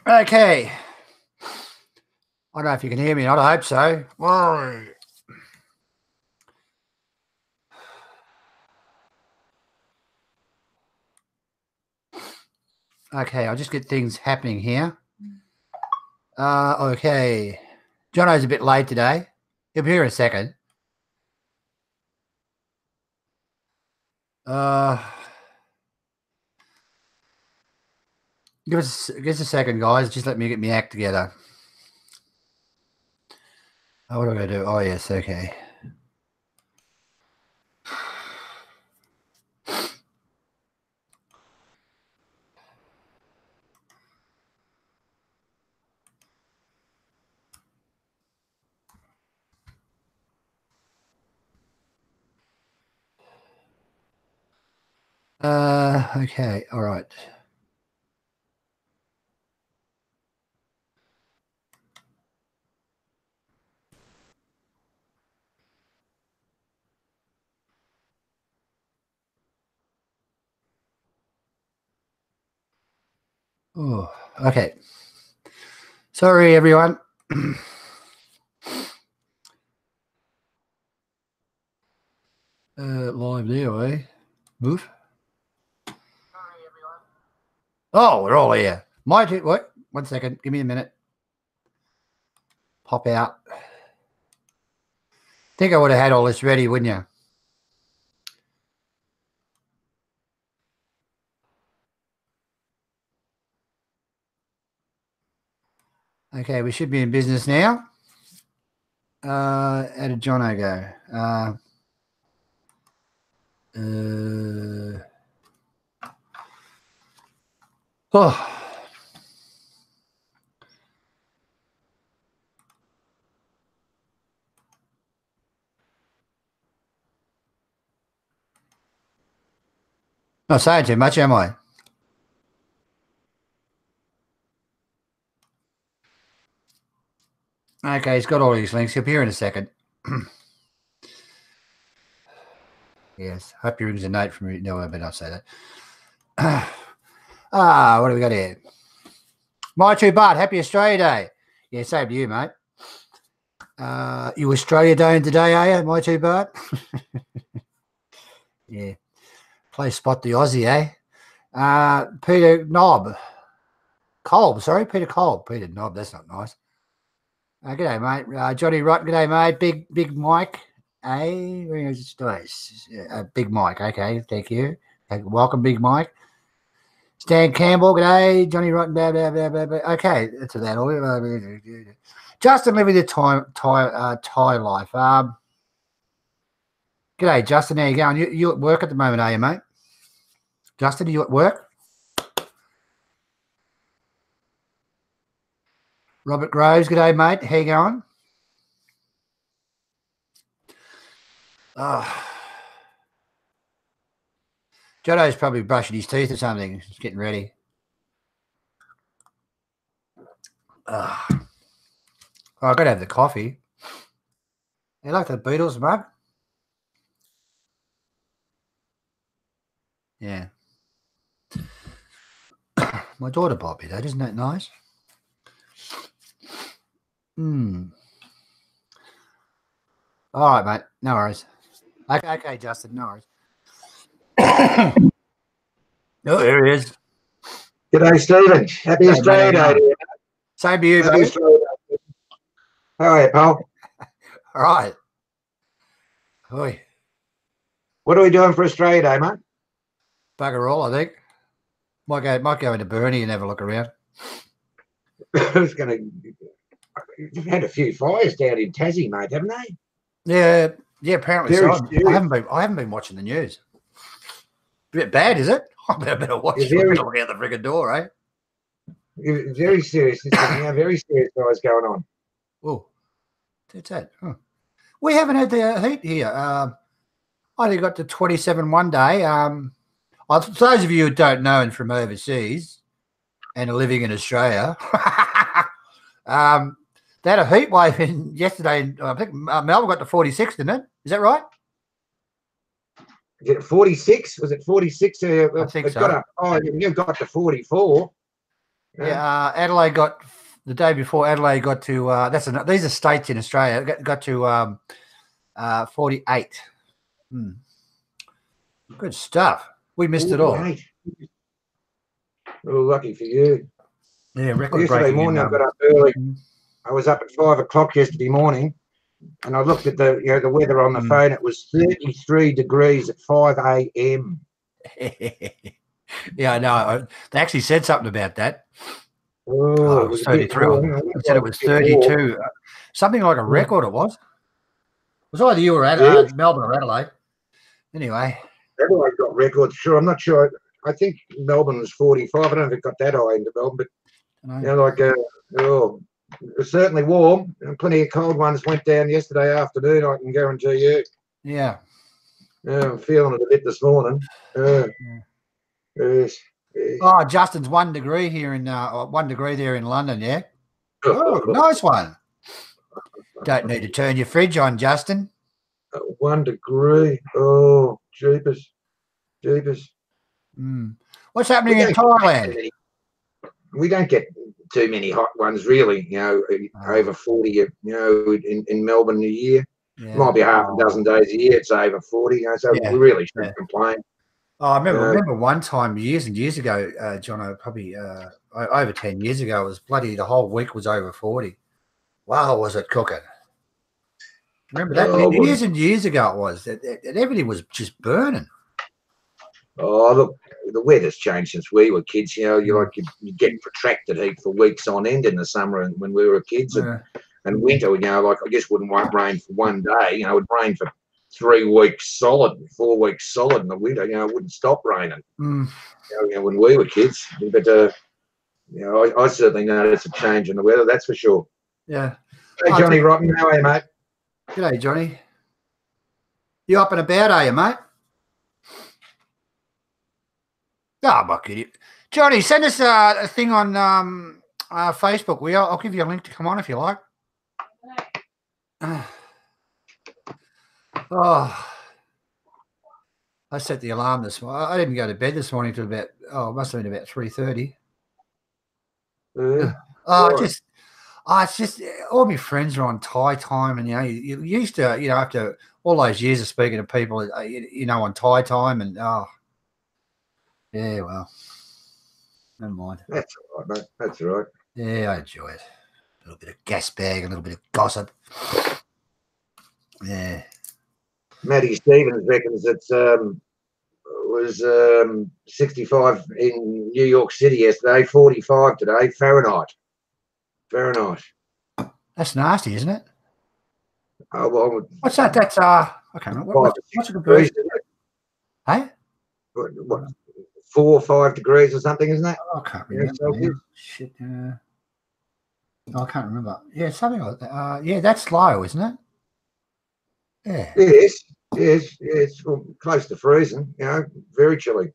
Okay. I don't know if you can hear me. I hope so. Whoa. Okay, I'll just get things happening here. Okay. Jonno's a bit late today. He'll be here in a second. Give us a second, guys. Just let me get my act together. Oh, what am I going to do? Oh, yes. Okay. Okay. All right. Oh, okay. Sorry, everyone. Live there, eh? Move. Sorry, everyone. Oh, we're all here. What? 1 second. Give me a minute. Pop out. Think I would have had all this ready, wouldn't you? Okay, we should be in business now. How did Jonno go? Oh. Not saying too much, am I? Okay, he's got all these links. He'll be here in a second. Yes, hope he rings a note from me. No, I better not say that. What do we got here? My True Bart, happy Australia Day. Yeah, same to you, mate. You Australia Day today, are you, my two Bart? Yeah. Play spot the Aussie, eh? Peter Knob. Kolb, sorry, Peter Kolb. Peter Knob, that's not nice. G'day, mate. Johnny Rotten, g'day, mate. Big Mike. Hey, Big Mike. Okay, thank you. Welcome, Big Mike. Stan Campbell, g'day. Johnny Rotten, blah, blah, blah, blah, blah. Okay, that's that. Justin living the Thai life. G'day, Justin. How you going? You at work at the moment, are you, mate? Justin, are you at work? Robert Groves, g'day, mate. How you going? Oh. Jonno's probably brushing his teeth or something. He's getting ready. Oh, I've got to have the coffee. You like the Beatles, mate? Yeah. My daughter bought me that. Isn't that nice? All right, mate. No worries. Okay, Justin. No worries. Oh, there he is. G'day, Stephen. Happy Australia Day. Same to you, Happy Australia Day. How are you, pal? All right. Oi. What are we doing for Australia Day, mate? Bugger all, I think. Might go into Burnie and have a look around. I was going to. You've had a few fires down in Tassie, mate, haven't they? Yeah. Apparently so. I haven't been watching the news. A bit bad, is it? I better watch it. Look out the friggin' door, eh? Very serious. Very serious guys going on. Oh, that's it. Huh. We haven't had the heat here. I only got to 27 one day. For those of you who don't know and from overseas and are living in Australia, they had a heat wave yesterday. I think Melbourne got to 46, didn't it? Is that right? Is it 46? Was it 46? I think so. You got to 44. Yeah, Adelaide got the day before. Adelaide got to these are states in Australia. Got to 48. Good stuff. We missed 48. It all. Well, lucky for you. Yeah, record yesterday morning. I got up early. I was up at 5 o'clock yesterday morning, and I looked at the weather on the phone. It was 33 degrees at 5 a.m. Yeah, I know. They actually said something about that. Oh, it was 33. I said it was 32. Something like a record it was. It was either you or Melbourne or Adelaide. Anyway. Adelaide got records. Sure, I'm not sure. I think Melbourne was 45. I don't know if it got that high into Melbourne, but it was certainly warm. And plenty of cold ones went down yesterday afternoon, I can guarantee you. Yeah. I'm feeling it a bit this morning. Yes. Oh, Justin's 1 degree here in 1 degree there in London, yeah? Oh, nice one. Don't need to turn your fridge on, Justin. 1 degree. Oh, jeepers. What's happening in Thailand? We don't get too many hot ones, really, over 40, in Melbourne a year. Yeah. Might be half a dozen days a year, it's over 40, so we really shouldn't complain. Oh, I remember one time years and years ago, Jonno, probably over 10 years ago, it was bloody, the whole week was over 40. Wow, was it cooking? Remember that? Years and years ago it was. Everything was just burning. Oh, look, the weather's changed since we were kids. You get protracted heat for weeks on end in the summer and when we were kids. And winter, I just wouldn't want rain for one day. It would rain for 3 weeks solid, 4 weeks solid in the winter. It wouldn't stop raining. When we were kids. But I certainly noticed a change in the weather. That's for sure. Yeah. Hey, Johnny Rotten, how are you, mate? G'day, Johnny. You up and about, are you, mate? Oh, my idiot. Johnny, send us a thing on Facebook. I'll give you a link to come on if you like. Oh, I set the alarm this morning. I didn't go to bed this morning till about, it must have been about 3:30. It's just all my friends are on Thai time, and you used to, after all those years of speaking to people, on Thai time, and yeah, well, never mind. That's all right, mate. That's all right. Yeah, I enjoy it. A little bit of gas bag, a little bit of gossip. Yeah. Matty Stevens reckons it was 65 in New York City yesterday, 45 today, Fahrenheit. That's nasty, isn't it? Oh, well, what's that? That's I can't remember. What's a degree? Hey? What? 4 or 5 degrees or something, isn't that? Oh, I can't remember. Shit. I can't remember. Yeah, something like that. Yeah, that's low, isn't it? Yeah. Yes, yes. Well, close to freezing. You know, very chilly.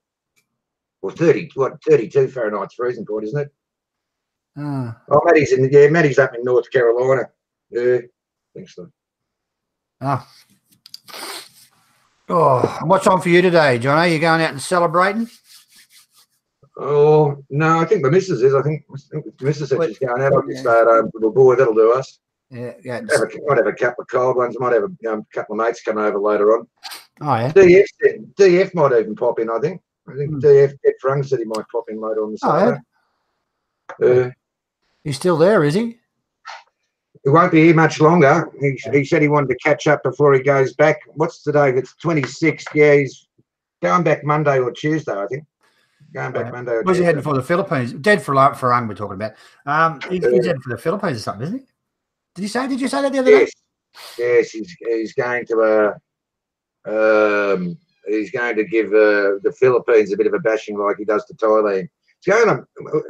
Or 32 Fahrenheit's freezing point, isn't it? Oh, Maddie's up in North Carolina. Yeah, thanks. Oh. Oh, and what's on for you today, Jonno? You going out and celebrating? Oh no, I think the missus is. I think the missus said she's going out. I'll just stay at home with the boy. That'll do us. Yeah. Might have a couple of cold ones. Might have a couple of mates come over later on. Oh yeah. DF might even pop in. I think DF Frung said he might pop in later on the Saturday. Yeah. He's still there, is he? He won't be here much longer. He said he wanted to catch up before he goes back. What's today? It's 26th. Yeah, he's going back Monday or Tuesday, I think. Going back Monday or Tuesday. Where's he heading for? The Philippines? Dead for Farang we're talking about. He's heading for the Philippines or something, isn't he? Did you say that the other day? Yes, he's going to he's going to give the Philippines a bit of a bashing like he does to Thailand.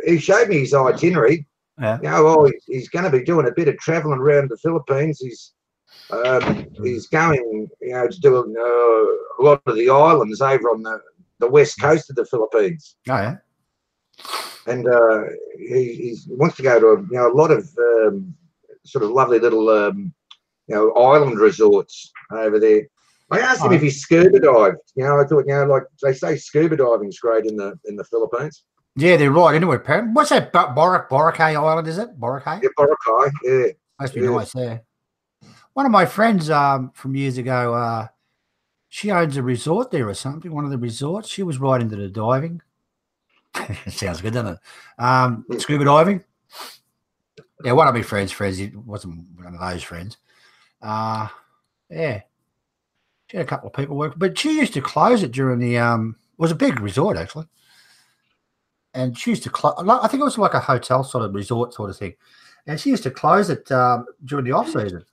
He showed me his itinerary. Yeah. You know, he's going to be doing a bit of traveling around the Philippines. He's going, you know, to do a lot of the islands over on the west coast of the Philippines. Oh yeah. And he wants to go to a lot of sort of lovely little island resorts over there. I asked him if he scuba dived. You know, I thought, like they say, scuba diving's great in the Philippines. Yeah, they're right into it. What's that? Boracay Island, is it? Boracay? Yeah, Boracay. Yeah, must be nice there. One of my friends from years ago, she owns a resort there or something. One of the resorts. She was right into the diving. It sounds good, doesn't it? Scuba diving. Yeah, one of my friends. He wasn't one of those friends. Yeah, she had a couple of people work, but she used to close it during the. It was a big resort actually, and she used to close. I think it was like a hotel sort of resort sort of thing, and she used to close it during the off season.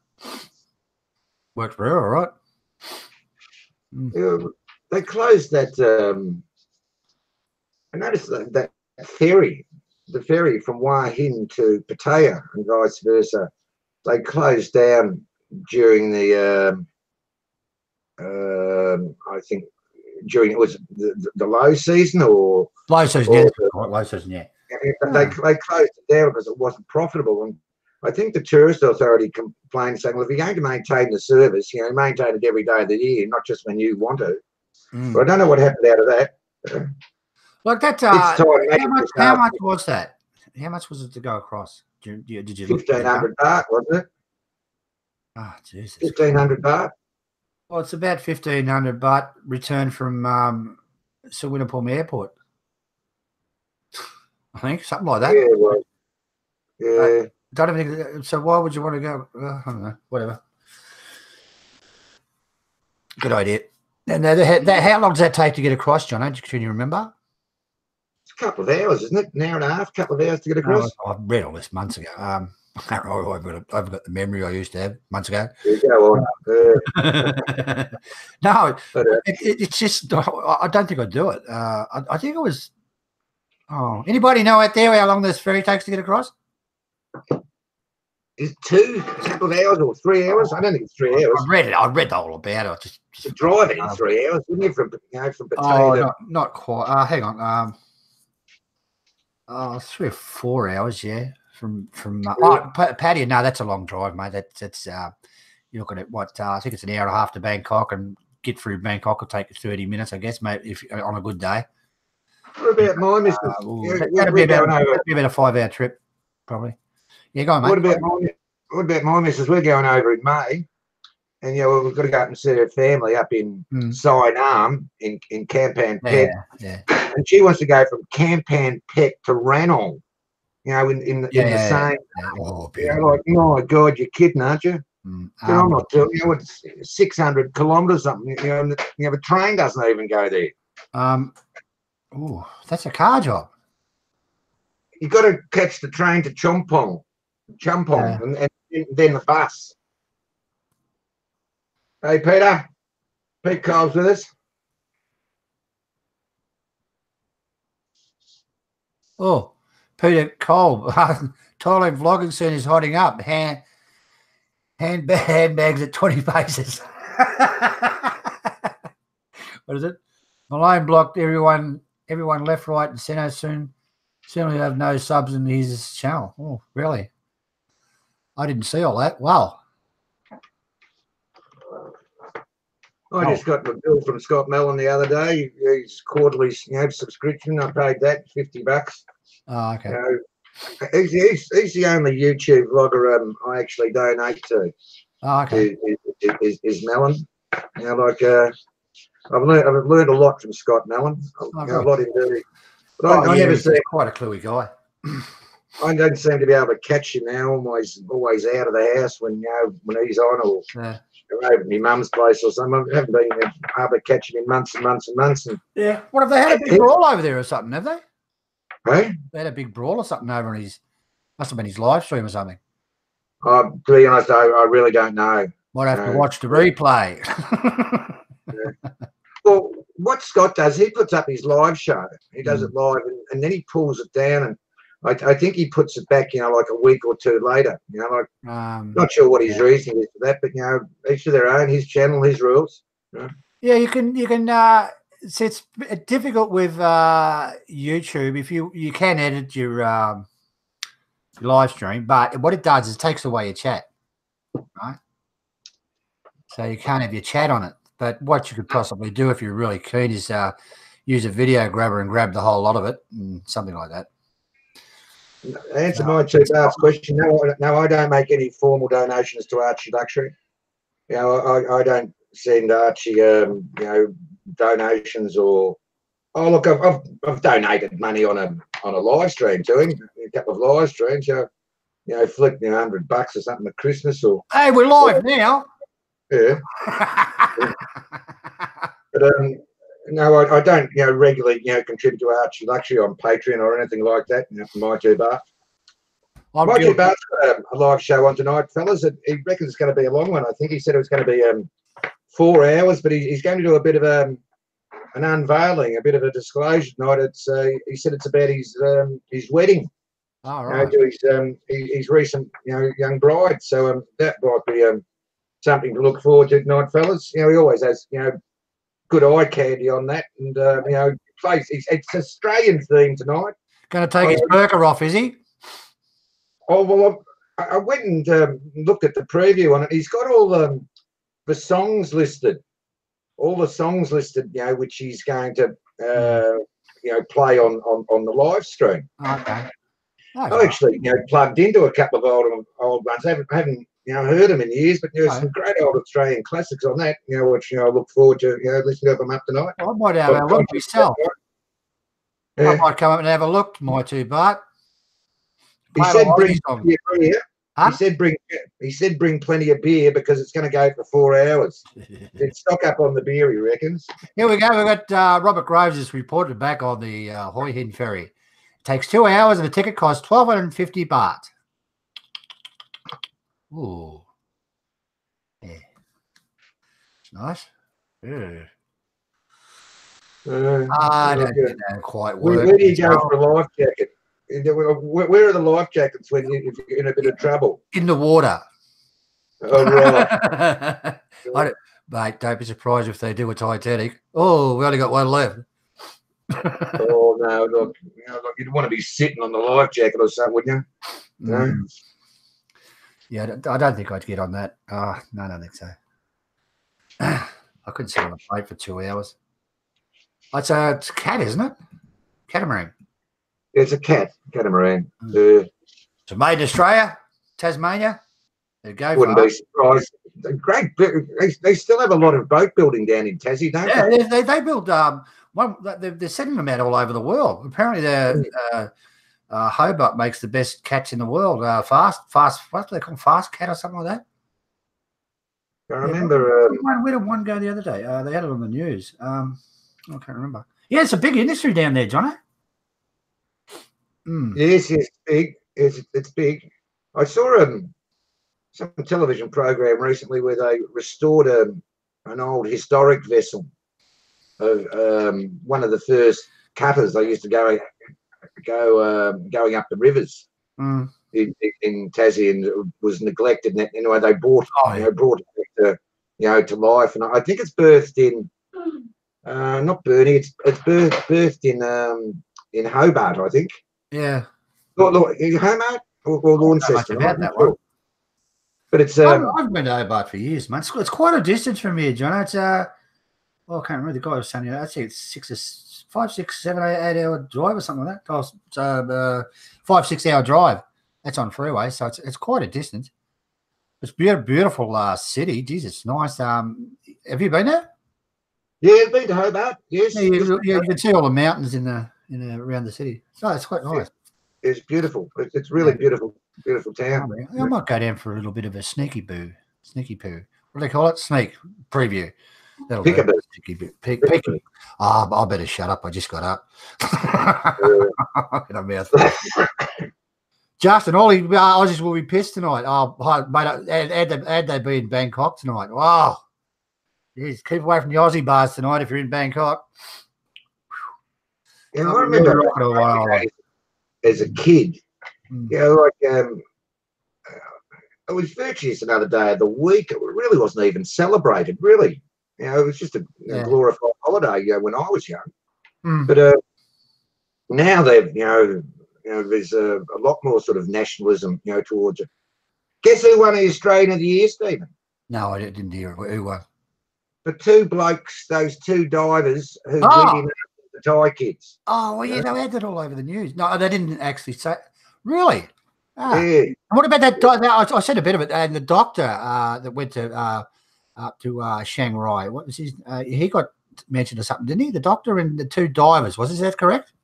Worked for her, all right. Yeah, they closed that. I noticed that ferry, the ferry from Hua Hin to Pattaya and vice versa. They closed down during the. I think during it was the low season or low season, yeah, low season, yeah. They closed it down because it wasn't profitable, and I think the tourist authority complained, saying, "Well, if you're going to maintain the service, maintain it every day of the year, not just when you want to." But I don't know what happened out of that. Like that. How much was that? How much was it to go across? Did you look? 1,500 baht, wasn't it? Oh, Jesus. 1,500 baht. Well, it's about 1,500 baht return from Suvarnabhumi Airport. I think something like that. Yeah, well, yeah. Don't think so. Why would you want to go? I don't know. Whatever. Good idea. And how long does that take to get across, Jonno? Can you remember? It's a couple of hours, isn't it? An hour and a half, couple of hours to get across. I read all this months ago. I've got the memory I used to have months ago. Go on. No, it's just I don't think I'd do it. I think it was. Oh, anybody know out there how long this ferry takes to get across? Is it a couple of hours or 3 hours? I don't think it's 3 hours. I read all about it. Just driving in 3 hours, wouldn't you? From Pattaya. Not quite. Hang on. 3 or 4 hours. Yeah. From Pattaya. No, that's a long drive, mate. That's you're looking at what I think it's an hour and a half to Bangkok, and get through Bangkok will take 30 minutes, I guess, mate, if on a good day. What about my missus? That'd be about a 5-hour trip, probably. Yeah, go on, mate. What about my missus? We're going over in May, and we've got to go up and see her family up in Siam in Kampan Pet. Yeah. And she wants to go from Kampan Pet to Ranong. In the same. Yeah. Oh, like, oh my God, you're kidding, aren't you? I'm not doing. It's 600 kilometres something. The train doesn't even go there. Oh, that's a car job. You've got to catch the train to Chompong, and then the bus. Hey, Pete Cole's with us. Oh, Peter Cole. Thailand vlogging scene is hotting up. Handbags at 20 paces. What is it? Malone blocked everyone left, right, and centre. Soon we'll have no subs in his channel. Oh, really? I didn't see all that. Wow. I just got the bill from Scott Mellon the other day. His quarterly subscription. I paid that $50. Oh, okay. He's the only YouTube vlogger I actually donate to. Oh, okay. Is Mellon. I've learned a lot from Scott Mellon. A lot in doing. But I never see quite a cluey guy. I don't seem to be able to catch him now. Always out of the house when he's on, or over at my mum's place or something. I haven't been able to catch him in months and months and months. Yeah. What have they had a big brawl over there or something? Have they? Hey? They had a big brawl or something over on must have been his live stream or something. To be honest, I really don't know. Might have to watch the replay. Well, what Scott does, he puts up his live show. He does it live, and then he pulls it down, and I think he puts it back, like a week or two later. Not sure what his reasoning is for that, but each of their own. His channel, his rules. Yeah, you can. It's difficult with YouTube. If you can edit your live stream, but what it does is it takes away your chat, right? So you can't have your chat on it. But what you could possibly do if you're really keen is use a video grabber and grab the whole lot of it, and something like that. Answer my two-part question. No, I don't make any formal donations to Archie Luxury. I don't send Archie, donations or. Oh, look, I've donated money on a live stream to him, a couple of live streams. Flicked $100 or something at Christmas or. Hey, we're live now. Yeah. But no, I don't regularly contribute to Archie Luxury on Patreon or anything like that. For my $2. My $2 got a live show on tonight, fellas. He reckons it's going to be a long one. I think he said it was going to be 4 hours, but he's going to do a bit of an unveiling, a bit of a disclosure tonight. He said it's about his wedding. Oh, right. To his recent young bride. So that might be something to look forward to tonight, fellas. He always has good eye candy on that, and plays. It's Australian theme tonight. Going to take his burqa off, is he? Oh well, I went and looked at the preview on it. He's got all the songs listed, which he's going to play on the live stream. Okay. I actually plugged into a couple of old ones. I haven't heard them in years, but there's some great old Australian classics on that, which I look forward to listening to them up tonight. Well, I might have a look myself. I might come up and have a look, my $2. He said bring plenty of beer. Huh? He said bring plenty of beer because it's going to go for 4 hours. Stock up on the beer, he reckons. Here we go. We've got Robert Groves has reported back on the Hoi Hin ferry. It takes 2 hours and the ticket costs 1,250 baht. Ooh. Yeah. It's nice. Yeah. I don't think that quite works. Where do you go for a life jacket? Where are the life jackets if you're in a bit of trouble? In the water. Oh, right. Mate, don't be surprised if they do a Titanic. Oh, we only got one left. Oh, no, look, you'd want to be sitting on the life jacket or something, wouldn't you? No? Yeah, I don't think I'd get on that. No, I don't think so. I couldn't sit on a boat for 2 hours. It's a cat, isn't it? Catamaran. It's a catamaran. It's made in Australia, Tasmania. Wouldn't be surprised. Great. They still have a lot of boat building down in Tassie, don't they? Yeah, they build one. They're sending them out all over the world. Apparently, Hobart makes the best cats in the world. Fast. What do they call them? Fast cat or something like that? I remember. Where did one go the other day? They had it on the news. I can't remember. Yeah, it's a big industry down there, Jonno. Yes, big. It's big. I saw some television program recently where they restored an old historic vessel of one of the first cutters they used to going up the rivers. in Tassie and was neglected. And anyway, they brought brought it back to life. And I think it's birthed in not Burnie. It's birthed in Hobart, I think. Yeah. Look, Hobart or Launceston. About that one. But it's I've been to Hobart for years, man. It's quite a distance from here, John. It's I can't remember the guy was saying. I think it's 5, 6, 7, 8 hour drive or something like that. So 5, 6 hour drive. That's on freeway, so it's quite a distance. It's beautiful city. Jesus, nice. Have you been there? Yeah, I've been to Hobart. Yes. Yeah, you can see all the mountains in around the city. So it's quite nice. It's beautiful. It's really beautiful town. I might go down for a little bit of a sneaky poo. What do they call it? Sneak preview. Peekaboo. Peek. Oh, I better shut up. I just got up. In a mouth. Justin, all the Aussies will be pissed tonight. Oh, mate, had they be in Bangkok tonight? Wow. Jeez, keep away from the Aussie bars tonight if you're in Bangkok. I remember as a kid, it was virtually just another day of the week. It really wasn't even celebrated, really. It was just a glorified holiday when I was young. But now they've, there's a lot more sort of nationalism, towards it. Guess who won the Australian of the Year, Stephen? No, I didn't hear who won. The two blokes, those two divers who went in the Thai kids. Oh, well, yeah, they had that all over the news. No, they didn't actually say. Really? Yeah. What about that? I said a bit of it. And the doctor that went to Shanghai, what was his? He got mentioned or something, didn't he? The doctor and the two divers. Was that correct?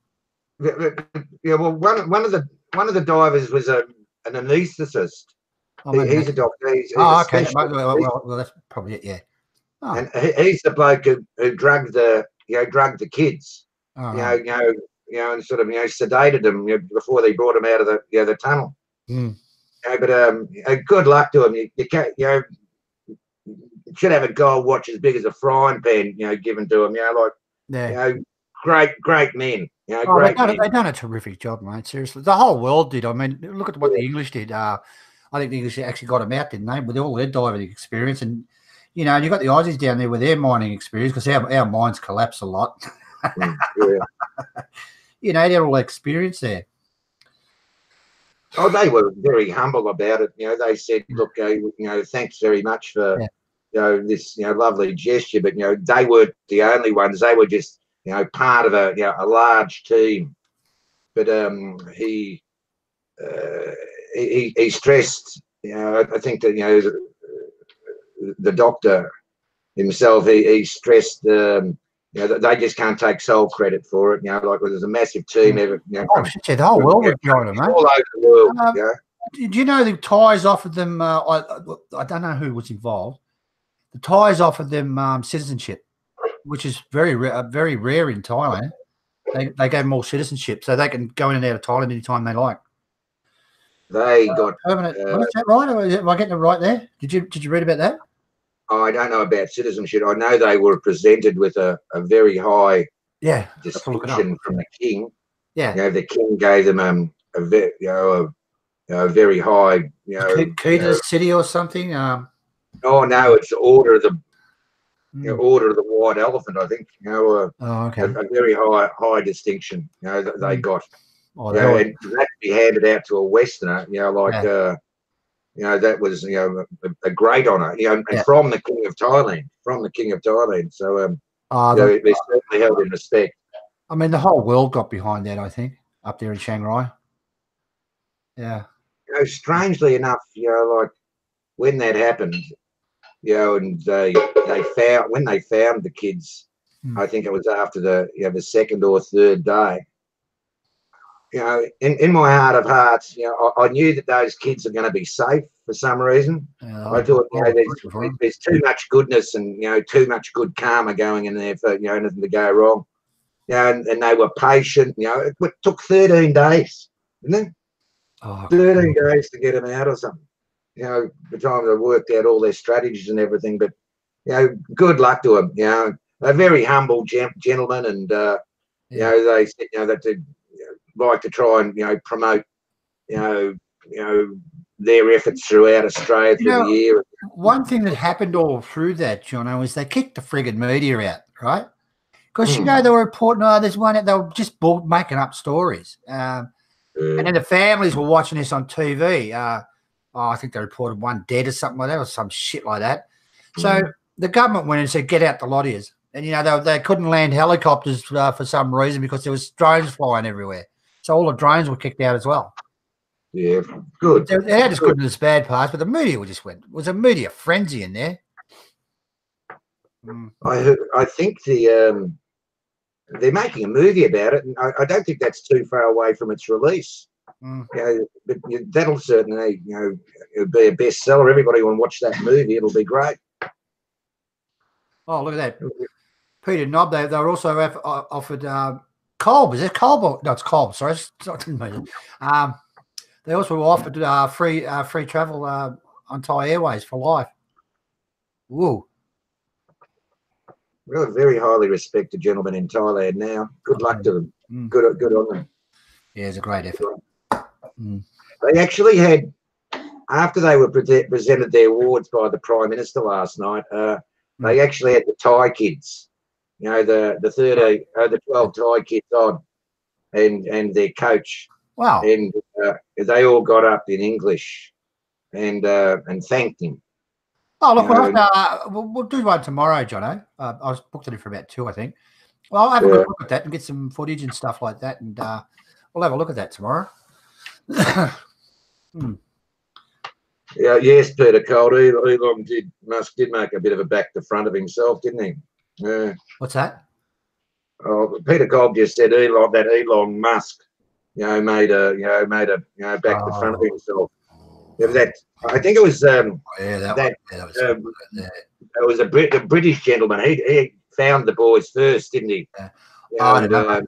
Yeah. Well, one of the divers was an anaesthetist. He's a doctor. He's okay. Well, that's probably it. Yeah. Oh. And he's the bloke who drugged the kids. Right. And sort of sedated them before they brought them out of the tunnel. But good luck to him. You can't should have a gold watch as big as a frying pan given to him. Great men. They've done a terrific job, mate. Seriously, the whole world did. I mean, look at what the English did. I think the English actually got them out, didn't they, with all their diving experience? And you got the Aussies down there with their mining experience because our mines collapse a lot. They're all experienced there. Oh, they were very humble about it. They said, "Look, thanks very much for this lovely gesture," but they weren't the only ones. They were just part of a large team. But he stressed. I think that the doctor himself. He stressed. They just can't take sole credit for it. There's a massive team. The whole world was behind them, mate. All over the world. Do you know the Thais offered them? I don't know who was involved. The Thais offered them citizenship, which is very rare in Thailand. They gave them all citizenship, so they can go in and out of Thailand anytime they like. They got permanent. Is that right? Am I getting it right there? Did you read about that? I don't know about citizenship. I know they were presented with a very high distinction from the king. Yeah, the king gave them a very high. Key to the city or something. Oh no, it's Order of the Order of the White Elephant. I think a very high distinction. That they got. And that to be handed out to a Westerner. That was a great honour, and from the King of Thailand. So they're certainly held in respect. I mean, the whole world got behind that, I think, up there in Shanghai. Yeah. Strangely enough, when that happened, and they found the kids, I think it was after the second or third day. In my heart of hearts, I knew that those kids are going to be safe for some reason. I thought, there's too much goodness and too much good karma going in there for anything to go wrong. And they were patient. It took 13 days, didn't it? 13 days to get them out or something. The time they worked out all their strategies and everything. But good luck to them. A very humble gentleman, and they said that they'd like to try and promote their efforts throughout Australia through the year. One thing that happened all through that, Jonno, is they kicked the friggin' media out, right? Because, they were reporting, there's one, they were just making up stories. And then the families were watching this on TV. I think they reported one dead or something like that, or some shit like that. So the government went and said, get out the lot ears. And, they couldn't land helicopters for some reason because there was drones flying everywhere. So all the drones were kicked out as well. Yeah, good. They had its good and its bad parts, but the media it was a media frenzy in there. I think they're making a movie about it, and I don't think that's too far away from its release. But that'll certainly, it'll be a bestseller. Everybody will watch that movie. It'll be great. Oh, look at that. Peter Knob, they were also offered Kolb. Is it Kolb? No, it's Kolb. Sorry. They also offered free travel on Thai Airways for life. Woo. Well, very highly respected gentlemen in Thailand now. Good luck to them. Good on them. Yeah, it's a great effort. They actually had, after they were presented their awards by the Prime Minister last night, they actually had the Thai kids, the 12 Thai kids on, and their coach. Wow. And they all got up in English and thanked him. Oh, look, we'll do one tomorrow, Jonno. I was booked it in for about 2, I think. Well, I'll have a good look at that and get some footage and stuff like that, and we'll have a look at that tomorrow. Yeah, yes, Peter Cold. Elon Musk did make a bit of a back to front of himself, didn't he? Yeah. What's that? Oh, Peter Cold just said Elon Musk, made a back to front of himself. That I think it was it was a British gentleman. He found the boys first, didn't he? Yeah.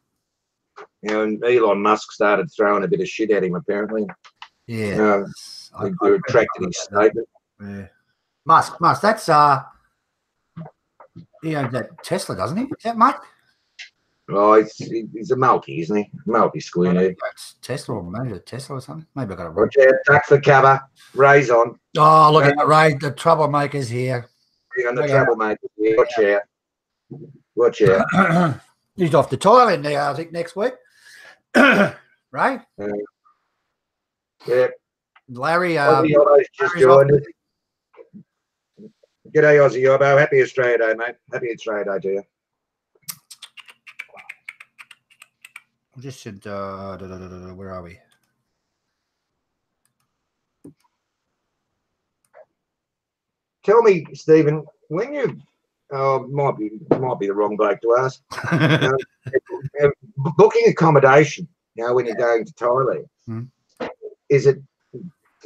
And Elon Musk started throwing a bit of shit at him apparently. Yeah. He retracted his statement. Yeah. Musk, that's he owns that Tesla, doesn't he? Is that Mike? Oh, he's a multi, isn't he? Multi-square. It's Tesla, or maybe a Tesla or something. Maybe I got it wrong. Watch out, duck for cover. Ray's on. Oh, look at Ray, the troublemaker's here. On the troublemakers here. Watch out. Watch out. He's off to Thailand now, I think, next week. Right? Yeah. Larry. Just joined us. G'day, Aussie Yobbo. Happy Australia Day, mate. Happy Australia Day to you. Just said, where are we? Tell me, Stephen, when you might be the wrong bloke to ask. Booking accommodation, when you're going to Thailand, is it?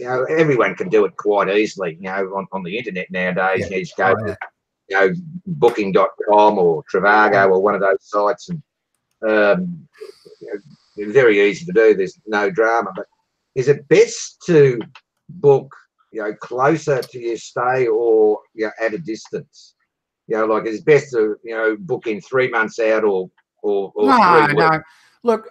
Everyone can do it quite easily. On the internet nowadays, you just go to booking.com or Trivago or one of those sites, and it's very easy to do. There's no drama. But is it best to book, closer to your stay or at a distance? Like it's best to book in 3 months out or 3 weeks. No. Look,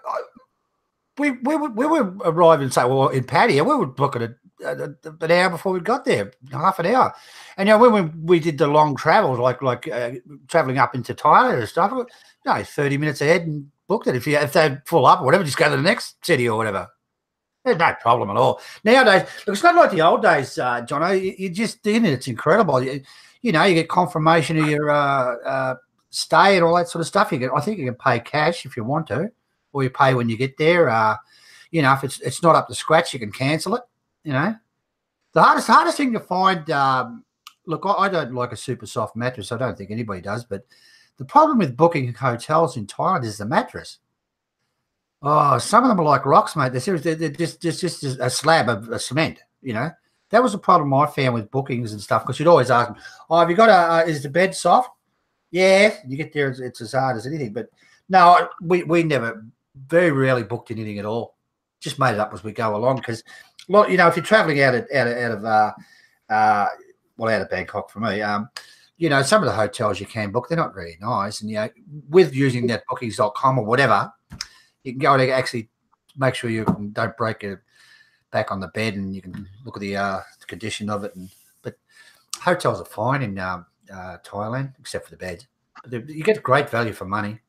we would arrive and say, well, in Pattaya, we would book it an hour before we got there, half an hour. And when we did the long travels, like traveling up into Thailand and stuff, 30 minutes ahead and booked it. If they're full up or whatever, just go to the next city or whatever. There's no problem at all. Nowadays, look, it's not like the old days, Jonno. You're just in it. It's incredible. You get confirmation of your stay and all that sort of stuff. I think you can pay cash if you want to, or you pay when you get there. If it's not up to scratch, you can cancel it. The hardest thing to find. Look, I don't like a super soft mattress. I don't think anybody does. But the problem with booking hotels in Thailand is the mattress. Oh, some of them are like rocks, mate. They're just a slab of cement. That was the problem I found with bookings and stuff, because you'd always ask them, "Oh, have you got is the bed soft?" Yeah, you get there, it's as hard as anything. But no, we never, very rarely booked anything at all. Just made it up as we go along, because, if you're traveling out of Bangkok for me, some of the hotels you can book, they're not very nice, and with using that bookings.com or whatever, you can go and actually make sure you don't break back on the bed, and you can look at the condition of it. But hotels are fine in Thailand, except for the beds. But you get great value for money.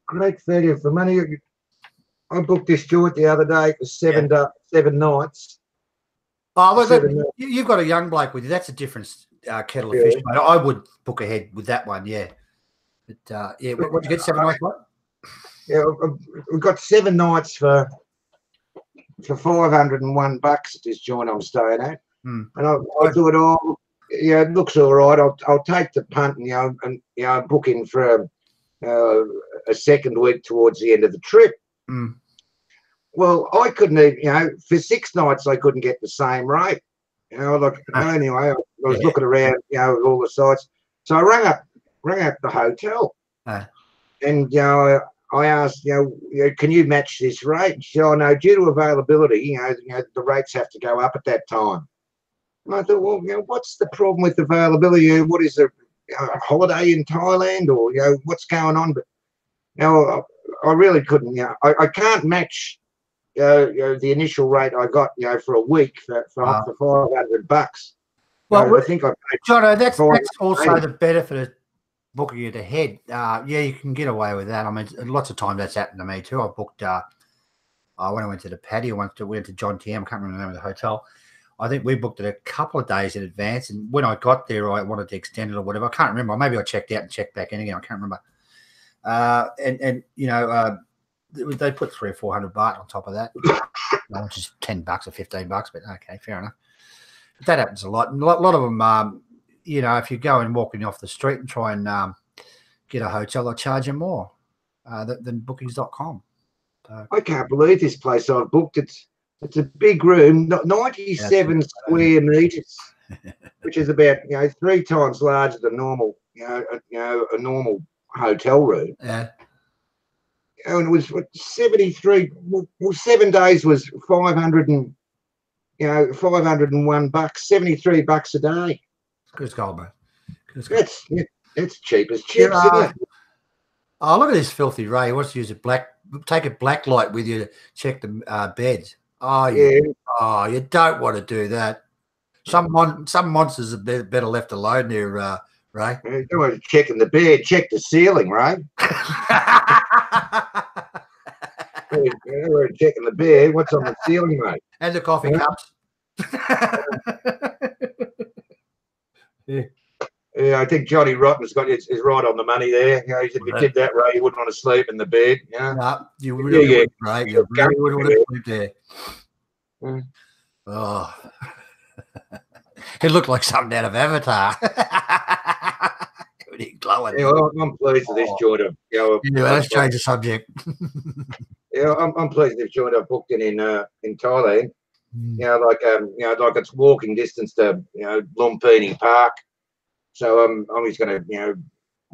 Great value for money. I booked this joint the other day for 7 nights. Oh, well, you've got a young bloke with you. That's a different kettle of fish, mate. I would book ahead with that one, yeah. But what'd you get? 7 nights? What? Yeah, we've got 7 nights for $501 at this joint I'm staying at, and I thought, oh, yeah, it looks all right. I'll take the punt, and book in for a second week towards the end of the trip. Well, I couldn't even, for 6 nights I couldn't get the same rate. Anyway, I was looking around, at all the sites. So I rang up the hotel, and I asked, can you match this rate? She said, oh no, due to availability, the rates have to go up at that time. And I thought, well, what's the problem with availability? What is a holiday in Thailand, or what's going on? But I really couldn't. I can't match the initial rate I got, for a week for $500. Well, I think I paid. Jonno, that's also the benefit of booking it ahead. You can get away with that. I mean, lots of times that's happened to me too. I booked. When I went to the patio, we went to John Tam. I can't remember the name of the hotel. I think we booked it a couple of days in advance, and when I got there, I wanted to extend it or whatever. I can't remember. Maybe I checked out and checked back in again. I can't remember. They put $300 or $400 on top of that, which is $10 or $15. But okay, fair enough. But that happens a lot. And a lot of them, if you go and walking off the street and try and get a hotel, they'll charge you more than bookings.com. So, I can't believe this place I've booked. It's a big room, 97 square meters, which is about 3 times larger than normal, a normal hotel room. Yeah. And it was 73. Well, 7 days was $501, $73 a day. Good as gold, mate. That's cheap as chips, isn't it? Oh, look at this filthy Ray. He wants to use take a black light with you to check the beds. Oh, yeah. You don't want to do that. Some monsters are better left alone there, Ray. You don't want to check in the bed, check the ceiling, Ray. We're checking the bed. What's on the ceiling, mate? And the coffee cups. Yeah, I think Johnny Rotten's is right on the money there. If you did that, Ray, you wouldn't want to sleep in the bed. No, you really wouldn't, Ray. You really wouldn't want to sleep there. Oh, it looked like something out of Avatar. Glowing. Yeah, I'm pleased with this joint. Let's change the subject. I'm pleased with this joint I've booked in Thailand. Like it's walking distance to Lumpini Park. So I'm just going to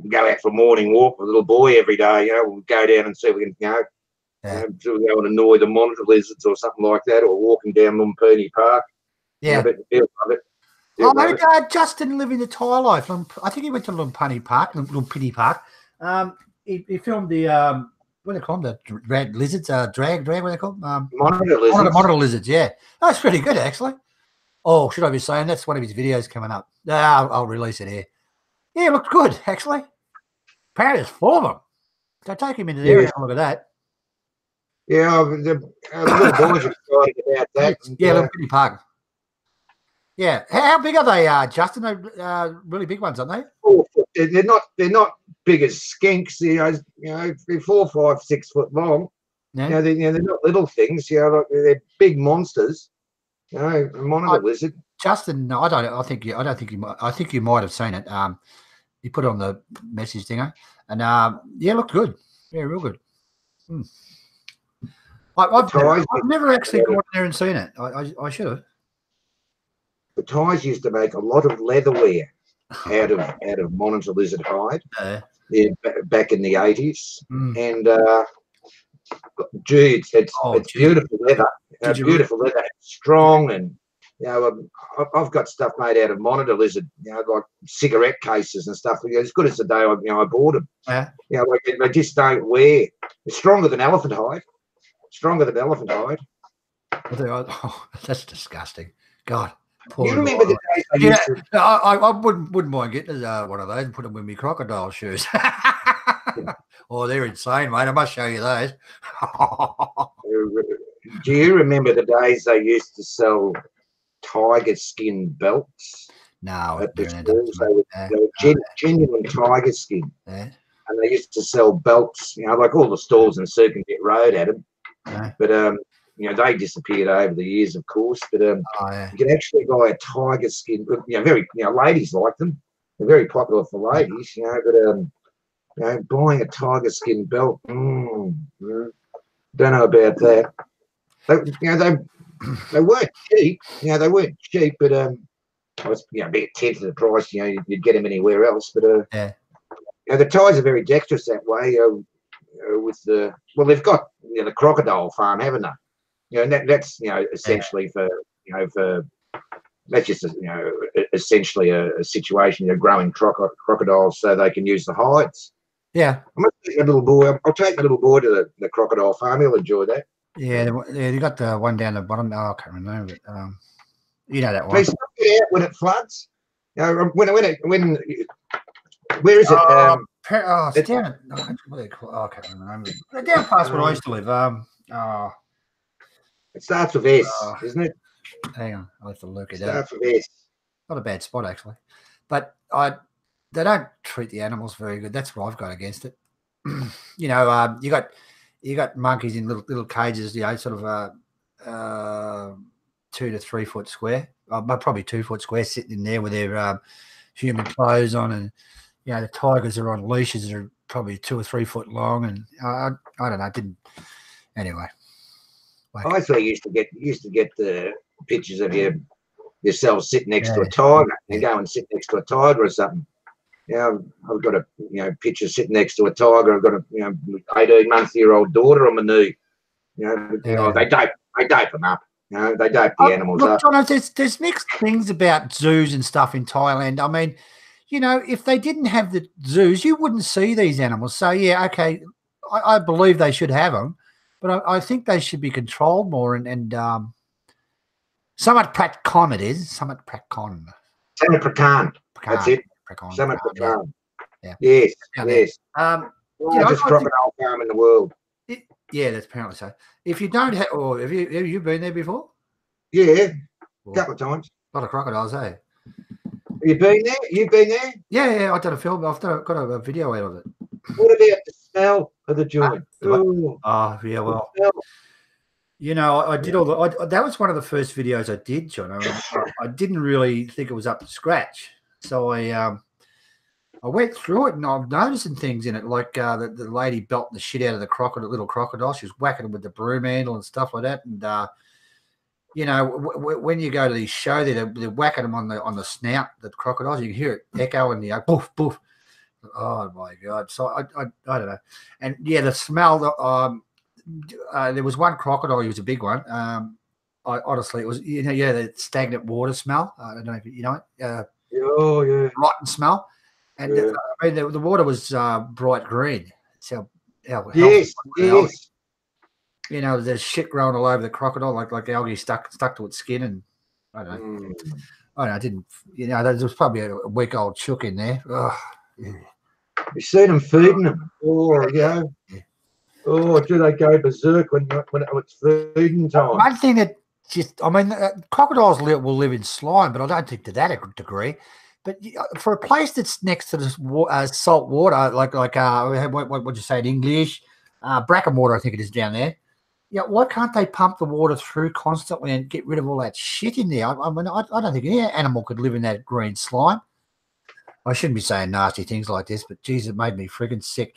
go out for a morning walk with a little boy every day. We'll go down and see if we can so we go and annoy the monitor lizards or something like that, or walking down Lumpini Park. Yeah, but feel love it. Justin living the Thai life. I think he went to Lumpini Park. He filmed the what do they call them? The red lizards, drag. What are they called? Monitor lizards. Monitor lizards. Yeah, that's pretty good actually. Oh, should I be saying that's one of his videos coming up? I'll release it here. Yeah, it looks good actually. Apparently, it's full of them. So take him into there and have a look at that. Yeah, the little boys are excited about that. Yeah, Lumpini Park. Yeah, how big are they, Justin? They're really big ones, aren't they? Oh, they're not big as skinks. They're 4, 5, 6 foot long. Yeah. They're not little things. They're big monsters. Monitor lizard. Justin, I think you might have seen it. You put it on the message thing, and it looked good. Yeah, real good. I've never actually gone there and seen it. I should have. The Thais used to make a lot of leatherware out of monitor lizard hide. Back in the 80s, and it's beautiful leather. Beautiful leather, strong, and I've got stuff made out of monitor lizard. Like cigarette cases and stuff. As good as the day I bought them. Yeah. Like they just don't wear. It's stronger than elephant hide. Oh, that's disgusting. God. You remember the days I Yeah, used to... I wouldn't mind getting one of those and put them with me crocodile shoes. Oh, they're insane, mate. I must show you those. Do you remember the days they used to sell tiger skin belts No, at the they're stores? They were genuine tiger skin. Yeah. And they used to sell belts, like all the stores in Circuit Road had them. Yeah. But, they disappeared over the years, of course. But Yeah. you can actually buy a tiger skin. Very, ladies like them. They're very popular for ladies, but, buying a tiger skin belt, don't know about that. They weren't cheap. They weren't cheap, but I was, be a tenth of the price. You'd get them anywhere else. But Yeah. the Thais are very dexterous that way. With they've got the crocodile farm, haven't they? And that's essentially for that's just essentially a situation. Growing crocodiles so they can use the hides. Yeah. I must take my little boy. I'll take my little boy to the crocodile farm. He'll enjoy that. Yeah, you got the one down the bottom. Oh, I can't remember it. You know that one. Please stop it out when it floods. When where is it? It's down. What do they call? Oh, I can't remember. Down past where I used to live. It starts with S, isn't it? Hang on, I'll have to look it up. Starts with S. Not a bad spot actually, but they don't treat the animals very good. That's what I've got against it. You got monkeys in little cages. Sort of 2 to 3 foot square, probably 2 foot square, sitting in there with their human clothes on, and the tigers are on leashes that are probably 2 or 3 foot long, and I don't know. Didn't anyway. I thought you used to get the pictures of yourself sitting next to a tiger and go and sit next to a tiger or something. I've got a picture sitting next to a tiger. I've got a 18-month-old daughter on my knee. They dope them up. They dope the animals up. Jonno, there's mixed things about zoos and stuff in Thailand. I mean, if they didn't have the zoos, you wouldn't see these animals. So yeah, okay, I believe they should have them, but I think they should be controlled more and somewhat pratkon it is. Somewhat pratkon. Somewhat prakan. That's it. Somewhat prakan. Yeah. Yes. Yes. Largest crocodile farm in the world. Yeah, that's apparently so. If you don't have, or have you been there before? Yeah, a couple of times. A lot of crocodiles, eh? Have you been there? You've been there? Yeah. I've done a film. I've got a video out of it. What about the smell of the joint? Oh, yeah. Well, I did all the. that was one of the first videos I did, John. I didn't really think it was up to scratch, so I went through it and I'm noticing things in it, like the lady belting the shit out of the little crocodile. She was whacking him with the broom handle and stuff like that. And when you go to these show, they're whacking them on the snout, the crocodiles. You can hear it echo and the boof boof. Oh my God! So I don't know. And yeah, the smell. There was one crocodile. He was a big one. Honestly, it was the stagnant water smell. I don't know if you know it. Rotten smell. And I mean, the water was bright green. It's how yes. There's shit growing all over the crocodile, like algae stuck to its skin, and I don't know. I don't know. I didn't. There was probably a week-old chook in there. Oh, yeah. You see them feeding them. Oh, yeah. Oh, do they go berserk when it's feeding time? One thing that crocodiles will live in slime, but I don't think to that degree. But for a place that's next to this salt water, like what would you say in English? Bracken water, I think it is down there. Yeah, why can't they pump the water through constantly and get rid of all that shit in there? I mean, I don't think any animal could live in that green slime. I shouldn't be saying nasty things like this, but geez, it made me friggin' sick.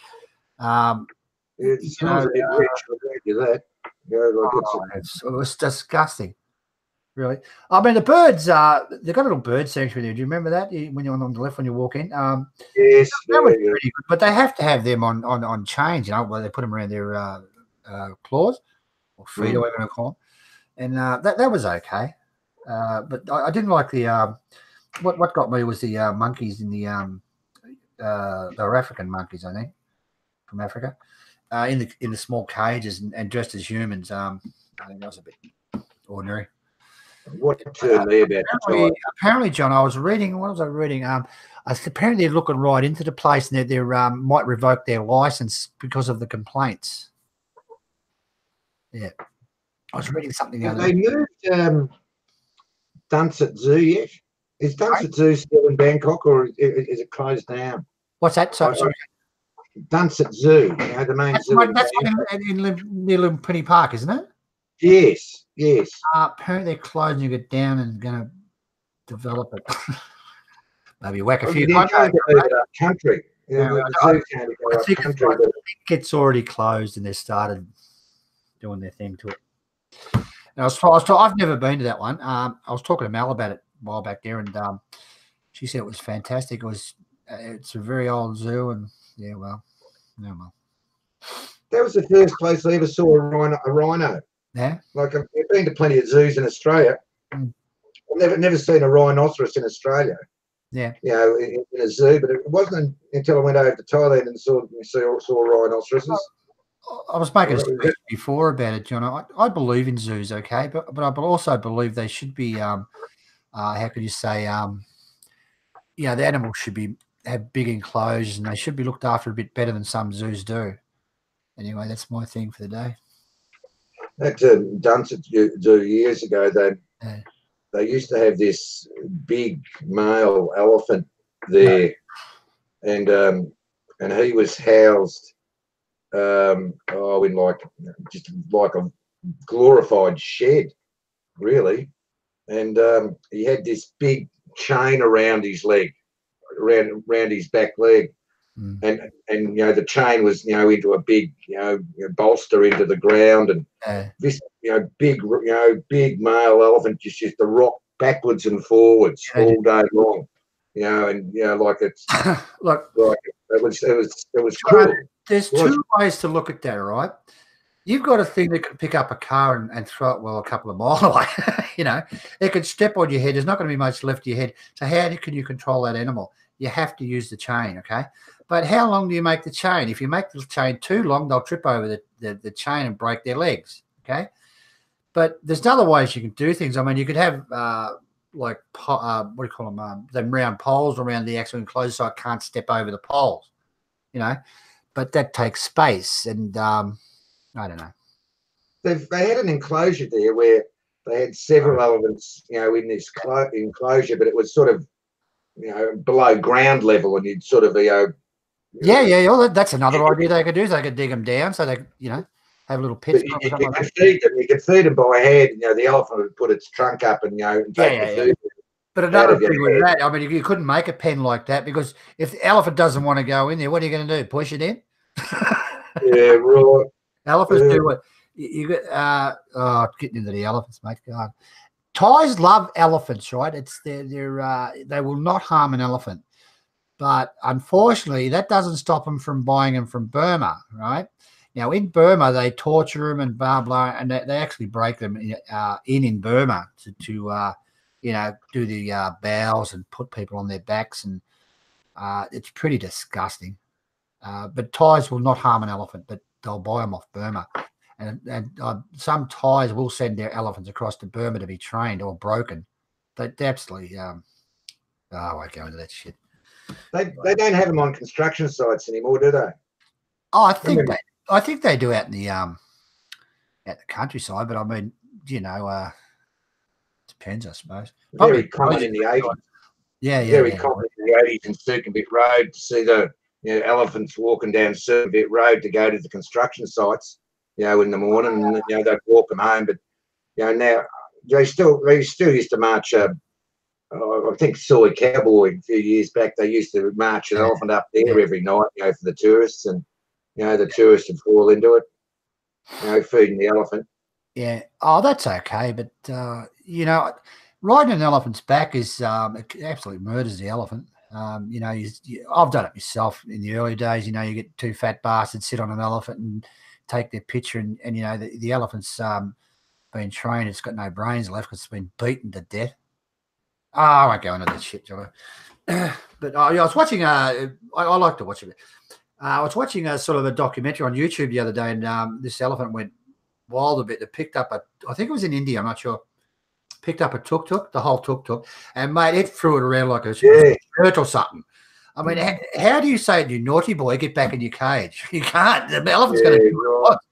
It smells a bit rich. I'll give you that. It was disgusting. Really, I mean the birds. They've got a little bird sanctuary there. Do you remember that when you're on the left when you walk in? Yes, that was pretty good. But they have to have them on chains, where they put them around their claws or feet, or whatever you call them. And that was okay. But I didn't like the. What got me was the monkeys in the they're African monkeys, I think, from Africa, in the small cages and dressed as humans. I think that was a bit ordinary. What turned me about the tiger? Apparently, John, I was reading. What was I reading? Apparently they're looking right into the place, and they might revoke their license because of the complaints. Yeah, I was reading something. Have they moved Dunsett Zoo yet? Is Dunsett Zoo still in Bangkok, or is it closed down? What's that? Sorry. Dunsett Zoo, the main zoo. That's near Limpini Park, isn't it? Yes, yes. Apparently they're closing it down and going to develop it. Maybe whack a few. Country. I think it's already closed, and they started doing their thing to it. And I've never been to that one. I was talking to Mel about it a while back there, and she said it was fantastic. It's a very old zoo, and yeah, well. That was the first place I ever saw a rhino. Yeah. Like, I've been to plenty of zoos in Australia. I've never seen a rhinoceros in Australia. Yeah. In a zoo, but it wasn't until I went over to Thailand and saw rhinoceroses. I was making a speech before about it, John. I believe in zoos, okay, but I also believe they should be how could you say the animals should have big enclosures, and they should be looked after a bit better than some zoos do. Anyway, that's my thing for the day. At Dunsett Zoo years ago, they used to have this big male elephant there, and he was housed in just like a glorified shed, really, and he had this big chain around his leg, around his back leg. And the chain was into a big bolster into the ground, and this big male elephant just used to rock backwards and forwards all day long, like it's look, it was cool. There's two ways to look at that, right? You've got a thing that can pick up a car and throw it a couple of miles away. It could step on your head. There's not going to be much left of your head. So how can you control that animal? You have to use the chain, okay? But how long do you make the chain? If you make the chain too long, they'll trip over the chain and break their legs, okay? But there's other ways you can do things. I mean, you could have what do you call them? Them round poles around the actual enclosure so it can't step over the poles, But that takes space, and I don't know. They had an enclosure there where they had several elephants, in this enclosure, but it was sort of, below ground level, and you'd sort of, yeah. Well, that's another idea they could do. Is they could dig them down so they, have little pits. You could feed them. You could feed them by hand. The elephant would put its trunk up and take the food. But another thing with that, I mean, you couldn't make a pen like that, because if the elephant doesn't want to go in there, what are you going to do? Push it in? Yeah, right. Elephants do what you get. Getting into the elephants, mate. God. Thais love elephants, right? They will not harm an elephant, but unfortunately, that doesn't stop them from buying them from Burma, right? Now, in Burma, they torture them and blah blah, and they actually break them in Burma to do the bowels and put people on their backs, and it's pretty disgusting. But Thais will not harm an elephant, but they'll buy them off Burma. And some Thais will send their elephants across to Burma to be trained or broken. They absolutely, I won't go into that shit. They don't have them on construction sites anymore, do they? Oh, I think they do out in the at the countryside, but I mean, depends, I suppose. Very common in the 80s. Yeah. Very common in the 80s in Circuit Road to see the elephants walking down Circuit Road to go to the construction sites. In the morning, and they'd walk them home. But now they still used to march. I think Soy Cowboy a few years back, they used to march an elephant up there every night, for the tourists, and the tourists would fall into it, feeding the elephant. Yeah. Oh, that's okay, but riding an elephant's back is it absolutely murders the elephant. I've done it myself in the early days. You get two fat bastards sit on an elephant and take their picture, and the elephant's been trained. It's got no brains left because it's been beaten to death. I won't go into that shit, Jonno. But I was watching. I like to watch it. I was watching a sort of a documentary on YouTube the other day, and this elephant went wild a bit. They picked up I think it was in India, I'm not sure. Picked up a tuk-tuk, the whole tuk-tuk, and mate, it threw it around like a shirt or something. I mean, how do you say to you, naughty boy, get back in your cage? You can't. The elephant's going to do what it wants.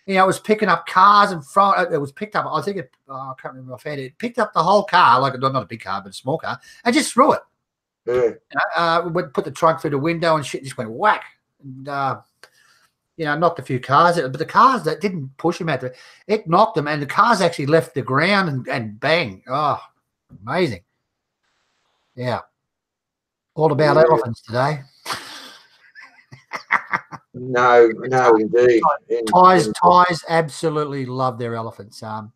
You know, it was picking up cars in front. It was picked up. I think I can't remember offhand. It picked up the whole car, like not a big car, but a small car, and just threw it. Yeah. Put the trunk through the window and shit just went whack. And, you know, knocked a few cars out. But the cars that didn't push him out there, it knocked them, and the cars actually left the ground and bang. Oh, amazing. Yeah. All about elephants today. No, indeed. Thais absolutely love their elephants, and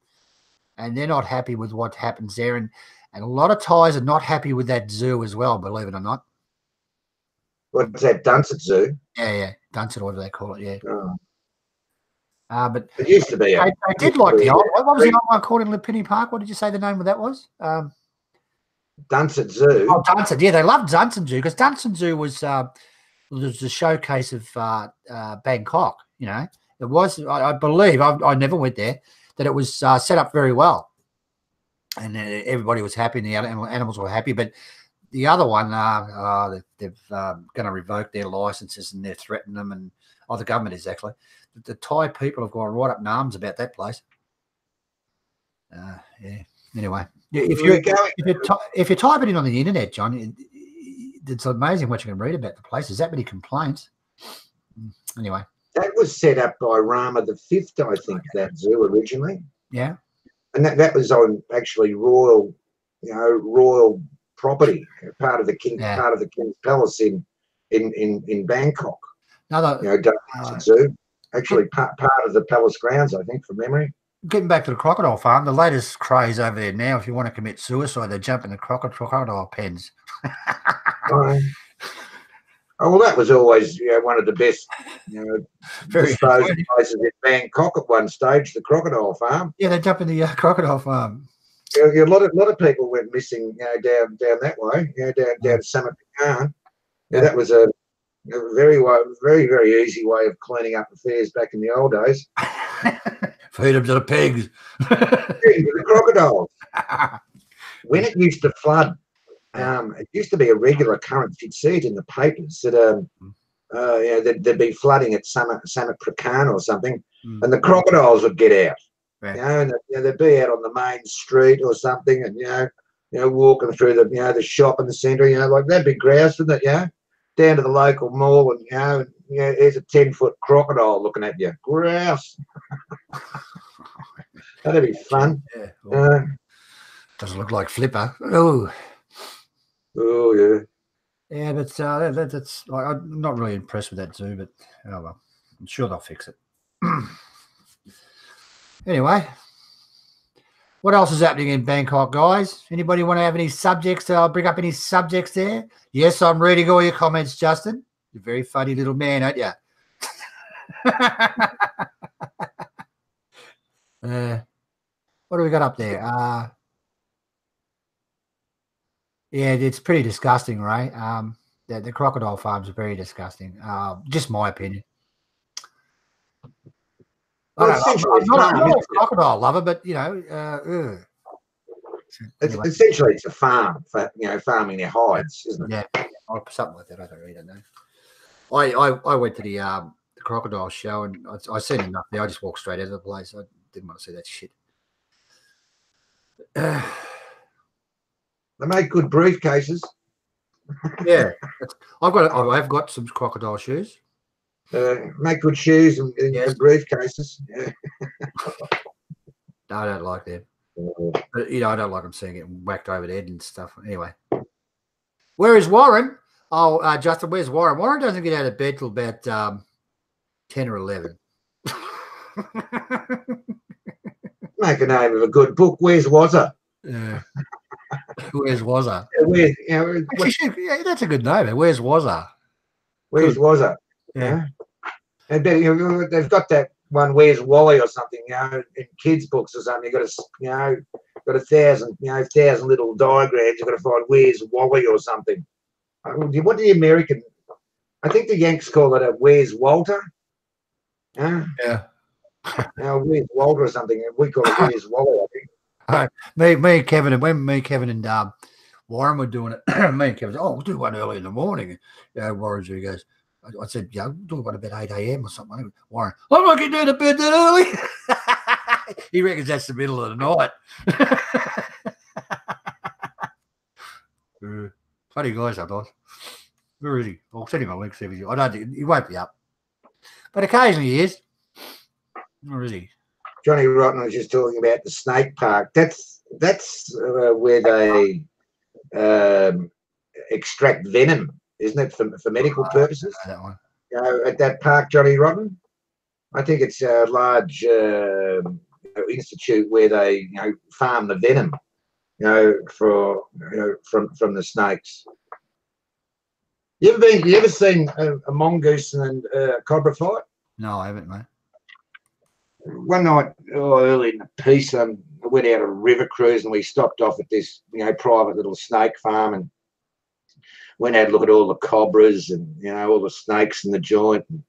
they're not happy with what happens there. And a lot of Thais are not happy with that zoo as well, believe it or not. What's that, Dunsett Zoo? Yeah, Dunsett, whatever they call it, yeah. Oh. But it used to be. I did like the old. What was the old one called in Lipini Park? What did you say the name of that was? Dunsett Zoo. Oh, Dunsett. Yeah, they loved Dunsett Zoo because Dunsett Zoo was the showcase of Bangkok. You know, it was. I believe I never went there. That it was set up very well, and everybody was happy, and the animals were happy. But the other one, they're going to revoke their licenses, and they're threatening them, and the government is actually. The Thai people have gone right up in arms about that place. Yeah. Anyway, if you type it in on the internet, John, it's amazing what you can read about the place. There's that many complaints. Anyway, that was set up by Rama V, I think, that zoo originally. Yeah, and that was on actually royal property, part of the king's palace in Bangkok. Zoo. Actually, part of the palace grounds, I think, from memory. Getting back to the crocodile farm, the latest craze over there now, if you want to commit suicide, they jump in the crocodile pens. Well, that was always one of the best disposal places in Bangkok at one stage, the crocodile farm. Yeah, they jump in the crocodile farm. A lot of people went missing down that way, down to Summit Pecan. That was a very, very easy way of cleaning up affairs back in the old days. Feed them to the pigs. The crocodiles. When it used to flood, it used to be a regular occurrence. You'd see it in the papers that there'd be flooding at Summit Pecan or something, and the crocodiles would get out. And they'd be out on the main street or something, and walking through the shop in the centre. Like that'd be grouse, wouldn't it? Down to the local mall, and there's a 10-foot crocodile looking at you. Grouse. That'd be fun. Yeah. Well, doesn't look like Flipper. Oh yeah. Yeah, but that's I'm not really impressed with that zoo, but oh well, I'm sure they'll fix it. Anyway, what else is happening in Bangkok, guys? Anybody want to have any subjects? I'll bring up any subjects there. Yes, I'm reading all your comments, Justin. You're a very funny little man, aren't you? What do we got up there? Yeah, it's pretty disgusting, right? The crocodile farms are very disgusting. Just my opinion. I'm not a crocodile lover, but it's essentially it's a farm for farming their hides, isn't it? Yeah, something like that. I don't really know. I went to the crocodile show and I seen enough there. I just walked straight out of the place. I didn't want to see that shit. They make good briefcases. Yeah, I've got some crocodile shoes. Make good shoes and briefcases. Yeah. No, I don't like that. But, I don't like them seeing it whacked over the head and stuff. Anyway, where is Warren? Oh, Justin, where's Warren? Warren doesn't get out of bed till about 10 or 11. Make a name of a good book. Where's Wazza? Yeah. Where's Wazza? That's a good name. Where's Wazza? Where's Wazza? Yeah. And they've got that one, Where's Wally or something, in kids' books or something. You've got 1,000 little diagrams. You've got to find Where's Wally or something. What do the American, I think the Yanks call it a Where's Walter? Yeah. Where's Walter or something? We call it Where's Walter, I think. Me and Kevin, and when me, Kevin, and Warren were doing it, me and Kevin said, we'll do one early in the morning. Warren G goes, I said, we'll do one about 8 a.m. or something. Warren, I'm not getting out of bed that early. He reckons that's the middle of the night. Funny guy sometimes. Where is he? I'll send him a link. See if I don't think he won't be up, but occasionally he is. Where is he? Johnny Rotten was just talking about the snake park. That's where they extract venom, isn't it, for medical purposes? That one. At that park, Johnny Rotten. I think it's a large institute where they farm the venom, from the snakes. You ever seen a mongoose and a cobra fight? No, I haven't, mate. One night, early in the piece, I went out on a river cruise and we stopped off at this, private little snake farm and went out to look at all the cobras and, all the snakes in the joint. And,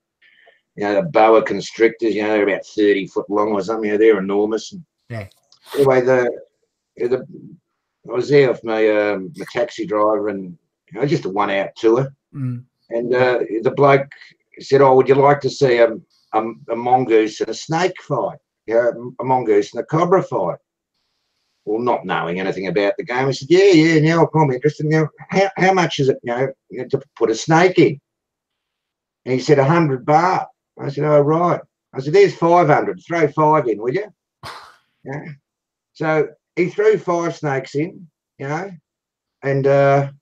the boa constrictors, they're about 30 foot long or something. They're enormous. And yeah. Anyway, I was there with my taxi driver and just a 1 hour tour. Mm. And the bloke said, would you like to see a mongoose and a snake fight? A mongoose and a cobra fight. Well, not knowing anything about the game, I said, yeah, I'm interested. How much is it, to put a snake in? And he said, 100 baht. I said, oh, right. I said, there's 500. Throw 5 in, will you? Yeah. So he threw 5 snakes in, and the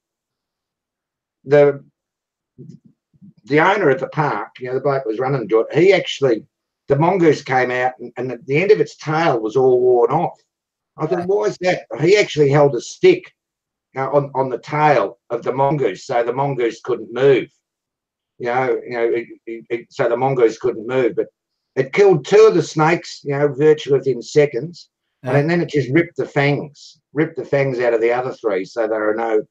owner at the park, the bloke was running to it, the mongoose came out and the end of its tail was all worn off. I thought, why is that? He actually held a stick on the tail of the mongoose so the mongoose couldn't move. So the mongoose couldn't move, but it killed 2 of the snakes, virtually within seconds, and then it just ripped the fangs out of the other 3, so there are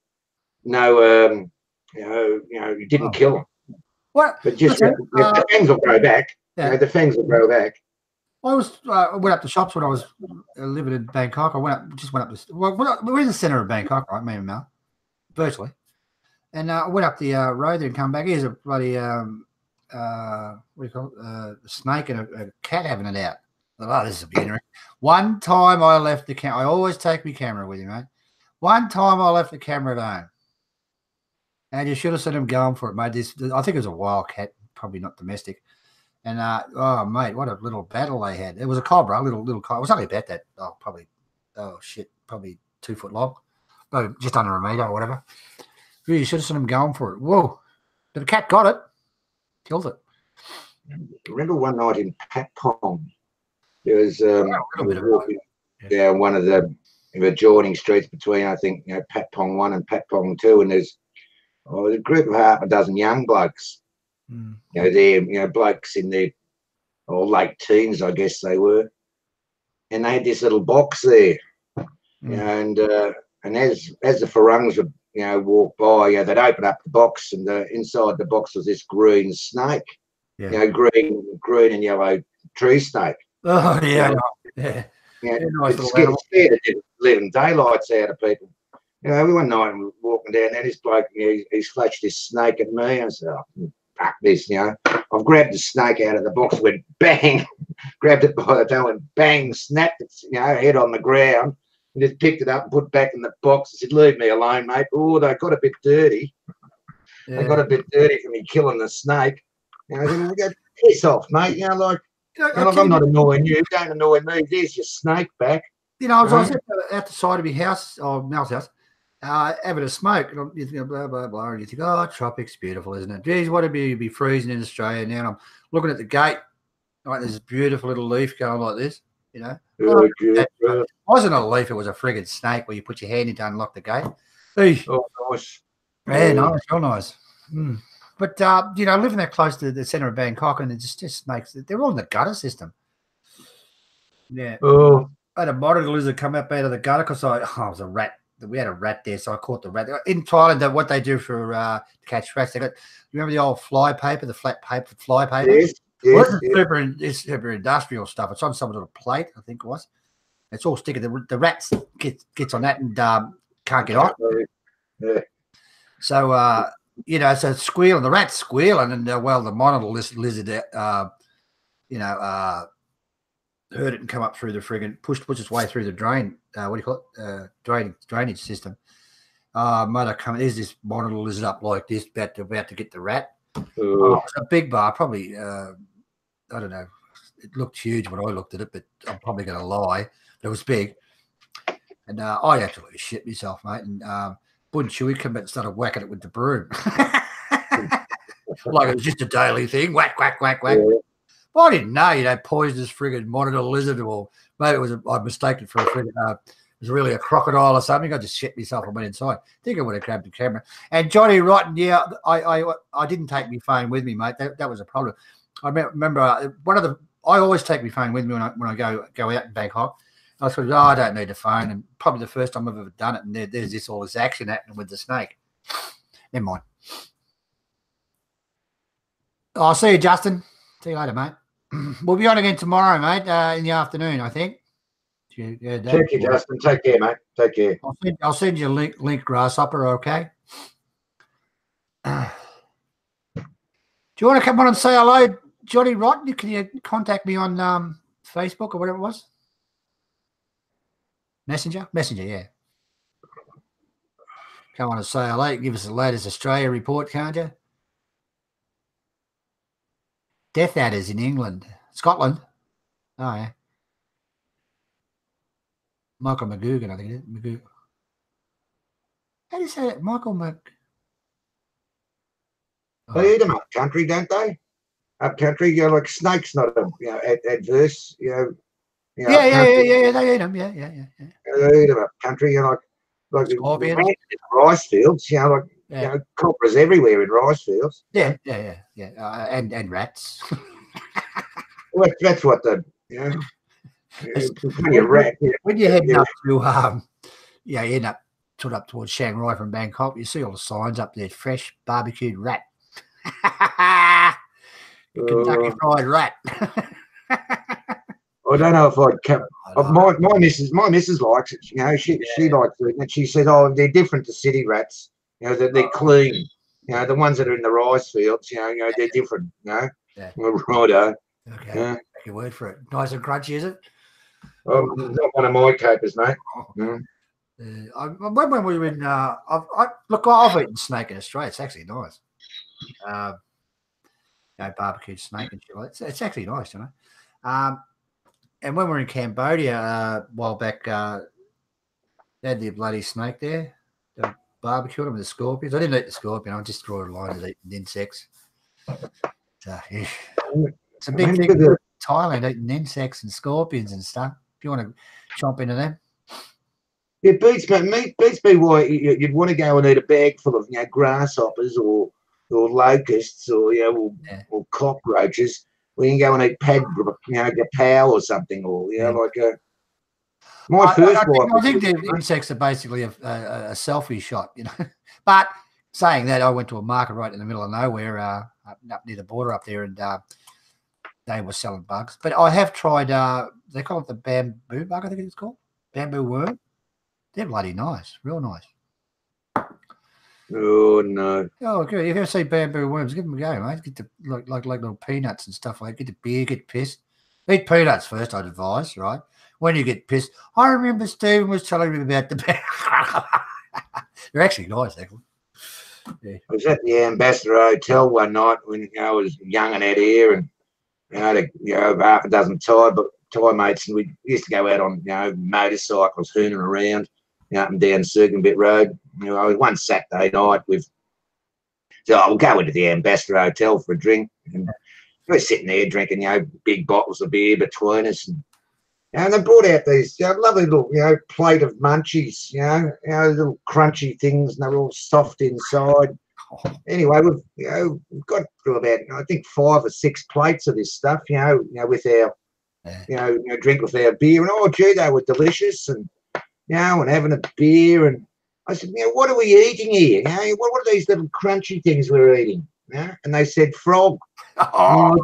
you didn't kill them. What? But just the fangs will grow back. Yeah. The fangs will grow back. I went up to shops when I was living in Bangkok. We're in the centre of Bangkok, right? Me and Mel, virtually. And I went up the road there and come back. Here's a bloody what do you call it? A snake and a cat having it out. Oh, this is a bit interesting. One time I left the camera. I always take my camera with you, mate. One time I left the camera at home. And you should have seen him going for it, mate. I think it was a wild cat, probably not domestic. And oh, mate, what a little battle they had. It was a cobra, a little cobra. It was only about that. Probably 2 foot long, just under a meter or whatever. You should have seen him going for it. Whoa! But the cat got it, killed it. Remember one night in Pat Pong, there was one of the adjoining streets between, I think, Pat Pong 1 and Pat Pong 2, and there's a group of half a dozen young blokes. They're blokes in their late teens, I guess they were, and they had this little box there, and as the Farungs would walk by, they'd open up the box, and inside the box was this green snake, green and yellow tree snake. Oh yeah, nice it scared the living daylights out of people. One night we were walking down there, this bloke, he's flashed this snake at me. I said, fuck this, I've grabbed the snake out of the box, went bang, grabbed it by the tail, and bang, snapped its head on the ground, and just picked it up and put it back in the box. I said, leave me alone, mate. Oh, they got a bit dirty. They got a bit dirty for me killing the snake. I said, go piss off, mate. I'm not annoying you. Don't annoy me. There's your snake back. I was at the side of my house, or Mel's house, having a smoke, and you think blah blah blah, and you think, oh, tropics, beautiful, isn't it? Geez, what would be freezing in Australia now? And I'm looking at the gate, like there's a beautiful little leaf going like this, It wasn't a leaf; it was a friggin' snake where you put your hand in to unlock the gate. Oh, nice. Yeah, nice, real nice. But living that close to the centre of Bangkok, and it's just snakes. They're all in the gutter system. Yeah. Oh. I had a monitor lizard come up out of the gutter because it was a rat. We had a rat there, so I caught the rat. In Thailand, what they do for to catch rats, they got, remember the old fly paper, the flat paper, fly paper? Yes. Well, it's super industrial stuff. It's on some sort of plate, I think it was. It's all sticking. The rats gets on that and can't get off. Yeah. So you know, so it's squealing. The rat's squealing, and well, the monitor lizard, you know, heard it and come up through the friggin' pushed its way through the drain. What do you call it? Drainage system. Mother, there's this monitor lizard up like this, about to get the rat. It's a big bar, probably. I don't know. It looked huge when I looked at it, but I'm probably going to lie. But it was big, and I absolutely shit myself, mate. And Bun Chewy came out and started whacking it with the broom, like it was just a daily thing. Whack, whack, whack, whack. Yeah. Well, I didn't know, you know, poisonous friggin' monitor lizard, or maybe it was I mistaken for a friggin' it was really a crocodile or something. I just shit myself and went inside. I think I would have grabbed the camera. And Johnny Rotten, yeah, I didn't take my phone with me, mate. That was a problem. I remember I always take my phone with me when I go out in Bangkok. I thought, I don't need a phone, and probably the first time I've ever done it. And there's all this action happening with the snake. Never mind. I'll see you, Justin. See you later, mate. We'll be on again tomorrow, mate, in the afternoon, I think. Yeah, thank you, Justin. Take care, mate. Take care. I'll send you a link, Grasshopper, okay? Do you want to come on and say hello, Johnny Rotten? Can you contact me on Facebook or whatever it was? Messenger, yeah. Come on and say hello. Give us the latest Australia report, can't you? Death adders in England. Scotland. Oh, yeah. Michael McGugan, I think it is. McGugan. How do you say that? Michael Mc... They eat them up country, don't they? Up country, you know, like snakes, not adverse, Yeah, they eat them. Yeah. They eat them up country, you know, like rice fields, you know, you know, cobras everywhere in rice fields. Yeah. And rats. Well, that's what when you're heading up to you end up towards Shanghai from Bangkok, you see all the signs up there: fresh barbecued rat, Kentucky fried rat. I don't know if I'd come. My missus likes it. You know, she likes it, and she said, "Oh, they're different to city rats. You know, they're clean. You know, the ones that are in the rice fields. You know, they're different. You know, righto. Okay, take your word for it. Nice and crunchy, is it? Not one of my capers, mate. When we were in, I've eaten snake in Australia. It's actually nice. You know, barbecued snake and shit. It's actually nice, you know. And when we were in Cambodia a while back, they had the bloody snake there. They barbecued them with the scorpions. I didn't eat the scorpion. I just drew a line of eating insects. It's a big thing in Thailand, eating insects and scorpions and stuff. If you want to chomp into them. It beats me why you'd want to go and eat a bag full of, you know, grasshoppers or locusts or, you know, or cockroaches. We can go and eat gapow or something, or, you know, like a. I think the insects are basically a selfie shot, you know. But saying that, I went to a market right in the middle of nowhere, up near the border up there, and they were selling bugs. But I have tried. They call it the bamboo bug, I think it's called, bamboo worm. They're bloody nice, real nice. Oh no! Oh, good. If you ever see bamboo worms, give them a go, mate. Get the like little peanuts and stuff like that. Get the beer, get pissed. Eat peanuts first, I'd advise, right? When you get pissed, I remember Stephen was telling me about the bear. They're actually nice, actually. Yeah. I was at the Ambassador Hotel one night when, you know, I was young and had hair, and had half a dozen Thai mates, and we used to go out on, you know, motorcycles, hooning around, you know, up and down Circumbit Road. You know, one Saturday night we'll go into the Ambassador Hotel for a drink, and we're sitting there drinking, you know, big bottles of beer between us, and they brought out these, you know, lovely little, you know, plate of munchies, you know, little crunchy things, and they're all soft inside. Anyway, we've got through about, I think, 5 or 6 plates of this stuff, you know, with our, drink with our beer, and oh gee, they were delicious, and, you know, and having a beer, and I said, you know, what are we eating here? You know, what are these little crunchy things we're eating? You know? And they said frog. Oh.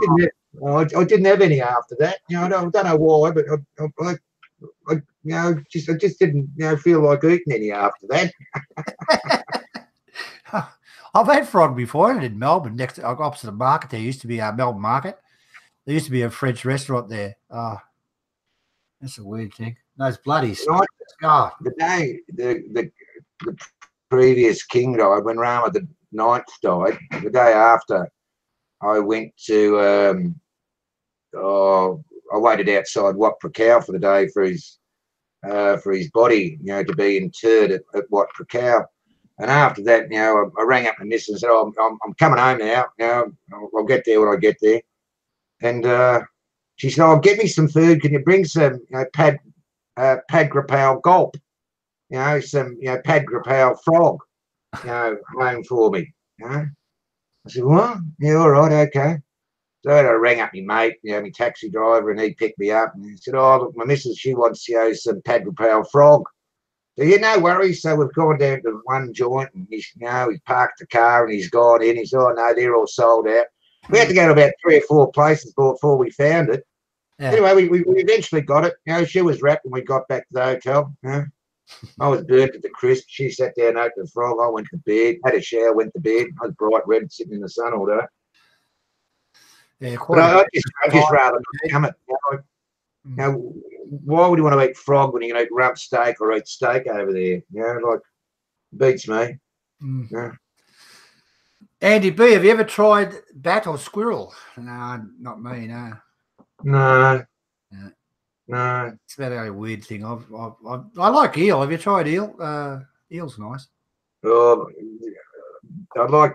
I didn't have any after that. You know, I don't know why, but I just didn't feel like eating any after that. I've had frog before. In Melbourne, next opposite the market. There used to be a Melbourne market. There used to be a French restaurant there. Oh, that's a weird thing. Those bloody God. The day the previous king died, when Rama the Ninth died, the day after, I went to I waited outside Wat Prakau for the day for his body, to be interred at Wat Prakau. And after that, I rang up my missus and said, "Oh, I'm coming home now. I'll get there when I get there." And she said, "Oh, get me some food. Can you bring some pad grapau gulp? Some pad grapau frog, home for me." I said, "What? Yeah, all right, okay." So I rang up my mate, my taxi driver, and he picked me up and he said, "Oh, look, my missus, she wants some pad grapau frog." So no worries. So we've gone down to one joint and he's parked the car and he's gone in. He said, "Oh no, they're all sold out." We had to go to about 3 or 4 places before we found it. Yeah. Anyway, we eventually got it. She was wrapped when we got back to the hotel. I was burnt at the crisp. She sat there and ate the frog. I went to bed, had a shower, went to bed. I was bright red, sitting in the sun all day. Yeah, but I just rather not come it. Why would you want to eat frog when you can eat rump steak or eat steak over there? Beats me. Yeah. Andy B, have you ever tried bat or squirrel? No, not me. No. No. Yeah. No. It's about a weird thing. I like eel. Have you tried eel? Eel's nice. Oh, I like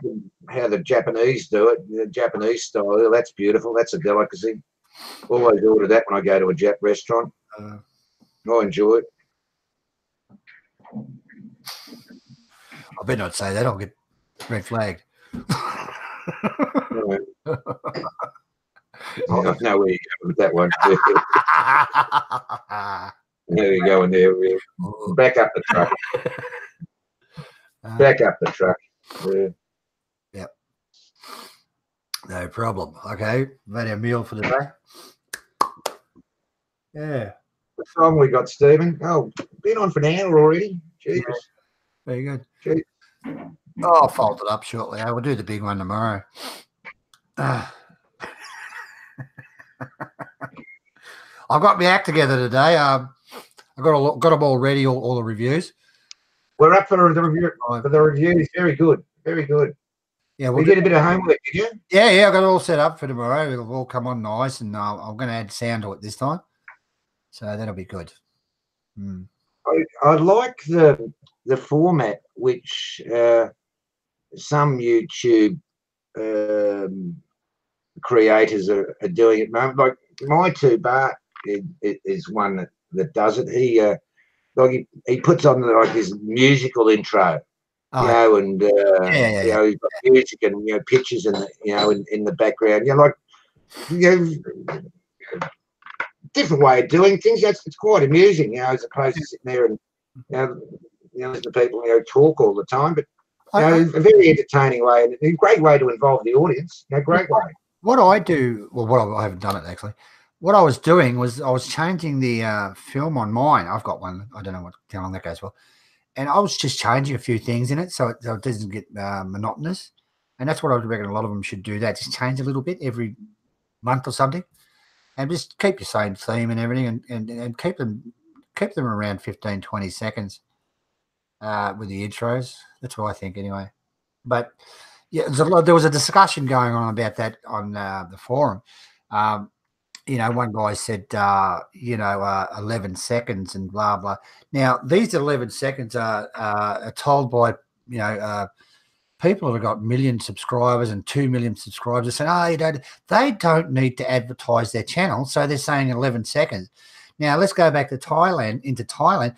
how the Japanese do it. The Japanese style. That's beautiful. That's a delicacy. Always order that when I go to a Jap restaurant. I enjoy it. I better not say that. I'll get red flagged. I know where you're going with that one. There you go in there. Back up the truck. Back up the truck. Yeah. Yep. No problem. Okay. Made our meal for the day. Yeah. What song we got, Stephen? Oh, been on for an hour already. Jesus. Yeah. Very good. Jeez. Oh, I'll fold it up shortly. We'll do the big one tomorrow. I've got my act together today. I got them all ready, all the reviews. We're up for the review. For the reviews, very good, very good. Yeah, we did a bit of homework, did you? Yeah, I got it all set up for tomorrow. It'll all come on nice, and I'm going to add sound to it this time, so that'll be good. I like the format which some YouTube creators are doing at the moment. Like my two Bart is one that does it. He puts on his musical intro, and he's got music and pictures and in the background. Different way of doing things. It's quite amusing, as opposed to sitting there and listen to people talk all the time. But a very entertaining way and a great way to involve the audience. Great way. What I do, well, I haven't done it actually. What I was doing was I was changing the film on mine. I've got one. I don't know how long that goes for. And I was just changing a few things in it so it doesn't get monotonous. And that's what I reckon a lot of them should do, that. Just change a little bit every month or something. And just keep your same theme and everything and keep them around 15, 20 seconds with the intros. That's what I think anyway. But yeah, there was a discussion going on about that on the forum. One guy said, 11 seconds and blah, blah. Now, these 11 seconds are told by, people that have got 1 million subscribers and 2 million subscribers. They're saying, they don't need to advertise their channel. So they're saying 11 seconds. Now, let's go back to Thailand.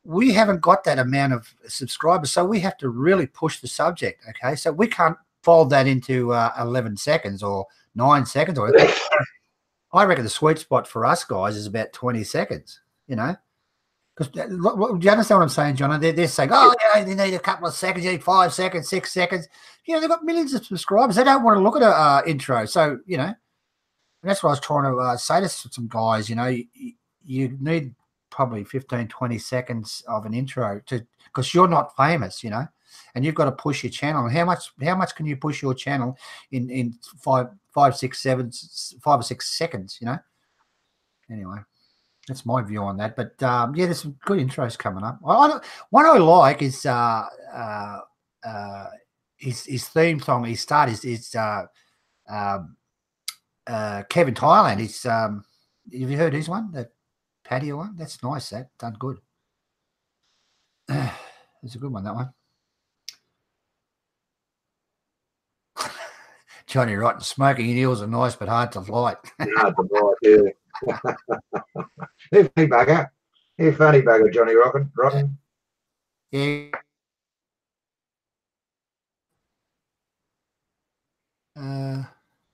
We haven't got that amount of subscribers. So we have to really push the subject. Okay. So we can't fold that into 11 seconds or 9 seconds. I reckon the sweet spot for us guys is about 20 seconds, Because do you understand what I'm saying, Jonno? They're saying, they need a couple of seconds, you need 5 seconds, 6 seconds. They've got millions of subscribers. They don't want to look at an intro. So, that's what I was trying to say to some guys. You know, you need probably 15, 20 seconds of an intro because you're not famous, you know, and you've got to push your channel. And how much can you push your channel in 5 or 6 seconds, you know? Anyway, that's my view on that. But yeah, there's some good intros coming up. What I like is his theme song. His start is kev-in-thailand. He's have you heard his one? That patio one? That's nice. That done good. It's a good one, that one. Johnny Rotten, smoking eels are nice but hard to light. Hard to light, yeah. Hey, funny bugger. Hey, funny bugger, Johnny Rotten. Yeah.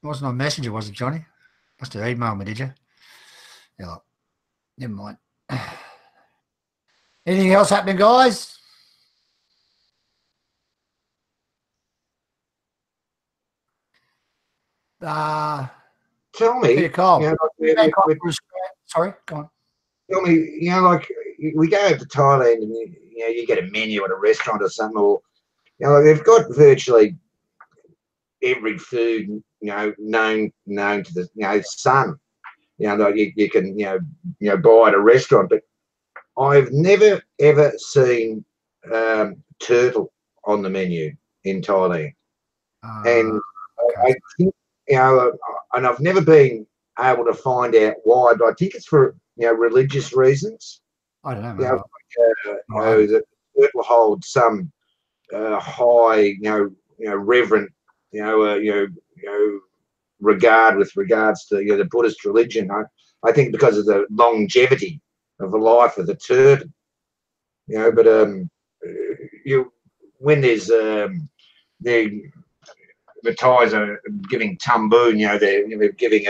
Wasn't on Messenger, was it, Johnny? Must have emailed me, did you? Yeah. Never mind. Anything else happening, guys? Tell me. Peter Cole. You know, sorry, go on. Tell me, you know, like we go over to Thailand and you know you get a menu at a restaurant or something, or you know, like they've got virtually every food known to the sun. You know, like you can buy at a restaurant, but I've never ever seen turtle on the menu in Thailand, and okay. I think and I've never been able to find out why, but I think it's for religious reasons. I don't know. The turtle holds some high, reverent, regard with regards to the Buddhist religion. I think because of the longevity of the life of the turtle, but when there's the Thais are giving tumboon, they're giving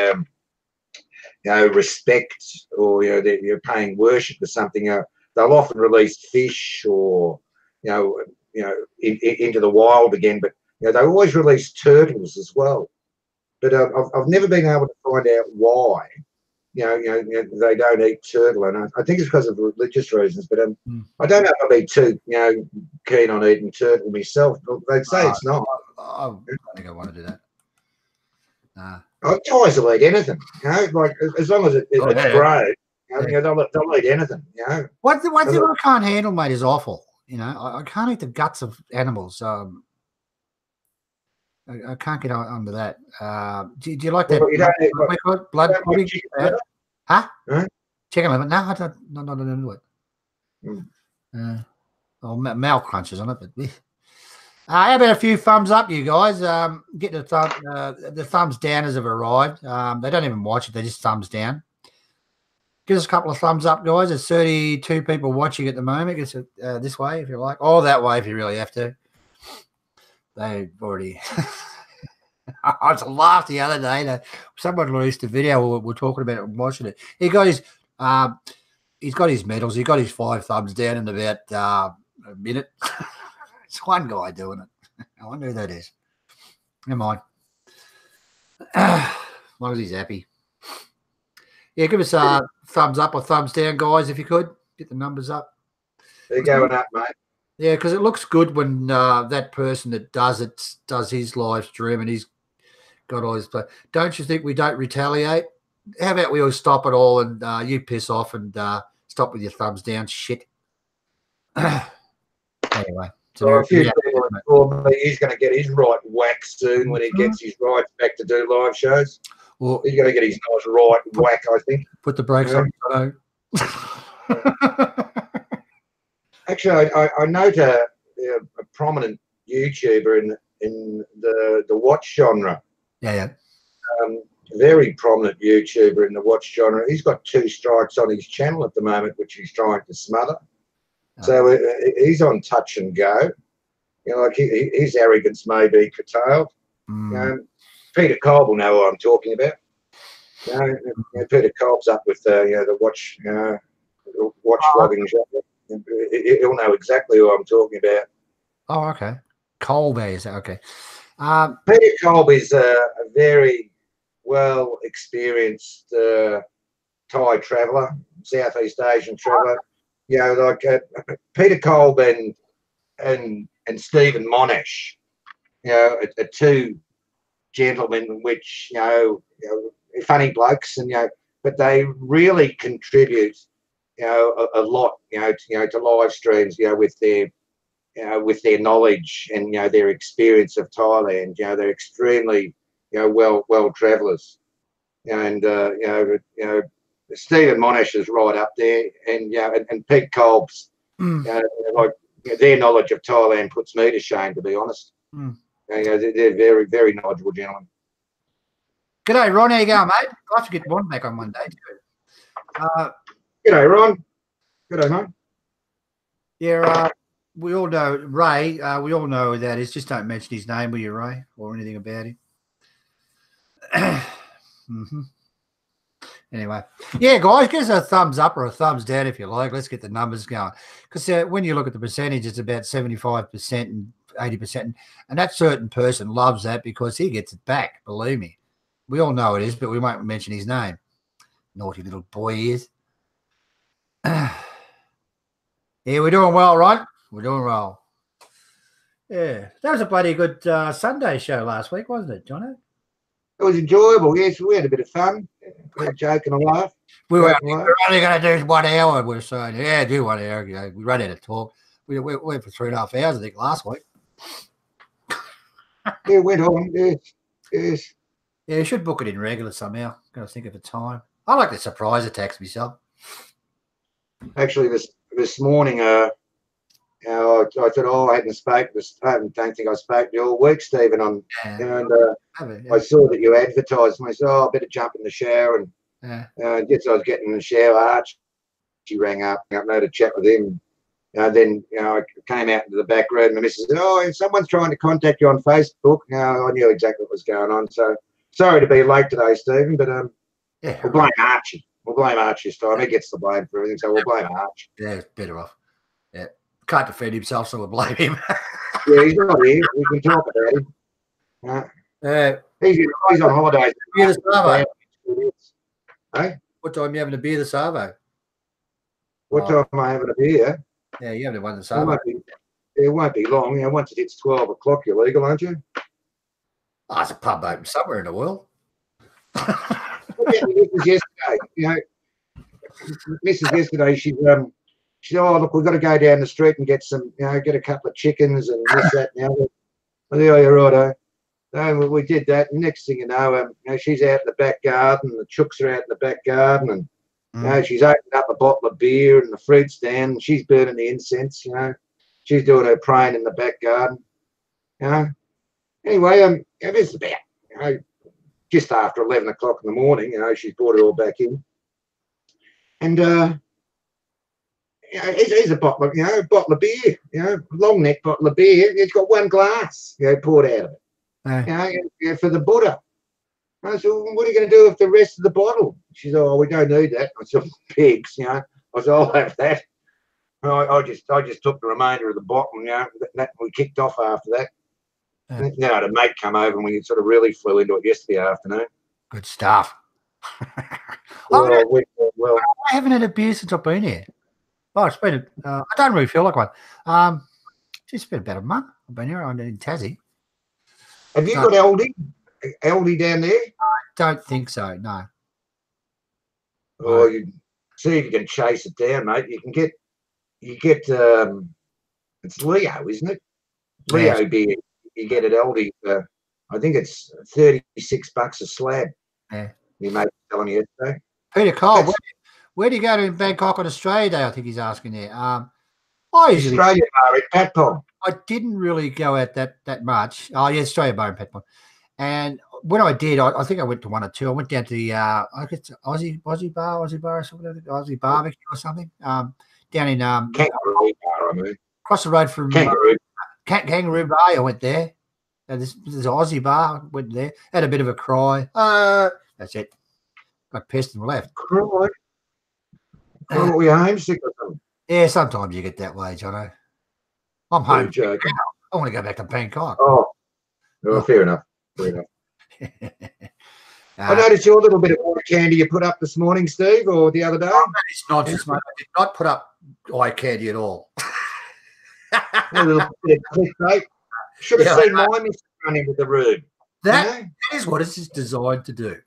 respect, or they're paying worship to something. They'll often release fish or into the wild again, but they always release turtles as well. But I've never been able to find out why they don't eat turtle, and I think it's because of religious reasons. But I don't know if I'd be too keen on eating turtle myself. They'd say it's not. I don't think I want to do that. Thais will eat anything, like as long as it's grown, they'll eat anything, One thing I can't handle, mate, is offal. I can't eat the guts of animals. I can't get under that. Do you like that? Blood pudding? Huh? Chicken liver? No, I don't. Not into it. Mal crunches on it, but. How about a few thumbs up, you guys? Get the thumbs downers have arrived. They don't even watch it; they just thumbs down. Give us a couple of thumbs up, guys. There's 32 people watching at the moment. Get it this way if you like, or that way if you really have to. They've already. I was laughed the other day that someone released a video. We're talking about it and watching it. He's got his medals. He got his 5 thumbs down in about a minute. It's one guy doing it. I wonder who that is. Never mind. As long as he's happy. Yeah, give us a thumbs up or thumbs down, guys, if you could. Get the numbers up. They're going up, mate. Yeah, because it looks good when that person that does his live stream and he's got all his play. Don't you think we don't retaliate? How about we all stop it all and you piss off and stop with your thumbs down shit? Anyway. So a few people informed me he's going to get his right whack soon when he gets his rights back to do live shows. Well, he's going to get his nice right whack, I think. Put the brakes on. Actually, I note a prominent YouTuber in the watch genre. Yeah. Very prominent YouTuber in the watch genre. He's got 2 strikes on his channel at the moment, which he's trying to smother. So he's on touch and go. Like his arrogance may be curtailed. Peter Cole will know what I'm talking about. Peter Cole's up with the watch vlogging genre. He'll know exactly who I'm talking about. Oh, okay. Colby, is that okay? Peter Colby is a very well experienced Thai traveller, Southeast Asian traveller. You know, like Peter Kolb and Stephen Monash. You know, are two gentlemen which funny blokes, and but they really contribute a lot to live streams with their knowledge and their experience of Thailand. They're extremely well travellers, and Stephen Monash is right up there, and Pete Kolb's their knowledge of Thailand puts me to shame, to be honest. They're very, very knowledgeable gentlemen. G'day, Ron. How you going, mate? I have to get Ron back on one day too. G'day, Ron. G'day, mate. Yeah, we all know Ray. We all know who that is. Just don't mention his name, will you, Ray, or anything about him? Anyway, yeah, guys, give us a thumbs up or a thumbs down if you like. Let's get the numbers going, because when you look at the percentage, it's about 75% and 80%, and that certain person loves that because he gets it back. Believe me, we all know it is, but we won't mention his name. Naughty little boy he is. Yeah, we're doing well, right? We're doing well. Yeah, that was a bloody good Sunday show last week, wasn't it, Jonno? It was enjoyable. Yes, we had a bit of fun. We had a joke and a laugh. We were only going to do 1 hour. We were saying, yeah, do 1 hour. We ran out of talk. We went for 3.5 hours, I think, last week. Yeah, it went on. Yes. Yeah, you should book it in regular somehow. Got to think of a time. I like the surprise attacks myself. Actually, this morning, I thought, I don't think I spoke to you all week, Stephen. I saw that you advertised, and I said, I better jump in the shower. And just I was getting in the shower, Archie rang up, and I had a chat with him. Then I came out into the back room, and the missus said, someone's trying to contact you on Facebook. I knew exactly what was going on. So sorry to be late today, Stephen, but we'll blame Archie. We'll blame Archie this time. He gets the blame for everything, so we'll blame Archie. Yeah, it's better off. Yeah. Can't defend himself, so we'll blame him. Yeah, he's not here. We can talk about him. He's on holidays. Beer the Savo. Hey? What time are you having a beer the Savo? What time am I having a beer? Yeah, you haven't one the Savo. It won't be long. Once it hits 12 o'clock, you're legal, aren't you? Oh, it's a pub open somewhere in the world. Mrs. yesterday, Mrs. yesterday, she said, look, we've got to go down the street and get some, get a couple of chickens and this, that, and the other. I said, you're right. So we did that. And next thing you know, she's out in the back garden. The chooks are out in the back garden, and she's opened up a bottle of beer and the fruit stand. And she's burning the incense. She's doing her praying in the back garden. Anyway, it is about just after 11 o'clock in the morning. She's brought it all back in, and here's a bottle of beer. Long neck bottle of beer. It's got one glass, poured out of it. For the Buddha. I said, well, what are you going to do with the rest of the bottle? She said, we don't need that. I said, pigs, I said, I'll have that. I just took the remainder of the bottle, that we kicked off after that. Then I had a mate come over and we sort of really flew into it yesterday afternoon. Good stuff. Well, I haven't had a beer since I've been here. Oh, it's been, I don't really feel like one. It's been about a month. I've been here. I'm in Tassie. Have you got Aldi down there? I don't think so, no. Oh, you see if you can chase it down, mate. You get it's Leo, isn't it? Leo beer. You get at Aldi. I think it's $36 a slab. Yeah. You made telling you yesterday. Peter Cole, where do you go to in Bangkok on Australia Day? I think he's asking there. Australia Bar in Patpong. I didn't really go out that much. Oh, yeah, Australia Bar in Patpong. And when I did, I think I went to one or two. I went down to the I guess Aussie bar or something, Aussie barbecue or something. Down in Kangaroo Bar, I mean. Across the road from Kangaroo. Kangaroo Bar. I went there. There's an Aussie bar. Went there. Had a bit of a cry. That's it. Got pissed and left. Cry. Were you homesick or something? Yeah, sometimes you get that way, Jonno. I'm home. I want to go back to Bangkok. Oh, fair enough. I noticed your little bit of eye candy you put up this morning, Steve, or the other day. Oh, it's nonsense, mate. I did not put up eye candy at all. A little bit of clickbait. Should have seen my miss run into the room. That is what it's designed to do.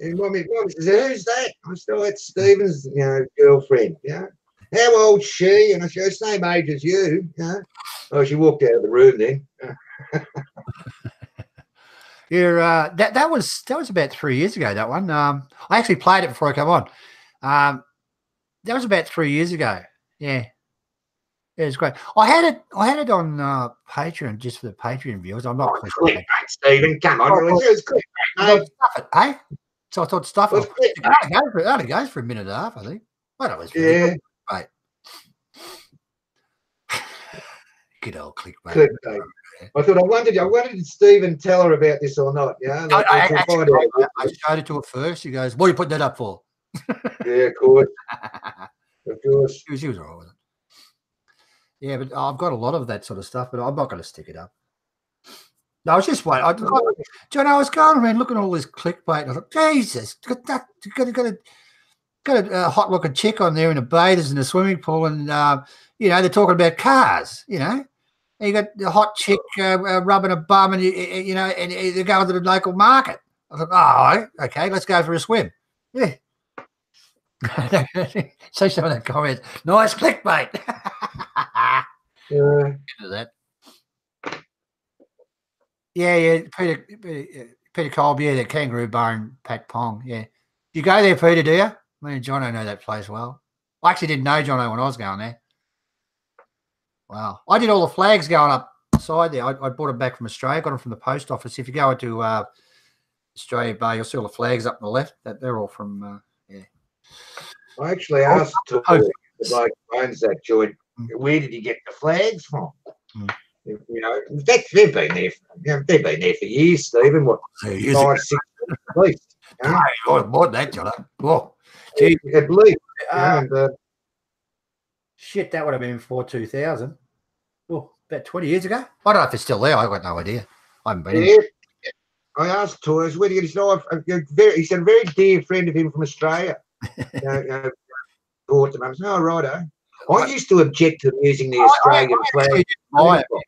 And Mummy says, "Who's that?" I said, "Oh, it's Stephen's, girlfriend. How old's she?" And I said, "Same age as you." Oh, she walked out of the room then. You're that was about 3 years ago. That one. I actually played it before I come on. That was about 3 years ago. Yeah. It was great. I had it on Patreon just for the Patreon viewers. I'm not clickbait, Stephen. Come on, it's clickbait. Stuff it, eh? So I thought stuff it. It only goes for a minute and a half, I think. I don't know. It's really good. Good old clickbait. I thought I wondered did Stephen tell her about this or not? Yeah, I showed it to her first. She goes, "What are you putting that up for?" Yeah, of course. Of course. She was all right with it. Yeah, but I've got a lot of that sort of stuff, but I'm not going to stick it up. No, I was just waiting. Jonno, I was going around looking at all this clickbait, and I thought, Jesus, got a hot looking chick on there in a bathers in a swimming pool, and they're talking about cars, and you got the hot chick rubbing a bum, and and they're going to the local market. I thought, oh, okay, let's go for a swim. Yeah. Say some of that comments. Nice clickbait. That. Yeah. Peter Kolb, the Kangaroo Bar and Pat Pong. Yeah. You go there, Peter, do you? Me and Jonno know that place well. I actually didn't know Jonno when I was going there. Wow. I did all the flags going up side there. I bought them back from Australia, got them from the post office. If you go into Australia Bar, you'll see all the flags up on the left. They're all from I actually asked the bloke who owns that joint, where did he get the flags from? They've been there. They've been there for years, Stephen. What, 5, 6 at least? More than that, Jonno. Whoa, at least. Shit, that would have been before 2000. Well, about 20 years ago. I don't know if it's still there. I've got no idea. I haven't been in. I asked Torres, where do you get his? He said, a very dear friend of him from Australia. Bought them. I said, oh, righto. I used to object to them using the Australian flag.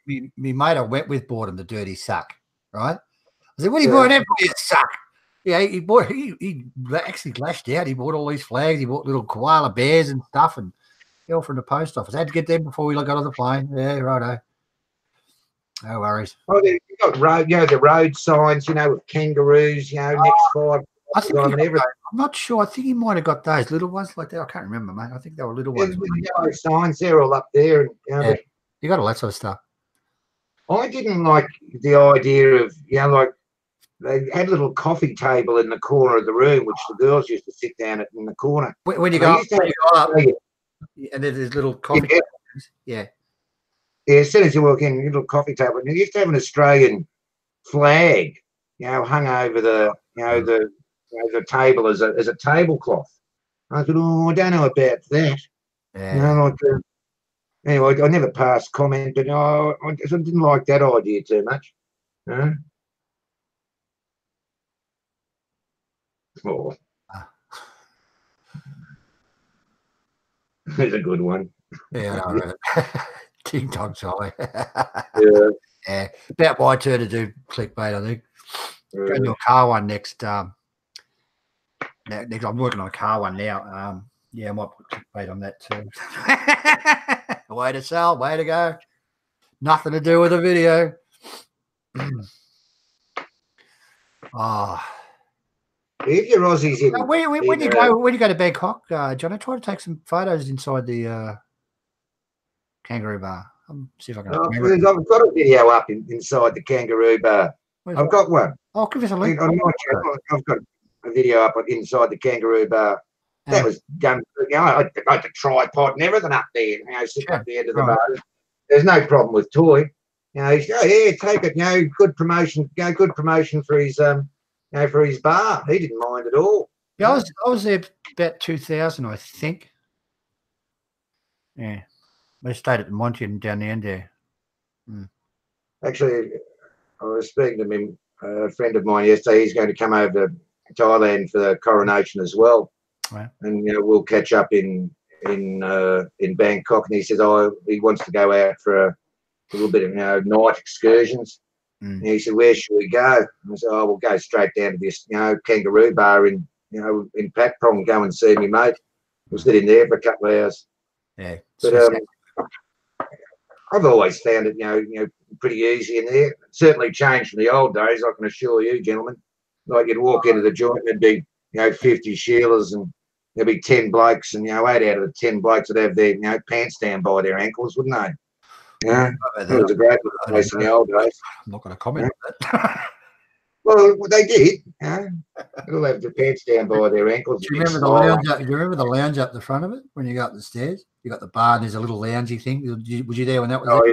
Me mate I went with bought him the dirty suck, right? I said, what are you buying that for, you suck? Yeah, he actually lashed out. He bought all these flags. He bought little koala bears and stuff, and all from the post office. I had to get them before we got on the plane. Yeah, righto. No worries. Oh, you got road, the road signs, with kangaroos, next 5. I think I'm not sure. I think he might have got those little ones like that. I can't remember, mate. I think they were little ones. The yellow signs, they're all up there. You got all that sort of stuff. I didn't like the idea of, like they had a little coffee table in the corner of the room, which the girls used to sit down at in the corner. When you go up, and there's little coffee tables. Yeah. Yeah, as soon as you walk in, a little coffee table. And you used to have an Australian flag, hung over the table as a tablecloth. I thought, I don't know about that. Yeah. Anyway, I never passed comment, but I didn't like that idea too much. Oh. There's a good one. Yeah, I read it. Ting tong sorry. Yeah. About my turn to do clickbait, I think. Go to a car one next. Next, I'm working on a car one now. I might put clickbait on that too. Way to sell, way to go. Nothing to do with the video. If you're Aussies in, when you go to Bangkok, Jonno, try to take some photos inside the Kangaroo Bar. See if I can. I've got a video up inside the Kangaroo Bar. I've got one. Oh, give us a link. I've got a video up inside the Kangaroo Bar. That was done. I had the tripod and everything up there. Sitting up the end of the bar. There's no problem with toy. He's take it. Good promotion. Good promotion for his for his bar. He didn't mind at all. Yeah, I was there about 2000, I think. Yeah, we stayed at the Monty down the end there. Actually, I was speaking to him a friend of mine yesterday. He's going to come over to Thailand for the coronation as well, Right. and we'll catch up in Bangkok. And he says, he wants to go out for a little bit of night excursions. Mm. And he said, where should we go? And I said, we'll go straight down to this Kangaroo bar in Pat Pong. Go and see me mate. We'll sit in there for a couple of hours. Yeah, but I've always found it pretty easy in there. It certainly changed from the old days, I can assure you, gentlemen. Like you'd walk into the joint, there'd be 50 Sheilas, and there'd be 10 blokes, and 8 out of the 10 blokes would have their pants down by their ankles, wouldn't they? Yeah, it was a great little place in the old days. I'm not going to comment on that. Well, they did. They'll have the pants down by their ankles. Do you remember the lounge? Do you remember the lounge up the front of it when you go up the stairs? You got the bar, and there's a little loungy thing. Was you there when that was?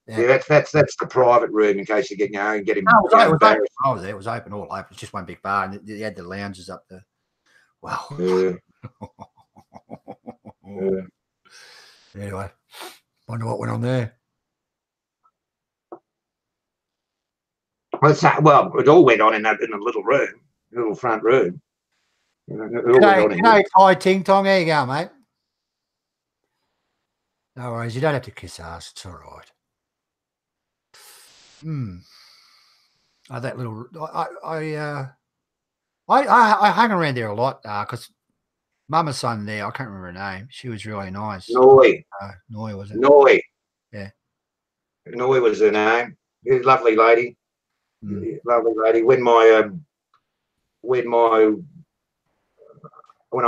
Yeah, that's the private room in case you get get him. No, it was open. I was there. It was open, all open. It's just one big bar, and you had the lounges up there. Wow. Anyway, wonder what went on there. Well, it all went on in a little room, little front room. Hi, Ting Tong. There you go, mate. No worries. You don't have to kiss ass. It's all right. That little. I hung around there a lot because Mama's son there. I can't remember her name. She was really nice. Noi. Noi was it? Noi. Yeah. Noi was her name. She's a lovely lady. Lovely lady. When I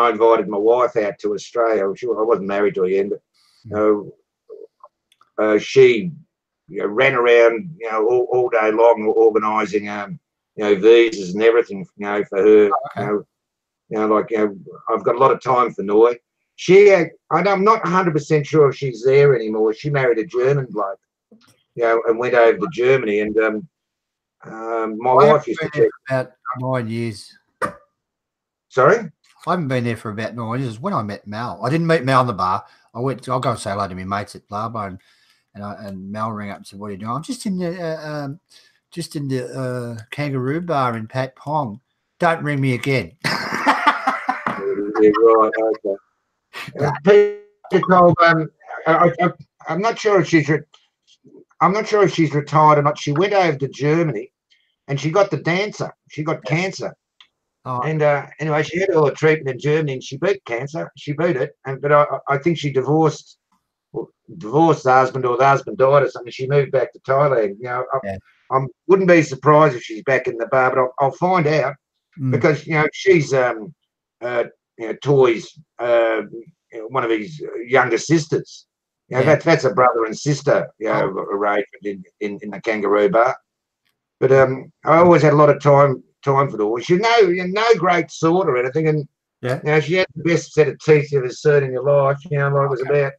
invited my wife out to Australia, I wasn't married to her yet, but she ran around all day long organising visas and everything for her. I've got a lot of time for Noi. I'm not 100% sure if she's there anymore. She married a German bloke, and went over to Germany, and my wife used to check about 9 years. Sorry? I haven't been there for about 9 years. When I met Mal, I didn't meet Mal in the bar. I'll go and say hello to my mates at Blabo, and Mal rang up and said, "What are you doing?" I'm just in the Kangaroo bar in Pat Pong. Don't ring me again. Yeah, right. Okay. Peter, I'm not sure if she's retired or not. She went over to Germany, and she got the dancer. She got cancer. Oh. And anyway, she had all the treatment in Germany, and she beat cancer. She beat it, but I think she divorced the husband, or the husband died or something. She moved back to Thailand. I wouldn't be surprised if she's back in the bar, but I'll find out because she's Toy's one of his younger sisters. That's a brother and sister arrangement in the Kangaroo bar. But I always had a lot of time for the She's no great sort or anything, and she had the best set of teeth you've ever seen in your life. It was about.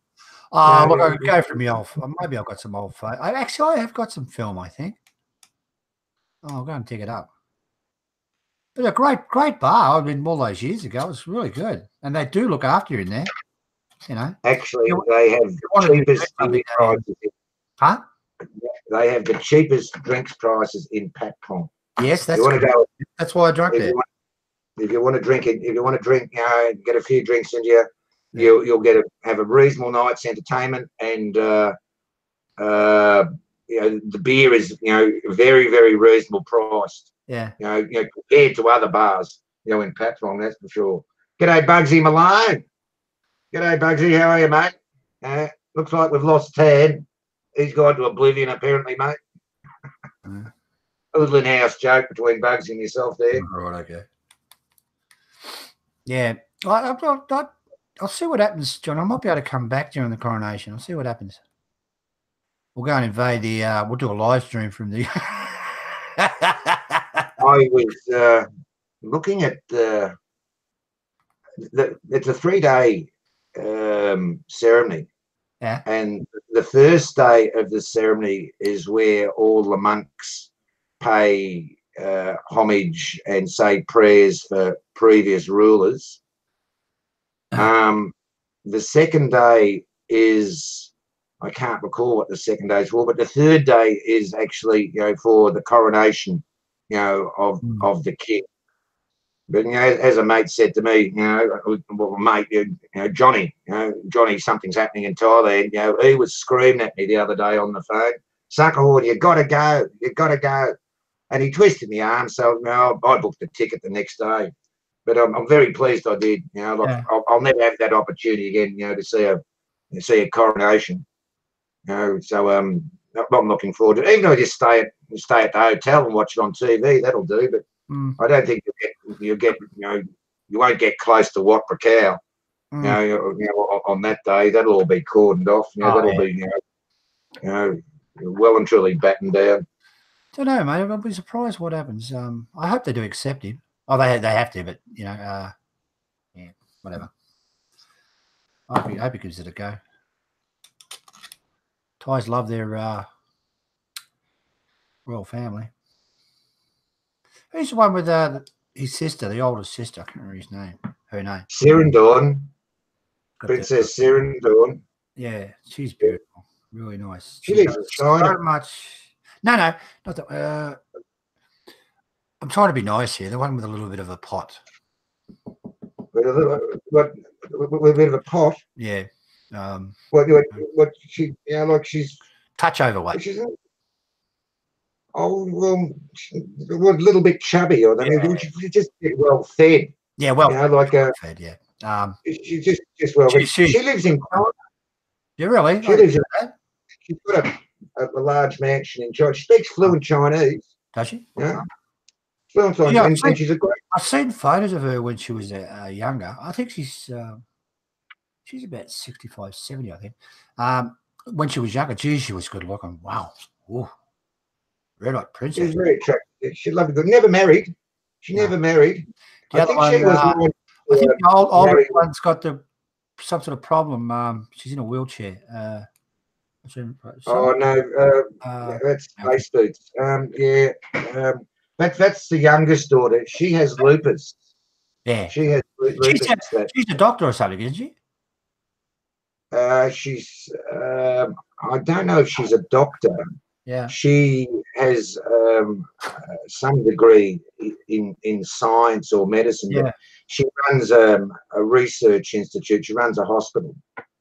Look, I could go from the old. Maybe I've got some old photos. I have got some film, I think. I'll go and dig it up. But a great bar. I've been all those years ago. It's really good, and they do look after you in there. Actually, they have cheapest prices. Huh? They have the cheapest drinks prices in Pat Pong. Yes, that's why I drank there. If you want to drink, get a few drinks into you. You'll have a reasonable night's entertainment, and the beer is very, very reasonable priced. Yeah. Compared to other bars, in Pat Pong, that's for sure. G'day, Bugsy Malone. G'day, Bugsy. How are you, mate? Looks like we've lost Tad. He's gone to oblivion, apparently, mate. A little in-house joke between Bugsy and yourself there. Right, okay. Yeah. I'll see what happens, John. I might be able to come back during the coronation. I'll see what happens. We'll go and invade we'll do a live stream from the... I was looking at it's a 3-day ceremony. Yeah. And the first day of the ceremony is where all the monks pay homage and say prayers for previous rulers. The second day is, I can't recall what the second day is for, but the third day is actually, for the coronation of the kid. But as a mate said to me, well, mate, Johnny, Johnny, something's happening in Thailand. He was screaming at me the other day on the phone, Suckerhorn, you got to go, you got to go. And he twisted my arm, so I booked a ticket the next day. But I'm very pleased I did. I'll never have that opportunity again. To see a coronation. So I'm looking forward to it. Even though I just stay at the hotel and watch it on TV, that'll do. But I don't think you won't get close to Wat Prakau. On that day, that'll all be cordoned off. That'll be well and truly battened down. Don't know, mate. I'll be surprised what happens. I hope they do accept him. Oh, they have to, but yeah, whatever. I hope he gives it a go. Thais love their royal family. Who's the one with his sister, the oldest sister? I can't remember his name. Her name. Sirindorn. Princess Sirindorn. Yeah, she's beautiful. Really nice. She lives in China. So much. No, not that. I'm trying to be nice here. The one with a little bit of a pot. With a bit of a pot? Yeah. What she, like she's... Touch overweight. She's a little bit chubby, or she's just well fed. Yeah, well fed, yeah. She's just well fed. She lives in China. Yeah, really? She's got a large mansion in China. She speaks fluent Chinese. Does she? Yeah. Fluent Chinese. And she's a great... I've seen photos of her when she was younger. I think she's about 65, 70, I think. When she was younger, geez, she was good looking. Wow. Ooh. Red hot princess. She's very attractive. She loved good. Never married. She never married. I think the older one's got some sort of problem. She's in a wheelchair. Oh no, that's Space Boots. That's the youngest daughter. She has lupus. Yeah, she has lupus. She's a doctor or something, isn't she? She's. I don't know if she's a doctor. Yeah. She has some degree in science or medicine. Yeah. But she runs a research institute. She runs a hospital.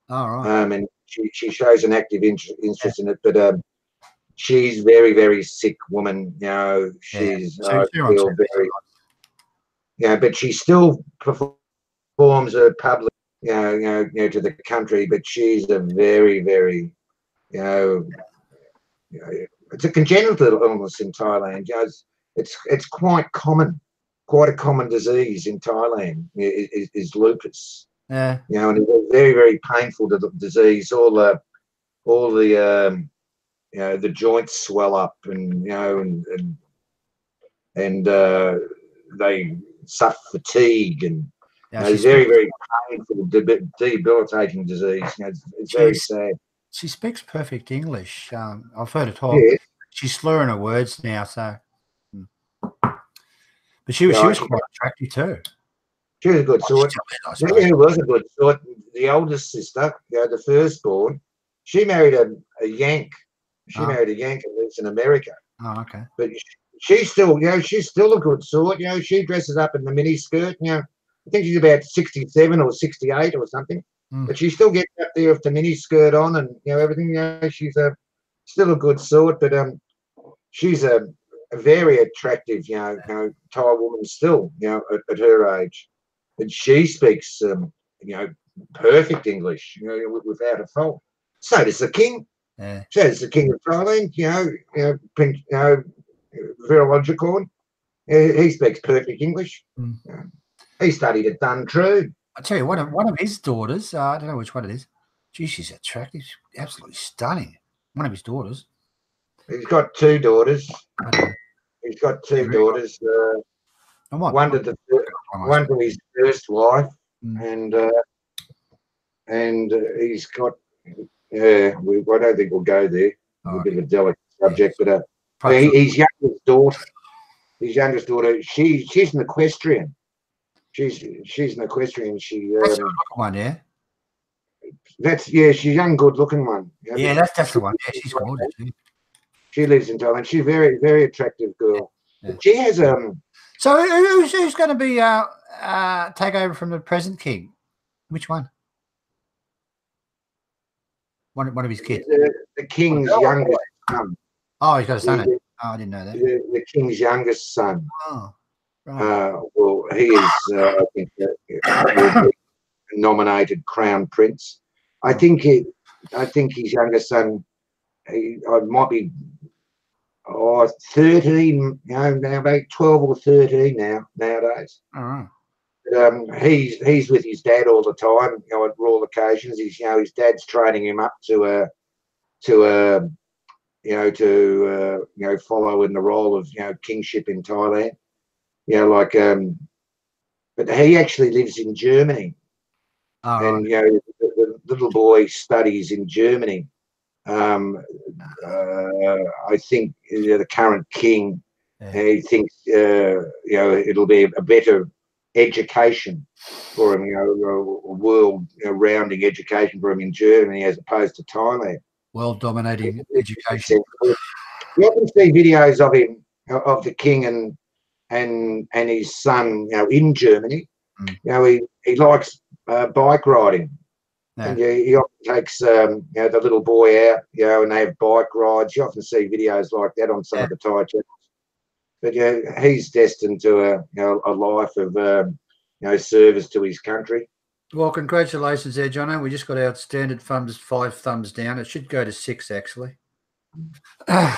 Oh, right. And she shows an active interest in it. But she's very, very sick woman. She's I feel very. But she still performs her public, to the country. But she's a very, very, it's a congenital illness in Thailand. It's quite common, quite a common disease in Thailand. Is lupus. Yeah. And it's a very, very painful disease. All the joints swell up, and they suffer fatigue, and it's very, very painful, debilitating disease. It's very sad. She speaks perfect English. I've heard her talk. Yeah. She's slurring her words now, so. But she was quite attractive too. She was a good sort. She was a good sort. The oldest sister, the firstborn, she married a Yank. She married a Yank and lives in America. Oh, okay. But she's still, she's still a good sort. She dresses up in the mini skirt. I think she's about 67 or 68 or something. But she still gets up there with the mini skirt on and everything. She's still a good sort, but she's a very attractive, Thai woman still, at her age. But she speaks, perfect English, without a fault. So does the king. Yeah. So does the king of Thailand. Virologicorn. He speaks perfect English. He studied at Duntrue. I tell you, one of his daughters, I don't know which one it is. Gee, she's attractive, absolutely stunning. One of his daughters. He's got two daughters. He's got two daughters. One to his first wife, and he's got. I don't think we'll go there. A bit of a delicate subject, but his youngest daughter. His youngest daughter. She's an equestrian. She's an equestrian. That's the one, yeah. She's a young, good-looking one. Yeah, that's the one. Yeah, she's gorgeous. She lives in Thailand. She's a very, very attractive girl. Yeah. She has So who's going to be take over from the present king? Which one? One of his kids. The king's youngest son. Oh, he's got a son. Oh, I didn't know that. The king's youngest son. Oh, right. Well, he is, I think, will be nominated crown prince. I think his youngest son, I might be 13, now about 12 or 13 nowadays. All right. He's with his dad all the time, at royal occasions. His dad's training him up to follow in the role of kingship in Thailand. But he actually lives in Germany, and the little boy studies in Germany. I think the current king, he thinks it'll be a better education for him, a world rounding education for him in Germany as opposed to Thailand. World dominating education. You often see videos of him, of the king and his son, in Germany. He likes bike riding. Yeah. And he often takes the little boy out, and they have bike rides. You often see videos like that on some of the Thai channels. But he's destined to a life of service to his country. Well, congratulations there, Jonno. We just got our standard 5 thumbs down. It should go to 6 actually. The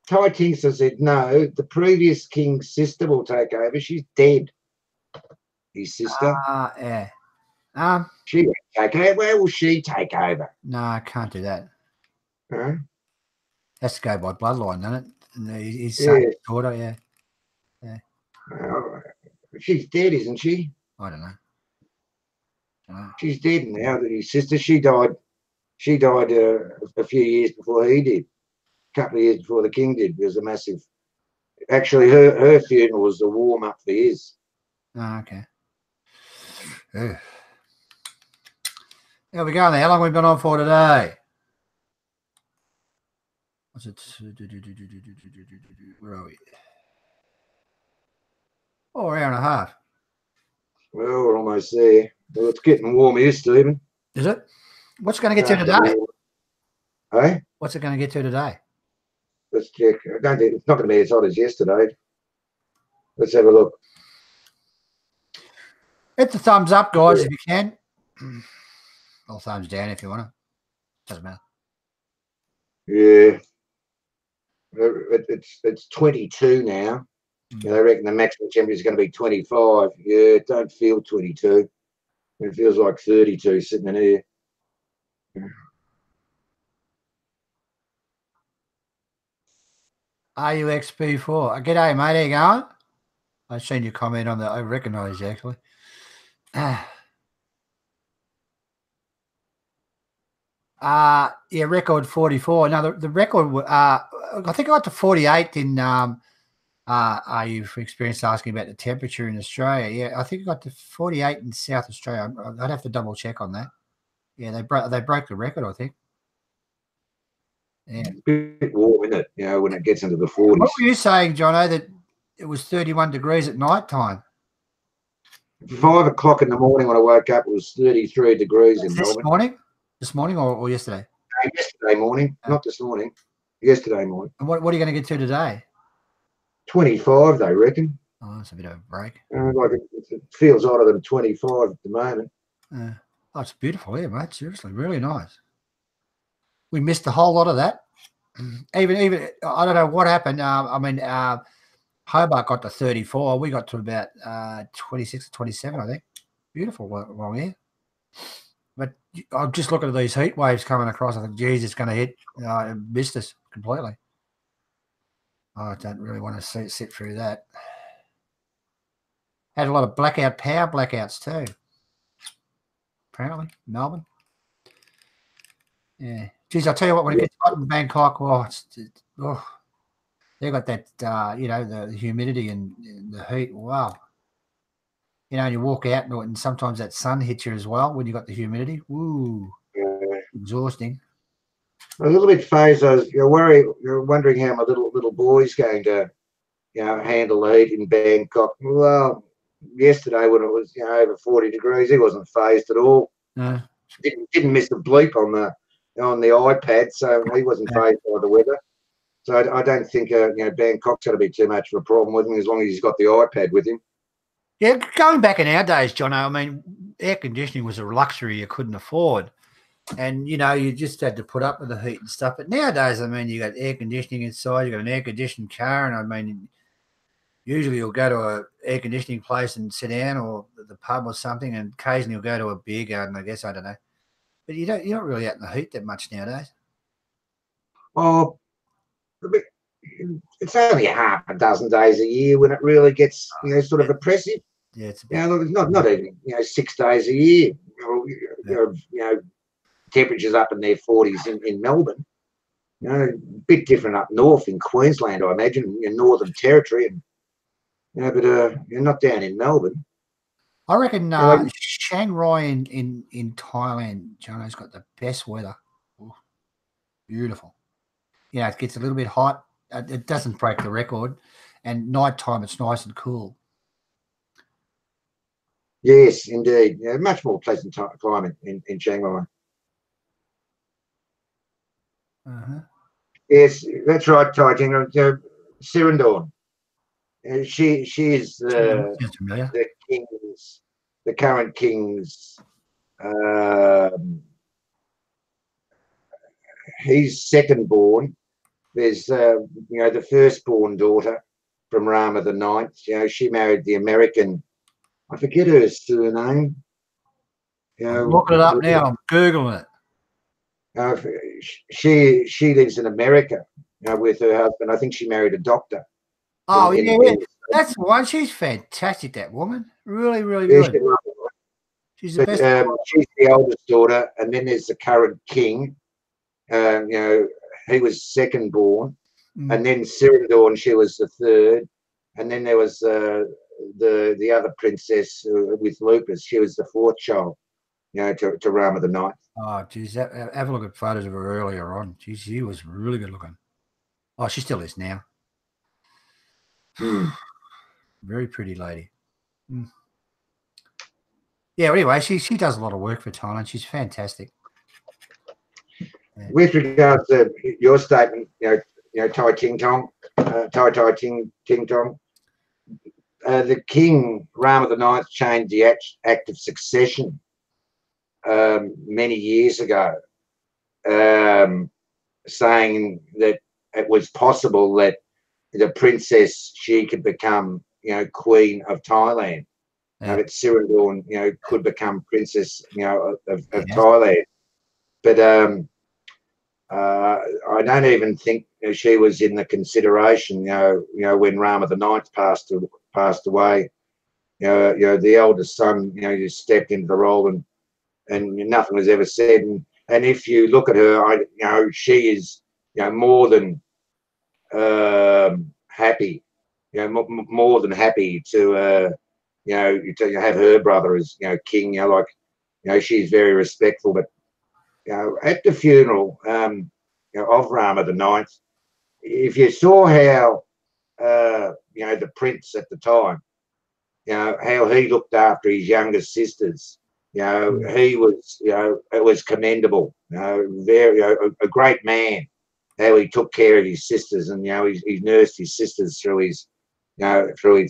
Thai Kingston said, no, the previous king's sister will take over. She's dead. His sister. Yeah. She won't take over. Where will she take over? No, I can't do that. Huh? Has to go by bloodline, doesn't it? And his son, his daughter, yeah. She's dead, isn't she? I don't know. She's dead now. His sister, she died. She died a few years before he did. A couple of years before the king did. It was a massive. Actually, her funeral was the warm up for his. Oh, okay. Yeah. There we go. How long have we been on for today? What's it? Where are we? Oh, an hour and a half. Well, we're almost there. Well, it's getting warm here, Stephen. Is it? What's it going to get to today? Hey? What's it going to get to today? Let's check. It's not going to be as hot as yesterday. Let's have a look. Hit the thumbs up, guys, if you can. Or thumbs down if you want to. Doesn't matter. Yeah. It's 22 now. They reckon the maximum temperature is going to be 25. Yeah, it don't feel 22. It feels like 32 sitting in here. RUXP4. G'day, mate. How you going? I've seen your comment on that. I recognise you, actually. Yeah, record 44. Now, the record, I think I got to 48 in, you've experienced asking about the temperature in Australia. Yeah, I think I got to 48 in South Australia. I'd have to double check on that. Yeah, they broke the record, I think. Yeah. It's a bit warm, isn't it? When it gets into the 40s. What were you saying, Jonno, that it was 31 degrees at night time? 5 o'clock in the morning when I woke up, it was 33 degrees in Melbourne. This morning or yesterday? Yesterday morning, not this morning. Yesterday morning. And what are you going to get to today? 25, they reckon. Oh, that's a bit of a break. It feels hotter than 25 at the moment. Oh, it's beautiful here, mate. Seriously, really nice. We missed a whole lot of that. Even I don't know what happened. Hobart got to 34. We got to about 26 or 27, I think. Beautiful while here. But I'm just looking at these heat waves coming across. I think, geez, it's going to hit. I missed us completely. I don't really want to sit through that. Had a lot of power blackouts too. Apparently, Melbourne. Yeah. Geez, I'll tell you what, when it gets hot in Bangkok, they've got that, the humidity and the heat. Wow. And you walk out and sometimes that sun hits you as well when you got the humidity. Woo. Yeah. exhausting. A little bit phased. You're wondering how my little boy's going to, handle the heat in Bangkok. Well, yesterday when it was, over 40 degrees, he wasn't phased at all. No. Didn't miss a bleep on the iPad, so he wasn't phased by the weather. So I don't think Bangkok's going to be too much of a problem with him as long as he's got the iPad with him. Yeah, going back in our days, Jonno, I mean, air conditioning was a luxury you couldn't afford. And, you just had to put up with the heat and stuff. But nowadays, I mean, you got air conditioning inside, you got an air-conditioned car, and, I mean, usually you'll go to an air conditioning place and sit down or the pub or something, and occasionally you'll go to a beer garden, I guess, I don't know. But you're not really out in the heat that much nowadays. Oh, it's only half a dozen days a year when it really gets, sort of oppressive. Yeah, it's not even 6 days a year. Temperatures up in their 40s in Melbourne. A bit different up north in Queensland, I imagine, in Northern Territory, and but you're not down in Melbourne. I reckon Chiang Rai in Thailand, Jonno's got the best weather. Ooh, beautiful. It gets a little bit hot. It doesn't break the record, and nighttime it's nice and cool. Yes, indeed. Much more pleasant climate in Chiang Rai. Yes, that's right, Tai Ting. Sirindorn. She is the current king's. He's second born. There's the firstborn daughter from Rama the Ninth. She married the American. I forget her surname. I'm looking it up now. I'm Googling it. She lives in America with her husband. I think she married a doctor. Oh, yeah. That's one. She's fantastic, that woman. Really, really good. She's the best. She's the oldest daughter, and then there's the current king. He was second born, and then Sirindorn, she was the third, and then there was the other princess with lupus. She was the fourth child, to Rama the Ninth. Oh, geez, have a look at photos of her earlier on. Geez, she was really good looking. Oh, she still is now. Very pretty lady. Yeah. Anyway, she does a lot of work for Thailand. She's fantastic. With regards to your statement, Tai Ting Tong, Tai Ting Tong, the king Rama the Ninth changed the act of succession many years ago, saying that it was possible that the princess, she could become queen of Thailand. That Sirindorn could become princess of Thailand, but I don't even think she was in the consideration when Rama the Ninth passed away. The eldest son just stepped into the role, and nothing was ever said. And if you look at her, she is more than happy, more than happy to have her brother as king. She's very respectful. But at the funeral of Rama the Ninth, if you saw how the prince at the time, how he looked after his younger sisters, he was, it was commendable. Very a great man. How he took care of his sisters, and he nursed his sisters through his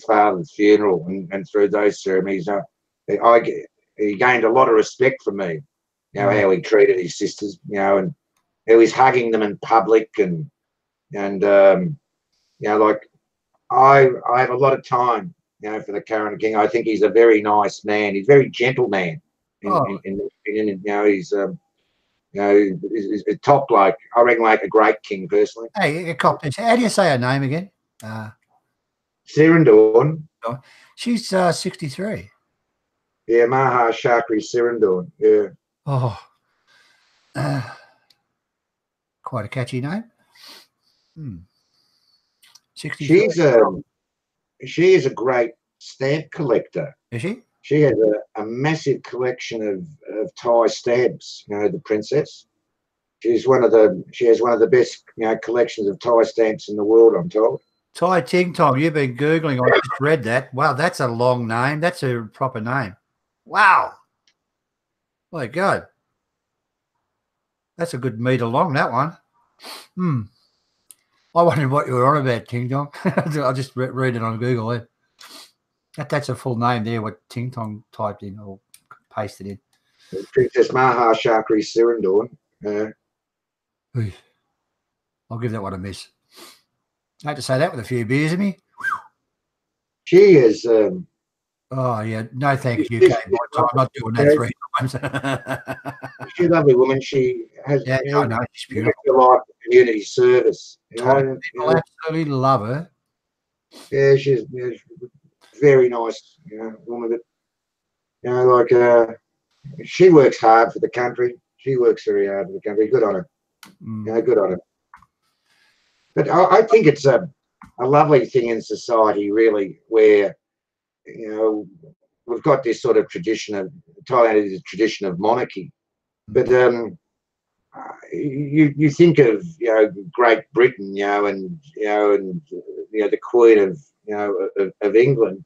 father's funeral and through those ceremonies. He gained a lot of respect from me. How he treated his sisters, and how he's hugging them in public, and I have a lot of time, for the current king. I think he's a very nice man. He's a very gentle man. He's he's a top bloke. I reckon, like a great king personally. Hey, how do you say her name again? Sirindorn. She's 63. Yeah, Maha Shakri Sirindorn. Yeah. Oh, quite a catchy name. 63. She is a great stamp collector. Is she? She has a massive collection of Thai stamps. The princess. She has one of the best, collections of Thai stamps in the world, I'm told. Thai Ting Tong, you've been Googling. I just read that. Wow, that's a long name. That's a proper name. Wow. My God. That's a good meter long, that one. I wondered what you were on about, Ting Tong. I'll just read it on Google there. That's a full name there, what Ting Tong typed in or pasted in. Princess Maha Shakri Sirindorn. I'll give that one a miss. I hate to say that with a few beers in me. She is. Oh, yeah. No, thanks, UK. I'm not doing that 3 times. She's a lovely woman. She has I know. She's beautiful. life community service. People absolutely love her. Yeah, she's very nice, woman. That, she works hard for the country. She works very hard for the country. Good on her. Good on her. But I think it's a lovely thing in society, really, where we've got this sort of tradition of Thailand is a tradition of monarchy, but you think of Great Britain, and the Queen of England.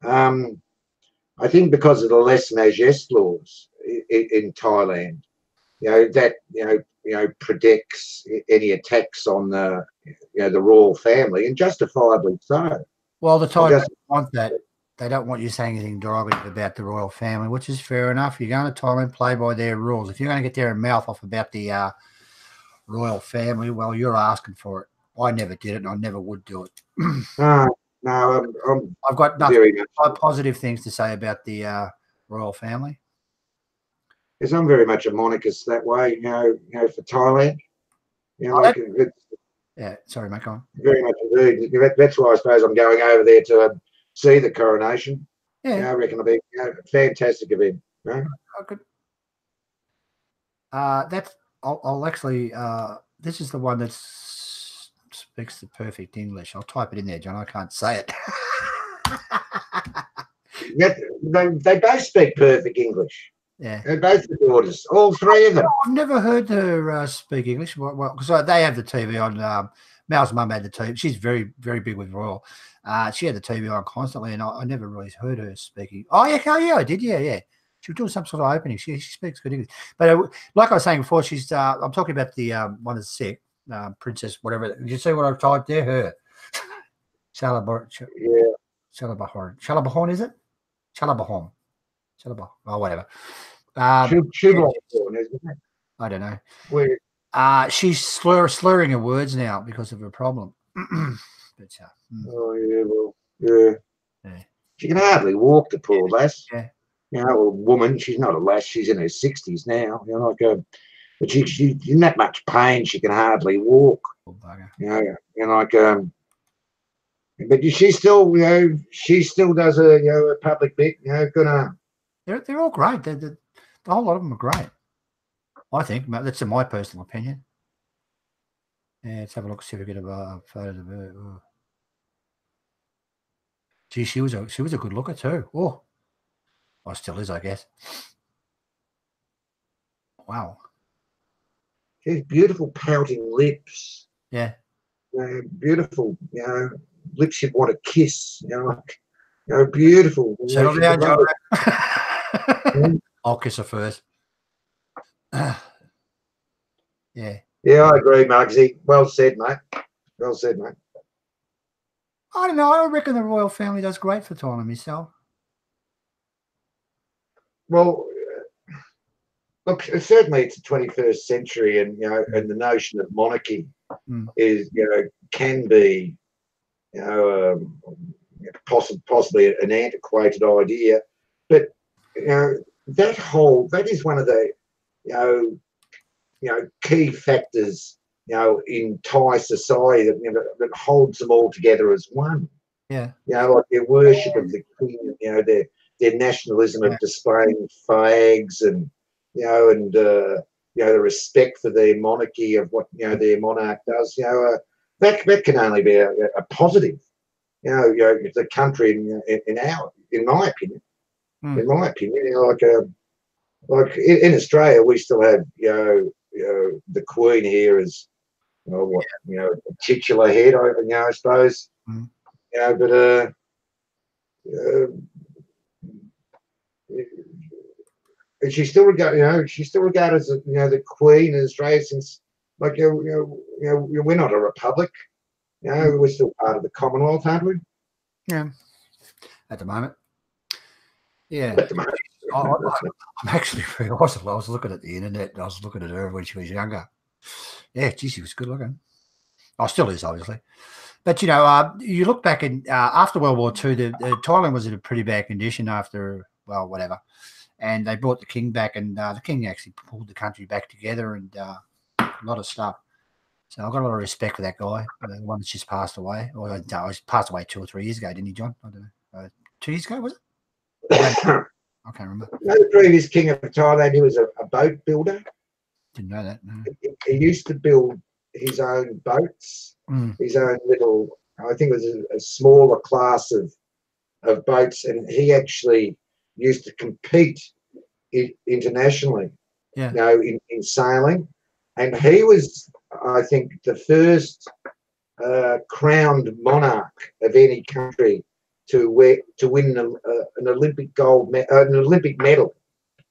I think because of the lèse majesté laws in Thailand, that predicts any attacks on the royal family, and justifiably so. Well, the Thai don't want that. They don't want you saying anything derogatory about the royal family, which is fair enough. You're going to Thailand, play by their rules. If you're going to get there and mouth off about the royal family, well, you're asking for it. I never did it, and I never would do it. No, I've got nothing positive things to say about the royal family. Because I'm very much a monarchist that way, for Thailand. Yeah, sorry, mate, go on. Very much indeed. That's why I suppose I'm going over there to see the coronation. Yeah, I reckon it'll be a fantastic event. I'll actually. This is the one that speaks the perfect English. I'll type it in there, John. I can't say it. They both speak perfect English. Yeah, they're both the daughters, all three of them. I've never heard her speak English. Well, because they have the TV on. Mal's mum had the TV. She's very, very big with royal. She had the TV on constantly, and I never really heard her speaking. Oh yeah, I did. Yeah. She was doing some sort of opening. She speaks good English. But like I was saying before, she's. I'm talking about the one that's sick, Princess whatever. Did you see what I've typed there? Her. Shalabahorn. Shalabahorn, is it? Shalabahorn. Oh, whatever. I don't know. Weird. She's slurring her words now because of her problem. But, Oh yeah, well, yeah. She can hardly walk, the poor lass. Yeah. A woman. She's not a lass. She's in her 60s now. But she's in that much pain. She can hardly walk. Oh, bugger. But she still, she still does a public bit. Good on her. They're all great. The whole lot of them are great. I think that's my personal opinion. Yeah, let's have a look. See if we get a photo of her. Oh. Gee, she was a good looker too. Oh, well, still is, I guess. Wow. She has beautiful pouting lips. Yeah. Beautiful, lips you'd want to kiss. Beautiful. Settle down, Jonno. I'll kiss her first. Yeah. Yeah, I agree, Muggsy. Well said, mate. Well said, mate. I don't know. I reckon the royal family does great for Thailand myself. Well, look, certainly it's the 21st century, and and the notion of monarchy is can be possibly an antiquated idea, but that is one of the key factors in Thai society that holds them all together as one. Yeah. Like their worship of the king, their nationalism of displaying flags, and the respect for their monarchy, of what their monarch does. That can only be a positive. The country in my opinion, like in Australia, we still have the Queen here is, what, a titular head, I suppose. Mm. But she's still regarded, she's still regarded as the Queen in Australia, since we're not a republic. We're still part of the Commonwealth, aren't we? Yeah, at the moment. Yeah. At the moment. I'm actually I was looking at the internet, and I was looking at her when she was younger. Yeah, geez, she was good looking. Oh, still is, obviously. But you look back in after World War II, Thailand was in a pretty bad condition after, well, whatever. And they brought the king back, and the king actually pulled the country back together, and a lot of stuff. So I've got a lot of respect for that guy, the one that's just passed away. Or no, he passed away 2 or 3 years ago, didn't he, John? I don't know. 2 years ago, was it? I can't remember. The previous king of Thailand, he was a boat builder. Didn't know that. No. He used to build his own boats, his own little, I think it was a smaller class of boats, and he actually used to compete internationally, in sailing. And he was, I think, the first crowned monarch of any country to win an Olympic an Olympic medal,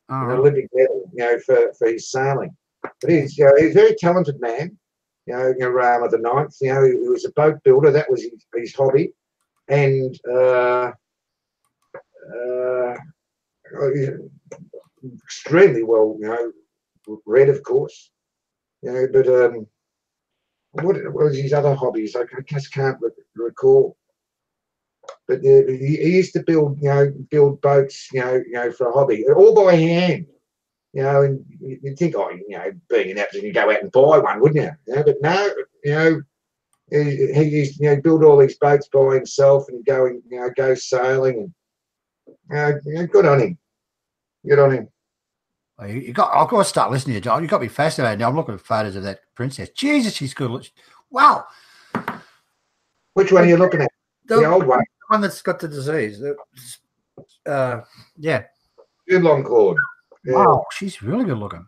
for his sailing. But he's a very talented man. Rama the Ninth. He was a boat builder. That was his hobby, and extremely well, read, of course. But what was his other hobbies? I just can't recall. But he used to build boats, for a hobby, all by hand. And you'd think, being an actor, you go out and buy one, wouldn't you? But no, he used to build all these boats by himself and go sailing, and good on him. Good on him. I've got to start listening to you, John. You've got to be fascinated now. I'm looking at photos of that princess. Jesus, she's good. Wow. Which one are you looking at? The old one. The one that's got the disease. Yeah. Good long cord. Yeah. Wow, she's really good looking.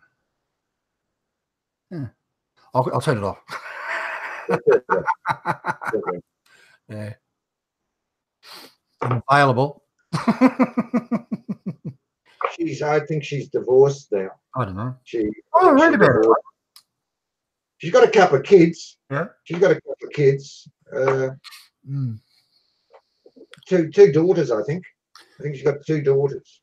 Yeah. I'll turn it off. Yeah. Available. I think she's divorced now. I don't know. Read about it. She's got a couple of kids. Yeah. She's got a couple of kids. Two daughters, I think. I think she's got 2 daughters.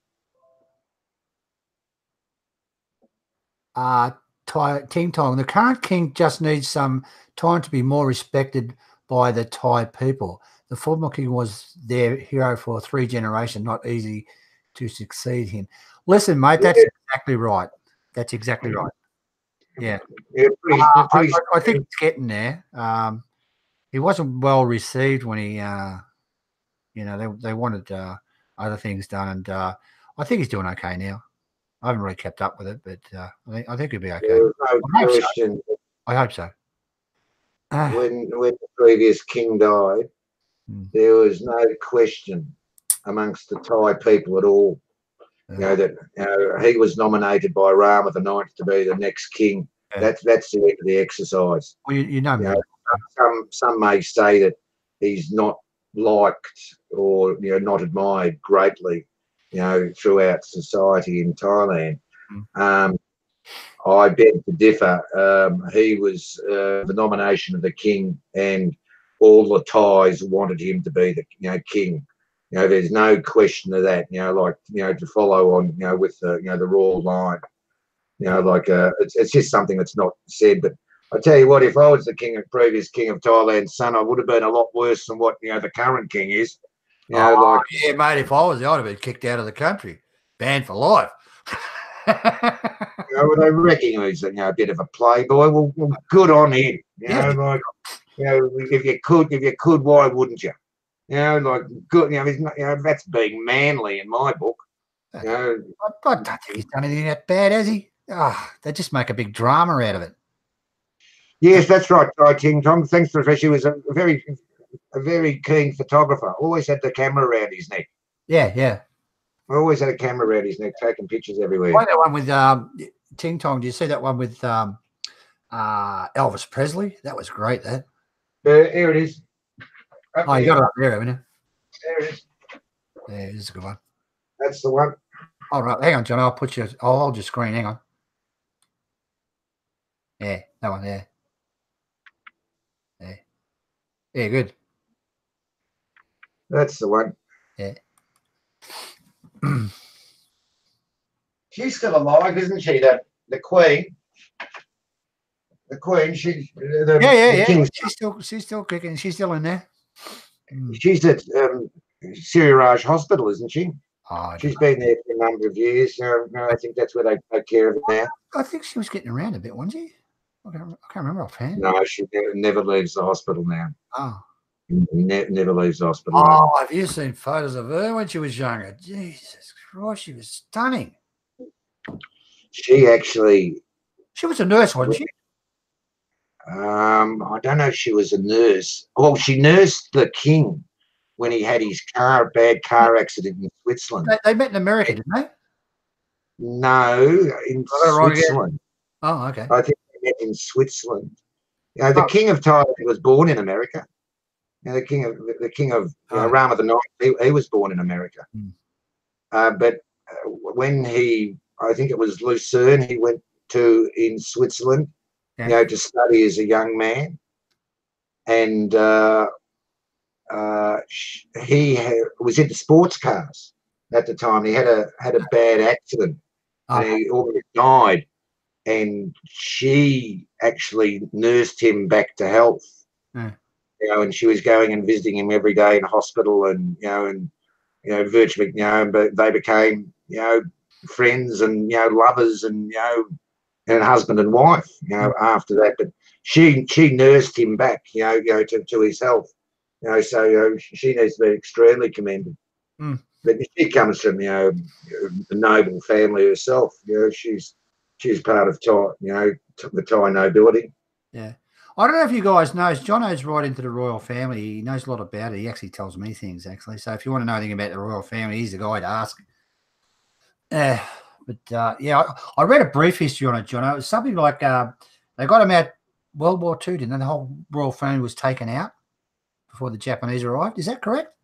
King Tong. The current king just needs some time to be more respected by the Thai people. The former king was their hero for 3 generations, not easy to succeed him. Listen, mate, that's exactly right. That's exactly right. Yeah. I think it's getting there. He wasn't well received when he, they wanted other things done, and I think he's doing okay now. I haven't really kept up with it, but I think he'll be okay. I hope so. When the previous king died, there was no question amongst the Thai people at all, that he was nominated by Rama the Ninth to be the next king. Yeah. That's the end of the exercise. Well, some may say that he's not liked or not admired greatly, throughout society in Thailand. I beg to differ. He was the nomination of the king, and all the Thais wanted him to be the king. There's no question of that. To follow on, with the royal line. It's just something that's not said. But I tell you what, if I was the previous king of Thailand's son, I would have been a lot worse than what the current king is. Yeah, mate. If I was, I'd have been kicked out of the country, banned for life. I reckon he's a bit of a playboy. Well, good on him. If you could, why wouldn't you? Good. That's being manly in my book. I don't think he's done anything that bad, has he? They just make a big drama out of it. Yes, that's right, Ting Tong. Thanks, Professor. He was a very keen photographer. Always had the camera around his neck. Yeah. I always had a camera around his neck, taking pictures everywhere. I know one with Ting Tong. Did you see that one with Elvis Presley? That was great. That. Here it is. Oh, you got it up there, haven't you? There it is. Yeah, this is a good one. That's the one. All right, hang on, John. I'll hold your screen. Hang on. Yeah, that one there. Yeah, good. That's the one. Yeah. She's still alive, isn't she? The Queen. The Queen. Yeah. She's still kicking. She's still in there. She's at Siraj Hospital, isn't she? Oh, she's been there for a number of years. I think that's where they take care of her now. I think she was getting around a bit, wasn't she? I can't remember offhand. No, she never leaves the hospital now. Oh. Never leaves the hospital. Oh, have you seen photos of her when she was younger? Jesus Christ, she was stunning. She was a nurse, wasn't she? I don't know if she was a nurse. Well, she nursed the king when he had his bad car accident in Switzerland. They met in America, didn't they? No, in Switzerland. Oh, okay. I think they met in Switzerland. The King of Thailand was born in America. The king of Rama the Ninth, he was born in America. But when I think it was Lucerne, he went to in Switzerland, to study as a young man, and he was into sports cars at the time. He had a bad accident, and he almost died. And she actually nursed him back to health. And she was going and visiting him every day in hospital, and virtually, but they became, friends and lovers and husband and wife, after that. But she nursed him back, to his health, so she needs to be extremely commended. But she comes from a noble family herself. She's part of the Thai nobility. Yeah. I don't know if you guys know, Jonno's right into the royal family. He knows a lot about it. He actually tells me things, actually. So if you want to know anything about the royal family, he's the guy to ask. I read a brief history on it, Jonno. It was something like they got him out World War II, didn't they? The whole royal family was taken out before the Japanese arrived. Is that correct?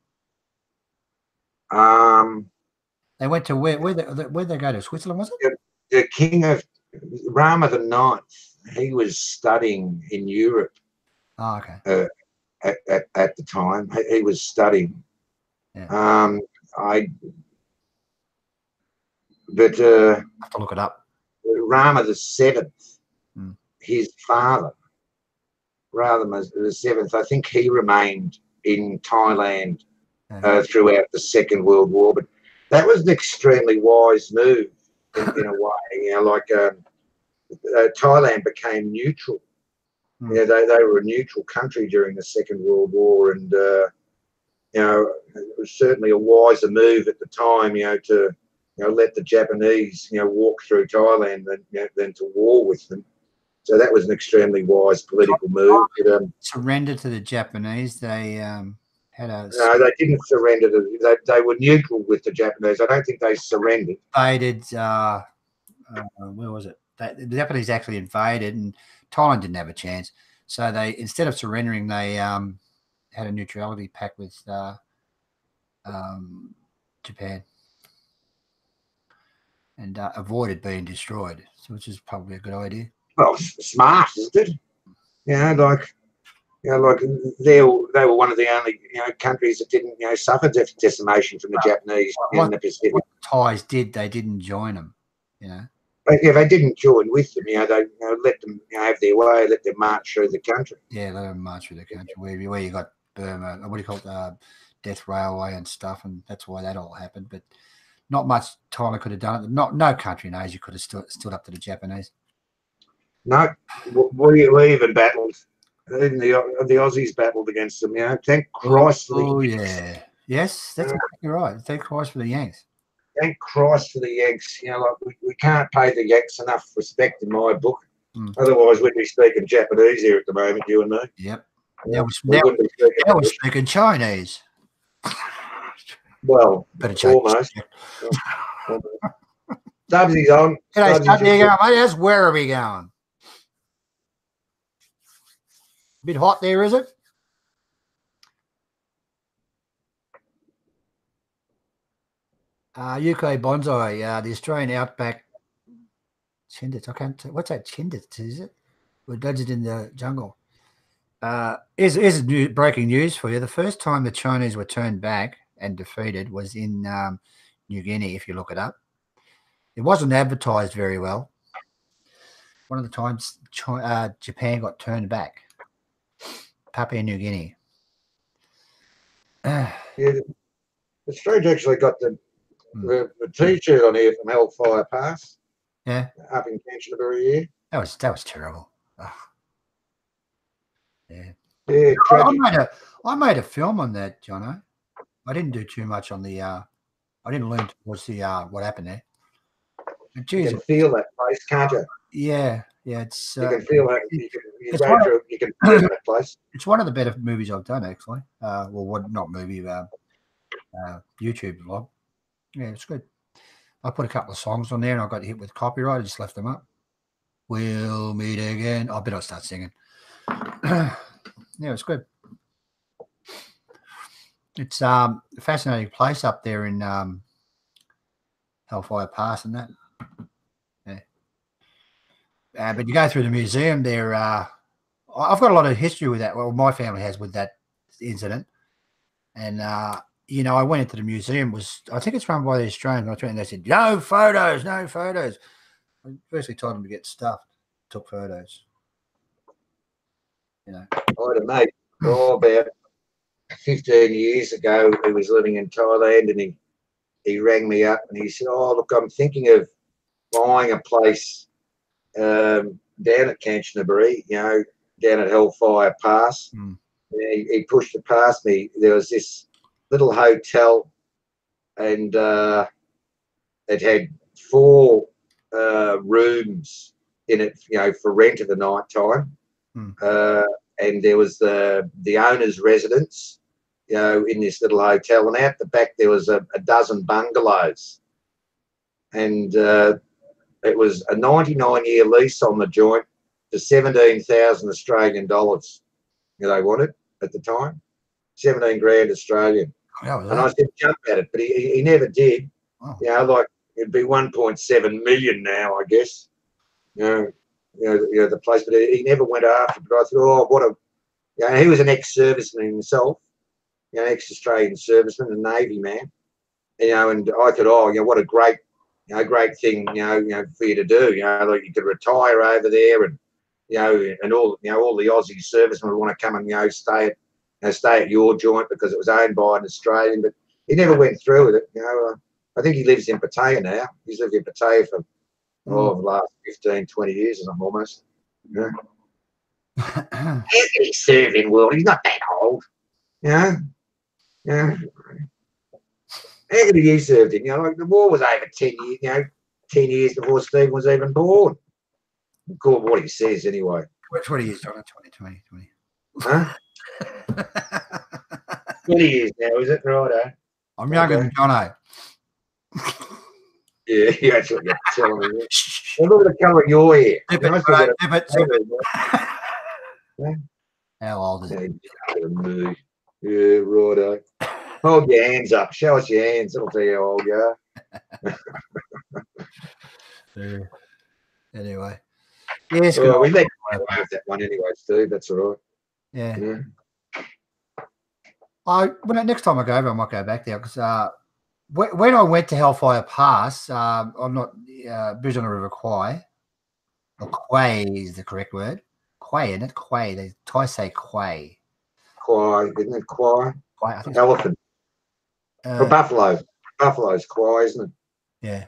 They went to where'd they go to? Switzerland, was it? The king of Rama the Ninth, he was studying in Europe. Oh, okay. At the time, he was studying. Yeah. I have to look it up. Rama the Seventh, his father, Rama the Seventh, I think he remained in Thailand throughout the Second World War. But that was an extremely wise move in a way. Thailand became neutral. They were a neutral country during the Second World War, and it was certainly a wiser move at the time, to let the Japanese walk through Thailand than to war with them. So that was an extremely wise political move. Surrendered to the Japanese. They had a no, they didn't surrender. They were neutral with the Japanese. I don't think they surrendered. Invaded. Where was it? The Japanese actually invaded, and Thailand didn't have a chance. So they, instead of surrendering, they had a neutrality pact with Japan, and avoided being destroyed, which is probably a good idea. Well, smart, isn't it? Like they were one of the only countries that didn't suffer decimation from the Japanese in the Pacific. What the Thais did, they didn't join them. But they didn't join with them. They let them have their way, let them march through the country. Yeah, let them march through the country. Where you got Burma, what do you call it, Death Railway and stuff, and that's why that all happened. But not much Thailand could have done it. No country in Asia could have stood up to the Japanese. No, we even battled. Even the Aussies battled against them. Thank Christ for the Yanks. Yeah, yes, that's exactly right. Thank Christ for the Yanks. Thank Christ for the Yanks. We can't pay the Yanks enough respect in my book. Otherwise, we'd be speaking Japanese here at the moment, you and me. Yep. Now we're speaking Chinese. Well, better change. Almost. Stubbsy's on. G'day, Stubbs. How you going, mate? How's Werribee going? A bit hot there, is it? UK Bonsai, the Australian outback chindits. I can't. What's that chindits? Is it? We're dodged in the jungle. Is breaking news for you. The first time the Chinese were turned back and defeated was in New Guinea. If you look it up, it wasn't advertised very well. One of the times Japan got turned back. Papua New Guinea. Yeah, Australia actually got the T-shirt on here from Hellfire Pass. Yeah, up in Canterbury here. That was terrible. Oh. Yeah. Yeah, I made a film on that, Jonno. I didn't do too much on the. I didn't lean towards the what happened there. But geez, you can feel that place, can't you? Yeah, it's. You can feel that. You can feel that place. It's one of the better movies I've done, actually. Well, what not movie? YouTube vlog. Yeah, it's good. I put a couple of songs on there, and I got hit with copyright. I just left them up. We'll meet again. I bet I'll start singing. Yeah, it's good. It's a fascinating place up there in Hellfire Pass and that. Yeah. But you go through the museum there. I've got a lot of history with that. Well, my family has with that incident. And, you know, I went into the museum. I think it's run by the Australians. And they said, no photos, no photos. I firstly told them to get stuffed. Took photos. You know. I had a mate, about 15 years ago, who was living in Thailand, and he rang me up and he said, oh, look, I'm thinking of buying a place down at Canterbury, you know, down at Hellfire Pass. And he pushed it past me. There was this little hotel, and it had 4 rooms in it, you know, for rent at the night time. And there was the owner's residence, you know, in this little hotel, and out the back there was a dozen bungalows, and it was a 99-year lease on the joint for 17,000 Australian dollars. You know, they wanted at the time, 17 grand Australian. And I said jump at it, but he never did. Oh. You know, like it'd be 1.7 million now, I guess. You know, the place, but he never went after. But I thought, oh, what a, you know, he was an ex-serviceman himself, you know, ex-Australian serviceman, a Navy man, you know, and I thought, oh, you know, what a great, you know, great thing, you know, for you to do, you know, like you could retire over there, and you know, and all, you know, all the Aussie servicemen would want to come and, you know, stay at your joint because it was owned by an Australian. But he never went through with it, you know. I think he lives in Pattaya now. He's lived in Pattaya for the last 15, 20 years, and I'm almost. Yeah. How can he serve in world? He's not that old. Yeah. Yeah. How could he served in? You know, like the war was over 10 years, you know, 10 years before Stephen was even born. Call what he says anyway. Which 20 years, Jonno? 20. Huh? 20 years now, is it? Right, I'm younger than Jonno. Yeah, that's what you're telling me. Well, look at the colour of your hair. How old is it? Yeah, righto. Hold your hands up. Show us your hands. That'll tell you how old you are. Anyway. Yes, well, we let you have that one anyway, Steve. That's all right. Yeah. Next time I go over, I might go back there because when I went to Hellfire Pass, I'm not Bridge on the River Kwai. Or Kwai is the correct word. Kwai, isn't it? Kwai. They Thai say Kwai. Kwai, isn't it? Kwai. I think elephant. For buffalo. Buffalo's Kwai, isn't it? Yeah.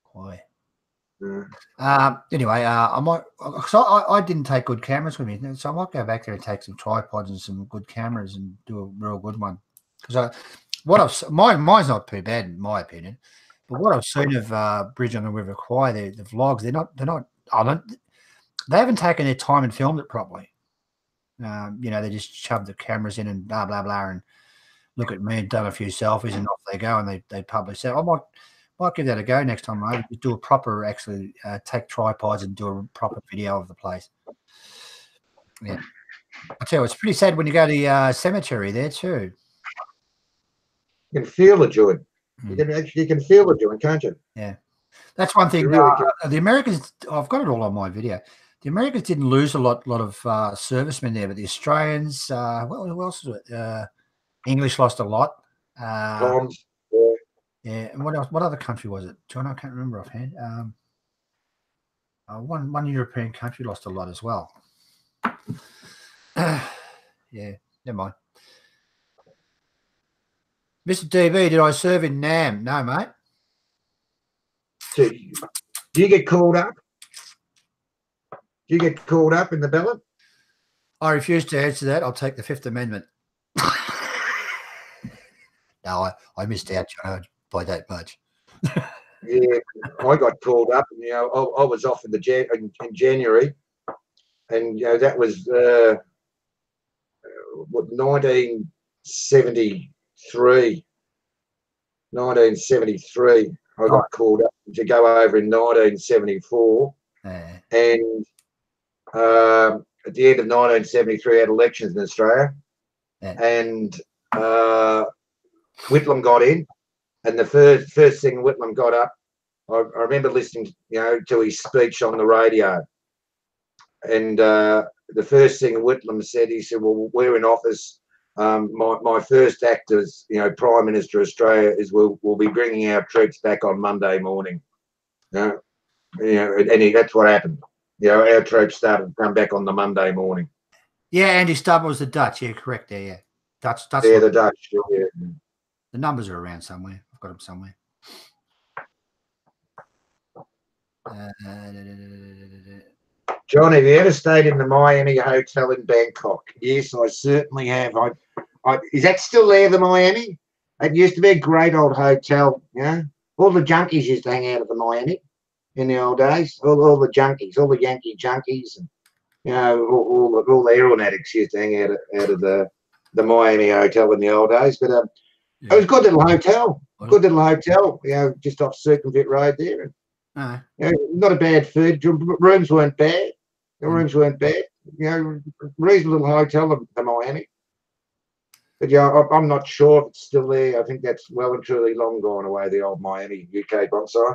Kwai. Yeah. Anyway, I might. So I didn't take good cameras with me, so I might go back there and take some tripods and some good cameras and do a real good one. Because mine's not too bad in my opinion, but what I've seen of Bridge on the River Kwai, the vlogs, they haven't taken their time and filmed it properly. You know, they just shoved the cameras in and blah blah blah, and look at me and done a few selfies and off they go, and they publish it. Might give that a go next time, mate. Do a proper, actually take tripods and do a proper video of the place. Yeah. I tell you, it's pretty sad when you go to the cemetery there too. You can feel the joint. You can feel the joint, can't you? Yeah. That's one thing. Really the Americans, I've got it all on my video. The Americans didn't lose a lot of servicemen there, but the Australians, who else was it? English lost a lot. Toms. Yeah, and what else? What other country was it? Jonno, I can't remember offhand. One European country lost a lot as well. Yeah, never mind. Mr. DB, did I serve in Nam? No, mate. Do you get called up? Do you get called up in the ballot? I refuse to answer that. I'll take the Fifth Amendment. No, I missed out, Jonno, by that much. Yeah, I got called up, and I was off in January, and that was 1973. 1973. I got called up to go over in 1974, and at the end of 1973, I had elections in Australia, and Whitlam got in. And the first thing Whitlam got up, I remember listening, to his speech on the radio. And the first thing Whitlam said, he said, "Well, we're in office. My first act as Prime Minister of Australia is we'll be bringing our troops back on Monday morning." And that's what happened. Our troops started to come back on the Monday morning. Yeah, Andy Stubb was the Dutch. Yeah, correct. There, yeah, Dutch. Yeah, the Dutch. Yeah. The numbers are around somewhere. I've got them somewhere. John, have you ever stayed in the Miami Hotel in Bangkok? Yes, I certainly have. Is that still there, the Miami? It used to be a great old hotel. All the junkies used to hang out at the Miami in the old days. All the junkies, all the Yankee junkies, and all the heroin addicts used to hang out of the Miami Hotel in the old days. But it was a good little hotel. Good little hotel, just off Circumvent Road there. Not a bad food. Rooms weren't bad. The rooms weren't bad. Reasonable little hotel, the Miami. But I'm not sure if it's still there. I think that's well and truly long gone away, the old Miami UK bonsai.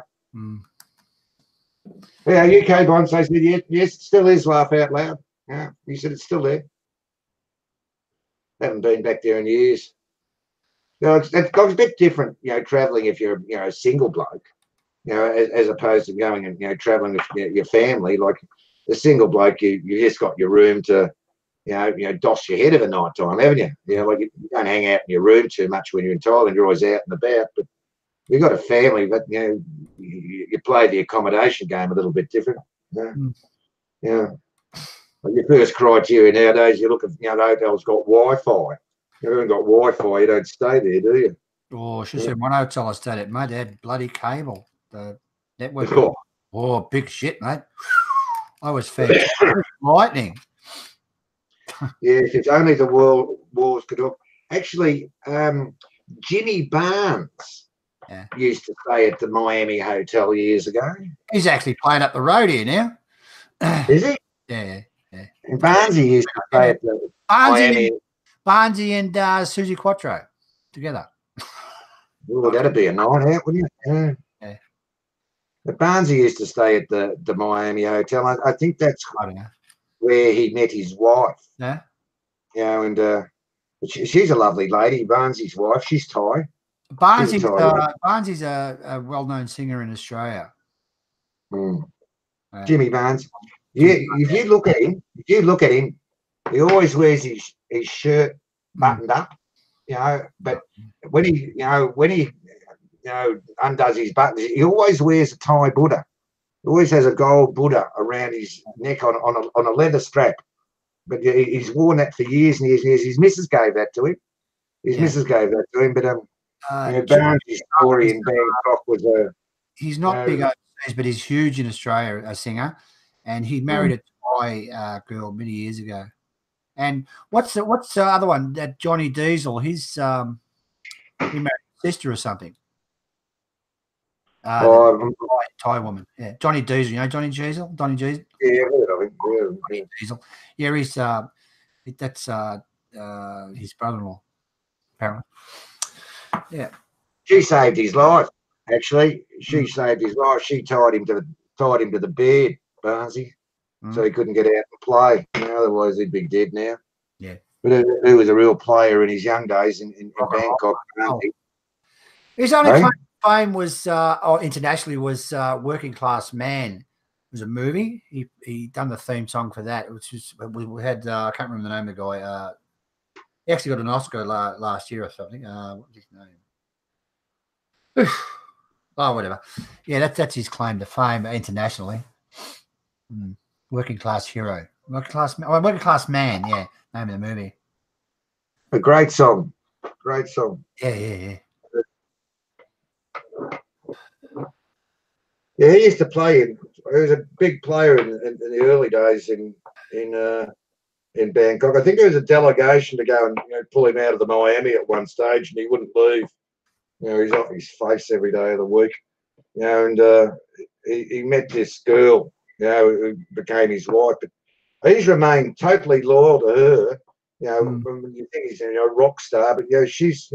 Yeah, UK bonsai said, yes, it still is, laugh out loud. Yeah, he said it's still there. Haven't been back there in years. It's a bit different, traveling if you're, a single bloke, as opposed to going and, traveling with your family. Like a single bloke, you just got your room to, doss your head of a night time, haven't you? Like you don't hang out in your room too much when you're in Thailand. You're always out and about. But you've got a family, but you play the accommodation game a little bit different. Like your first criteria nowadays, you look at the hotel's got Wi-Fi. You haven't got Wi-Fi, you don't stay there, do you? Oh, she said one hotel I stayed at, mate, they had bloody cable. The network. Oh, big shit, mate. I was fed lightning. Yes, it's only the wars could help. Actually, Jimmy Barnes used to stay at the Miami Hotel years ago. He's actually playing up the road here now. Is he? Yeah. And Barnesy used to stay at the Miami. Barnesy and Susie Quattro together. Well, that'd be a night out, wouldn't it? Yeah. But Barnesy used to stay at the Miami Hotel. I think that's where he met his wife. Yeah. And she's a lovely lady, Barnesy's wife. She's Thai. Barnesy's a well-known singer in Australia. Jimmy Barnes. Yeah, if you look at him, he always wears his shirt buttoned up, but when he undoes his buttons, he always wears a Thai Buddha. He always has a gold Buddha around his neck on a leather strap. But he's worn that for years and years and years. His missus gave that to him. But Barnes' story in Bangkok was he's not big overseas, but he's huge in Australia, a singer. And he married a Thai girl many years ago. And what's the other one? That Johnny Diesel. He married his sister or something. Oh, Thai woman. Yeah, Johnny Diesel. You know Johnny Diesel? Johnny Diesel. yeah, I think, Johnny Diesel. Yeah, he's that's his brother-in-law, apparently. Yeah. She saved his life. Actually, she saved his life. She tied him to the bed, Barnesy, so he couldn't get out and play. You know, otherwise he'd be dead now. Yeah. But he was a real player in his young days in Bangkok. His only claim to fame was, internationally, was Working Class Man. It was a movie. He done the theme song for that, which was we had. I can't remember the name of the guy. He actually got an Oscar last year or something. What's his name? Oh, whatever. Yeah, that's his claim to fame internationally. Working Class Hero. Working Class Man. Yeah, name of the movie. A great song. Great song. Yeah. Yeah, he used to play he was a big player in the early days in Bangkok. I think there was a delegation to go and pull him out of the Miami at one stage, and he wouldn't leave. He's off his face every day of the week. And he met this girl, who became his wife. But he's remained totally loyal to her. You think he's a rock star, but she's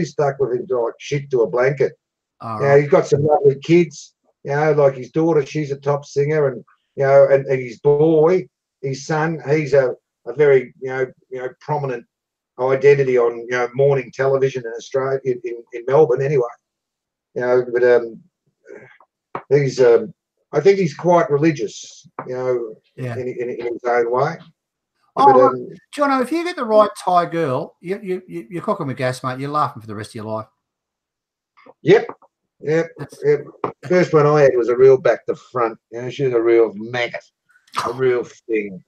stuck with him like shit to a blanket. He's got some lovely kids. Like his daughter, she's a top singer, and and his boy, his son, he's a very prominent identity on morning television in Australia, in Melbourne anyway. But he's I think he's quite religious, in his own way. But, Jonno, if you get the right Thai girl, you're cooking with gas, mate. You're laughing for the rest of your life. Yep. First one I had was a real back to front. She was a real maggot, a real thing.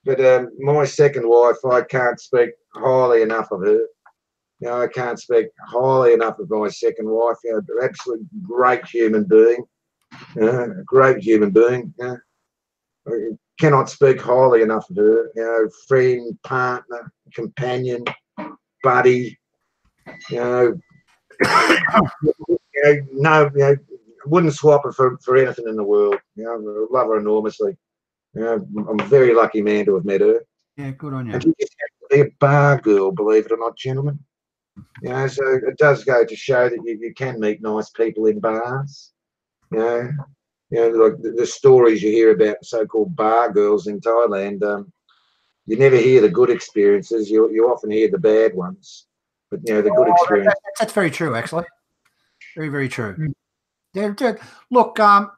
But my second wife, I can't speak highly enough of her. I can't speak highly enough of my second wife. Absolutely great human being. Great human being. I cannot speak highly enough of her. Friend, partner, companion, buddy. Wouldn't swap her for anything in the world. I love her enormously. I'm a very lucky man to have met her. Yeah, good on you. And she just has to be a bar girl, believe it or not, gentlemen. So it does go to show that you can meet nice people in bars. Like the stories you hear about so-called bar girls in Thailand. You never hear the good experiences. You often hear the bad ones. But the good experience. That's very true, actually. Very, very true. Look, my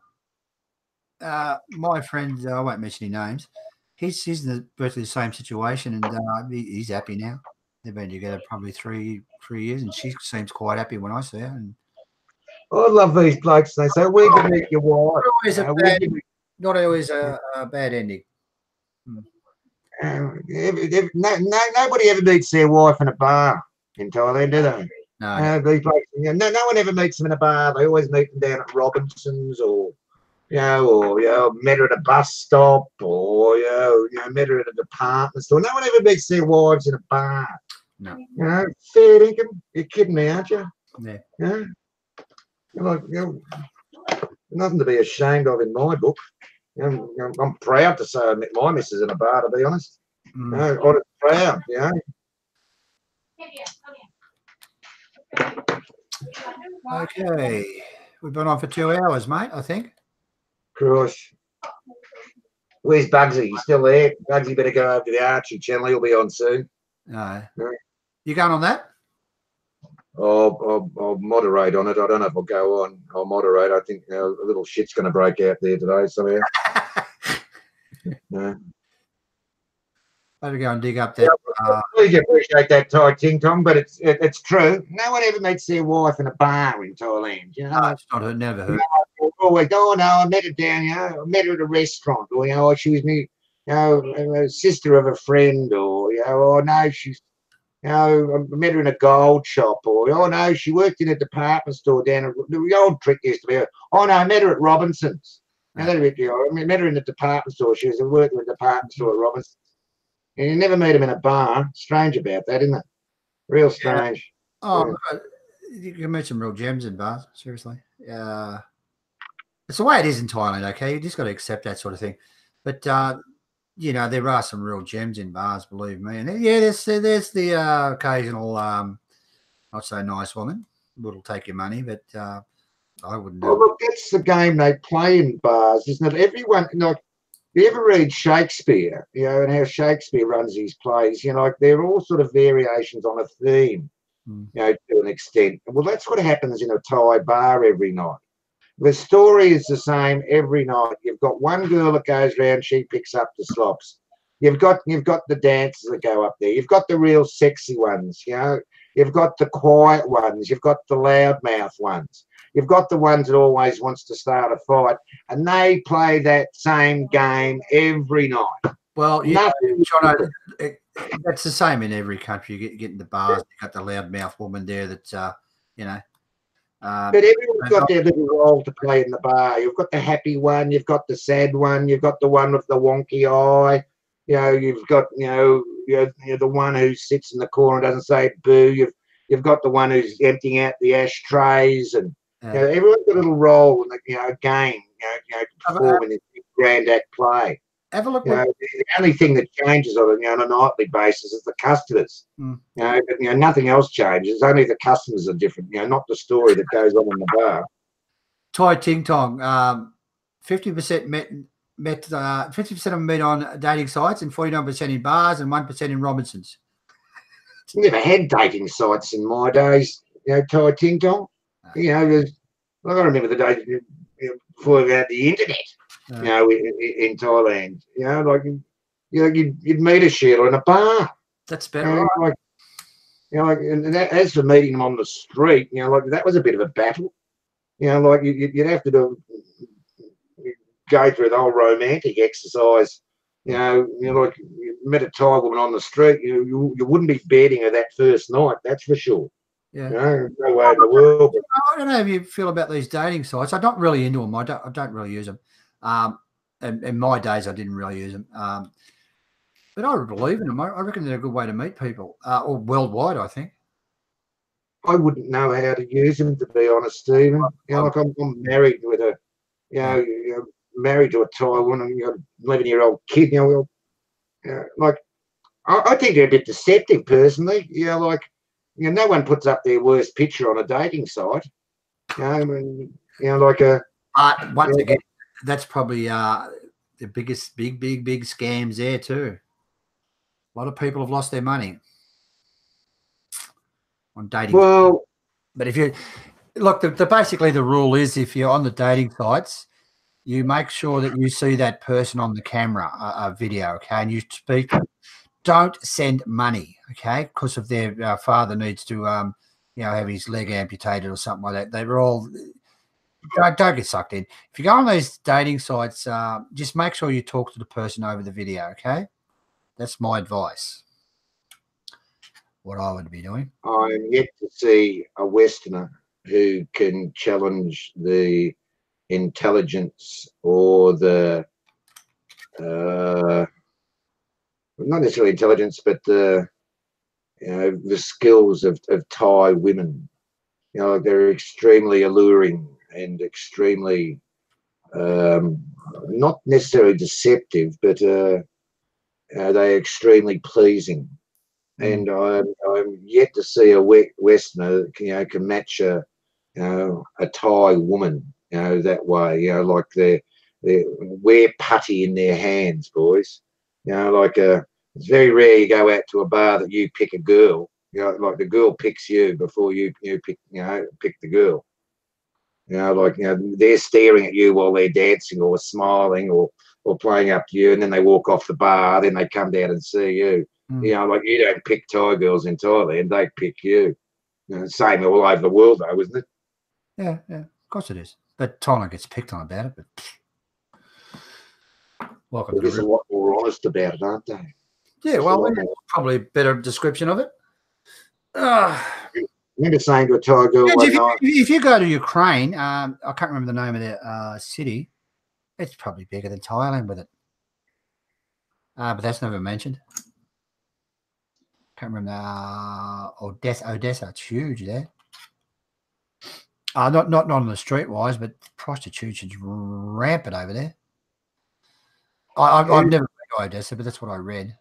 friend, I won't mention any names. He's in virtually the same situation, and he's happy now. They've been together probably three years, and she seems quite happy when I see her. And I love these blokes. They say, "We can meet your wife." Not always a bad ending. Nobody ever meets their wife in a bar in Thailand, do they? No. These blokes, no one ever meets them in a bar. They always meet them down at Robinson's, or met her at a bus stop, or met her at a department store. No one ever meets their wives in a bar. No. Fair dinkum. You're kidding me, aren't you? Yeah. Nothing to be ashamed of in my book. I'm proud to say I met my missus in a bar, to be honest. I'm proud, Okay. We've been on for 2 hours, mate, I think. Christ. Where's Bugsy? He's still there. Bugsy better go over to the Archie channel. He'll be on soon. No. You going on that? I'll moderate on it. I don't know if I'll go on. I'll moderate. I think a little shit's going to break out there today somehow. Better go and dig up that. Please appreciate that Thai ting tong, but it's true. No one ever meets their wife in a bar in Thailand. No, it's not heard. Never heard. Always, no, I met her down. I met her at a restaurant, or she was me, a sister of a friend, or no, she's. I met her in a gold shop, or no, she worked in a department store down at the old trick used to be. Oh no, I met her at Robinson's. I met her in the department store. She was working in a department store at Robinson's. And you never meet them in a bar. Strange about that, isn't it? Real strange. Oh, you can meet some real gems in bars. Seriously. it's the way it is in Thailand. Okay, you just got to accept that sort of thing. But you know, there are some real gems in bars, believe me. And yeah, there's the occasional not so nice woman who'll take your money, but I wouldn't. Oh, look, that's the game they play in bars, isn't it? Everyone, like, you ever read Shakespeare, you know, and how Shakespeare runs his plays, you know, like they're all sort of variations on a theme, you know, to an extent. Well, that's what happens in a Thai bar every night. The story is the same every night. You've got one girl that goes around, she picks up the slops. You've got the dancers that go up there. You've got the real sexy ones, you know. You've got the quiet ones. You've got the loudmouth ones. You've got the ones that always wants to start a fight, and they play that same game every night. Well, Jonno, that's the same in every country. You get in the bars, you've got the loudmouth woman there that, you know. But everyone's got their little role to play in the bar. You've got the happy one, you've got the sad one, you've got the one with the wonky eye. You know, you've got you're the one who sits in the corner and doesn't say boo. You've got the one who's emptying out the ashtrays, and you know, everyone's got a little role in the game. To perform in this grand act play. Have a look. The only thing that changes on a nightly basis is the customers. But, nothing else changes. Only the customers are different. Not the story that goes on in the bar. Thai Ting Tong, 50% met 50% of them meet on dating sites, and 49% in bars, and 1% in Robinsons. Never had dating sites in my days. Thai Ting Tong. I remember the days before we had the internet. In Thailand, you'd meet a Sheila in a bar. That's better, right? And as for meeting them on the street, that was a bit of a battle. You'd have to go through the whole romantic exercise. You met a Thai woman on the street, you wouldn't be betting her that first night, that's for sure. Yeah, no way in the world. I don't know how you feel about these dating sites. I'm not really into them. I don't really use them. In my days, I didn't really use them. But I believe in them. I reckon they're a good way to meet people, or worldwide, I think. I wouldn't know how to use them, to be honest, Stephen. I'm married with married to a Thai woman. Got an 11-year-old kid. I think they're a bit deceptive, personally. No one puts up their worst picture on a dating site. Once again, that's probably the biggest, big scams there too. A lot of people have lost their money on dating. Well, but if you look, basically the rule is, if you're on the dating sites, you make sure that you see that person on the camera, a video, okay, and you speak. Don't send money, okay, because of their father needs to, have his leg amputated or something like that. They're all. Don't get sucked in. If you go on these dating sites, just make sure you talk to the person over the video, okay? That's my advice. What I would be doing. I'm yet to see a Westerner who can challenge the intelligence or the not necessarily intelligence, but the skills of Thai women. They're extremely alluring and extremely not necessarily deceptive, but they're extremely pleasing. And I'm yet to see a Westerner can match a Thai woman that way. Like they wear putty in their hands, boys. It's very rare you go out to a bar that you pick a girl. Like the girl picks you before you pick the girl. They're staring at you while they're dancing or smiling or playing up to you, and then they walk off the bar, then they come down and see you. You don't pick Thai girls in Thailand, they pick you. Same all over the world though, isn't it? Yeah, of course it is. But Thailand gets picked on about it. But welcome to a lot more honest about it, aren't they? Yeah, well, probably a better description of it. Remember saying to a Thai girl if you go to Ukraine, I can't remember the name of the city. It's probably bigger than Thailand with it. But that's never mentioned. Can't remember. Odessa. It's huge there. Not on the streetwise, but prostitution's rampant over there. I've never been to Odessa, but that's what I read.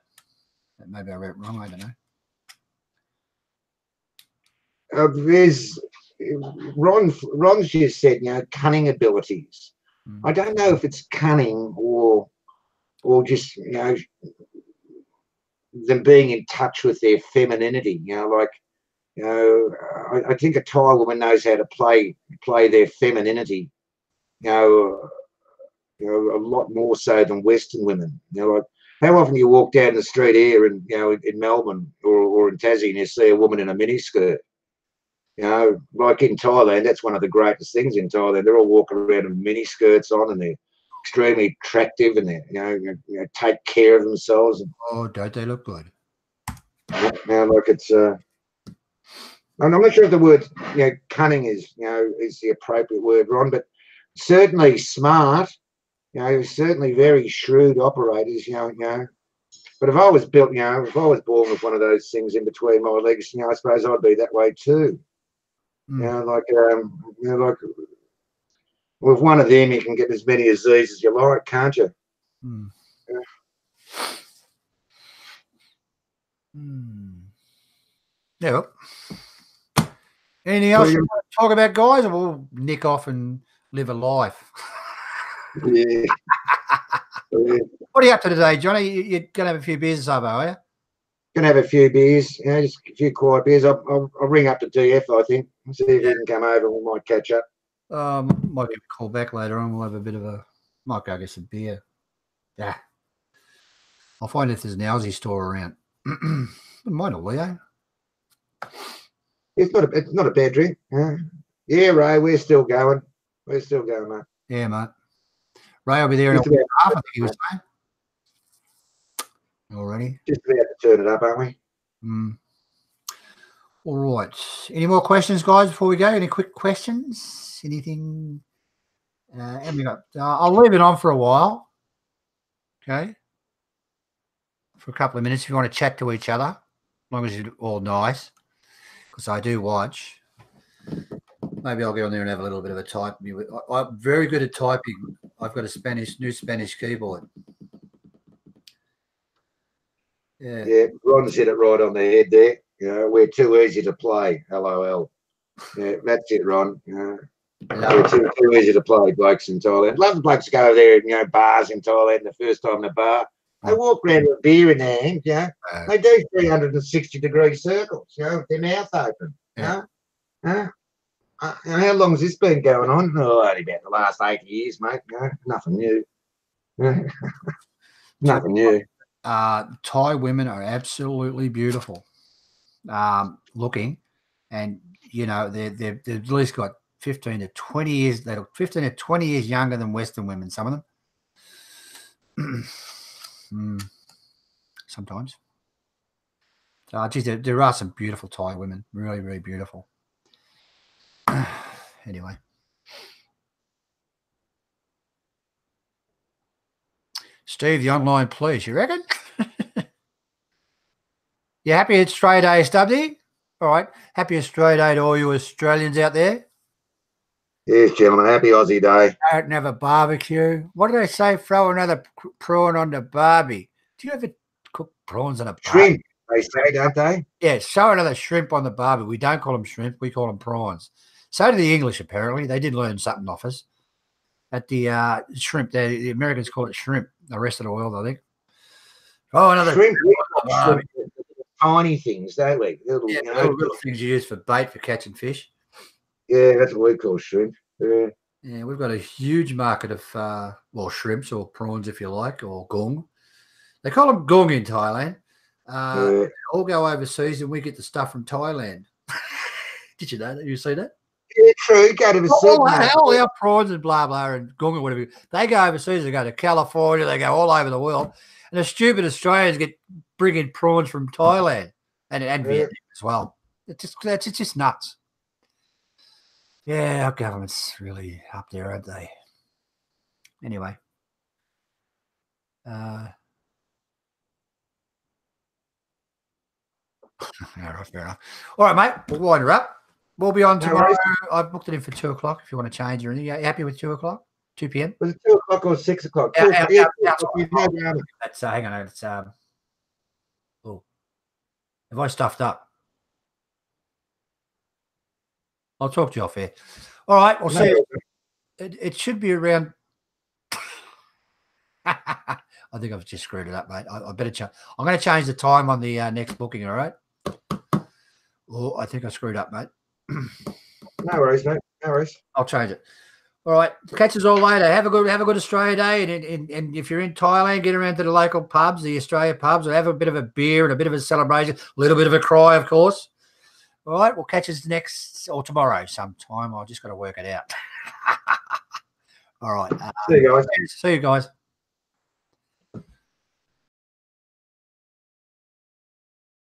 Maybe I read it wrong. I don't know. There's Ron's just said, cunning abilities. I don't know if it's cunning or just them being in touch with their femininity. I think a Thai woman knows how to play their femininity. A lot more so than Western women. Like how often you walk down the street here in Melbourne or in Tassie and you see a woman in a miniskirt. Like in Thailand, that's one of the greatest things in Thailand. They're all walking around with mini skirts on, and they're extremely attractive, and they take care of themselves. Oh, don't they look good? Like it's. I'm not sure if the word cunning is the appropriate word, Ron, but certainly smart. Certainly very shrewd operators. But if I was built, if I was born with one of those things in between my legs, I suppose I'd be that way too. Like with one of them, you can get as many of these as you like, can't you? Yeah. Well, anything else you want to talk about, guys, or we'll nick off and live a life? Yeah. What are you up to today, Johnny? You're going to have a few beers this over, are you? Going to have a few beers, just a few quiet beers. I'll ring up to DF, I think, and see if he can come over. We might catch up. Might give a call back later on. We'll have a bit of might go get some beer. Yeah. I'll find if there's an Aussie store around. Mine or Leo. It's not a bad drink. Yeah, Ray, we're still going. We're still going, mate. Yeah, mate. Ray will be there in a week and a half, I think he was saying. Already. Just about to turn it up, aren't we? All right. Any more questions, guys, before we go? Any quick questions? Anything? I'll leave it on for a while. Okay. For a couple of minutes if you want to chat to each other, as long as you're all nice, because I do watch. Maybe I'll get on there and have a little bit of a type. I'm very good at typing. I've got a new Spanish keyboard. Yeah, Ron's hit it right on the head there. We're too easy to play. LOL. Yeah, that's it, Ron. We're too easy to play, blokes in Thailand. Love the blokes go over there, bars in Thailand the first time in a bar. They walk around with a beer in their hand, They do 360-degree circles, with their mouth open. How long has this been going on? Oh, only about the last 8 years, mate. Nothing new. Nothing new. Thai women are absolutely beautiful looking, and they've at least got 15 to 20 years. They're 15 to 20 years younger than Western women. Some of them. Sometimes. Geez, there are some beautiful Thai women. Really, really beautiful. Anyway. Steve, the online police, you reckon? You happy it's Australia Day, Stubby? All right. Happy Australia Day to all you Australians out there. Yes, gentlemen. Happy Aussie Day. Don't have a barbecue. What do they say? Throw another prawn on the barbie. Do you ever cook prawns on a barbie? Shrimp, they say, don't they? Yeah, throw another shrimp on the barbie. We don't call them shrimp. We call them prawns. So do the English, apparently. They did learn something off us. At the shrimp, the Americans call it shrimp. The rest of the world, I think. Oh, another shrimp. Tiny things, don't we? Little things you use for bait for catching fish. Yeah, that's what we call shrimp. Yeah, we've got a huge market of shrimps or prawns, if you like, or gong. They call them gong in Thailand. They all go overseas, and we get the stuff from Thailand. Did you know that? You see that? Yeah, true. Go to the supermarket. All our prawns and blah blah and gong or whatever. They go overseas. They go to California. They go all over the world. And the stupid Australians get bringing prawns from Thailand and Vietnam as well. It's just nuts. Yeah, our government's really up there, aren't they? Anyway. Fair enough. All right, mate. We'll wind her up. We'll be on No tomorrow. worries. I've booked it in for 2 o'clock. If you want to change or anything, you happy with 2 o'clock? 2 p.m. Was it 2 o'clock or 6 o'clock? Out, Cool. out, Yeah, out, 2 outside. o'clock. No drama. That's hang on. It's oh, have I stuffed up? I'll talk to you off here. All right, we'll see. It should be around. I think I've just screwed it up, mate. I better change. I'm going to change the time on the next booking. All right. Oh, I think I screwed up, mate. No worries, mate. No worries. I'll change it. All right. Catch us all later. Have a good Australia Day. And if you're in Thailand, get around to the local pubs, the Australia pubs, or have a bit of a beer and a bit of a celebration. A little bit of a cry, of course. All right. We'll catch us next or tomorrow sometime. I've just got to work it out. All right. See you guys. See you guys.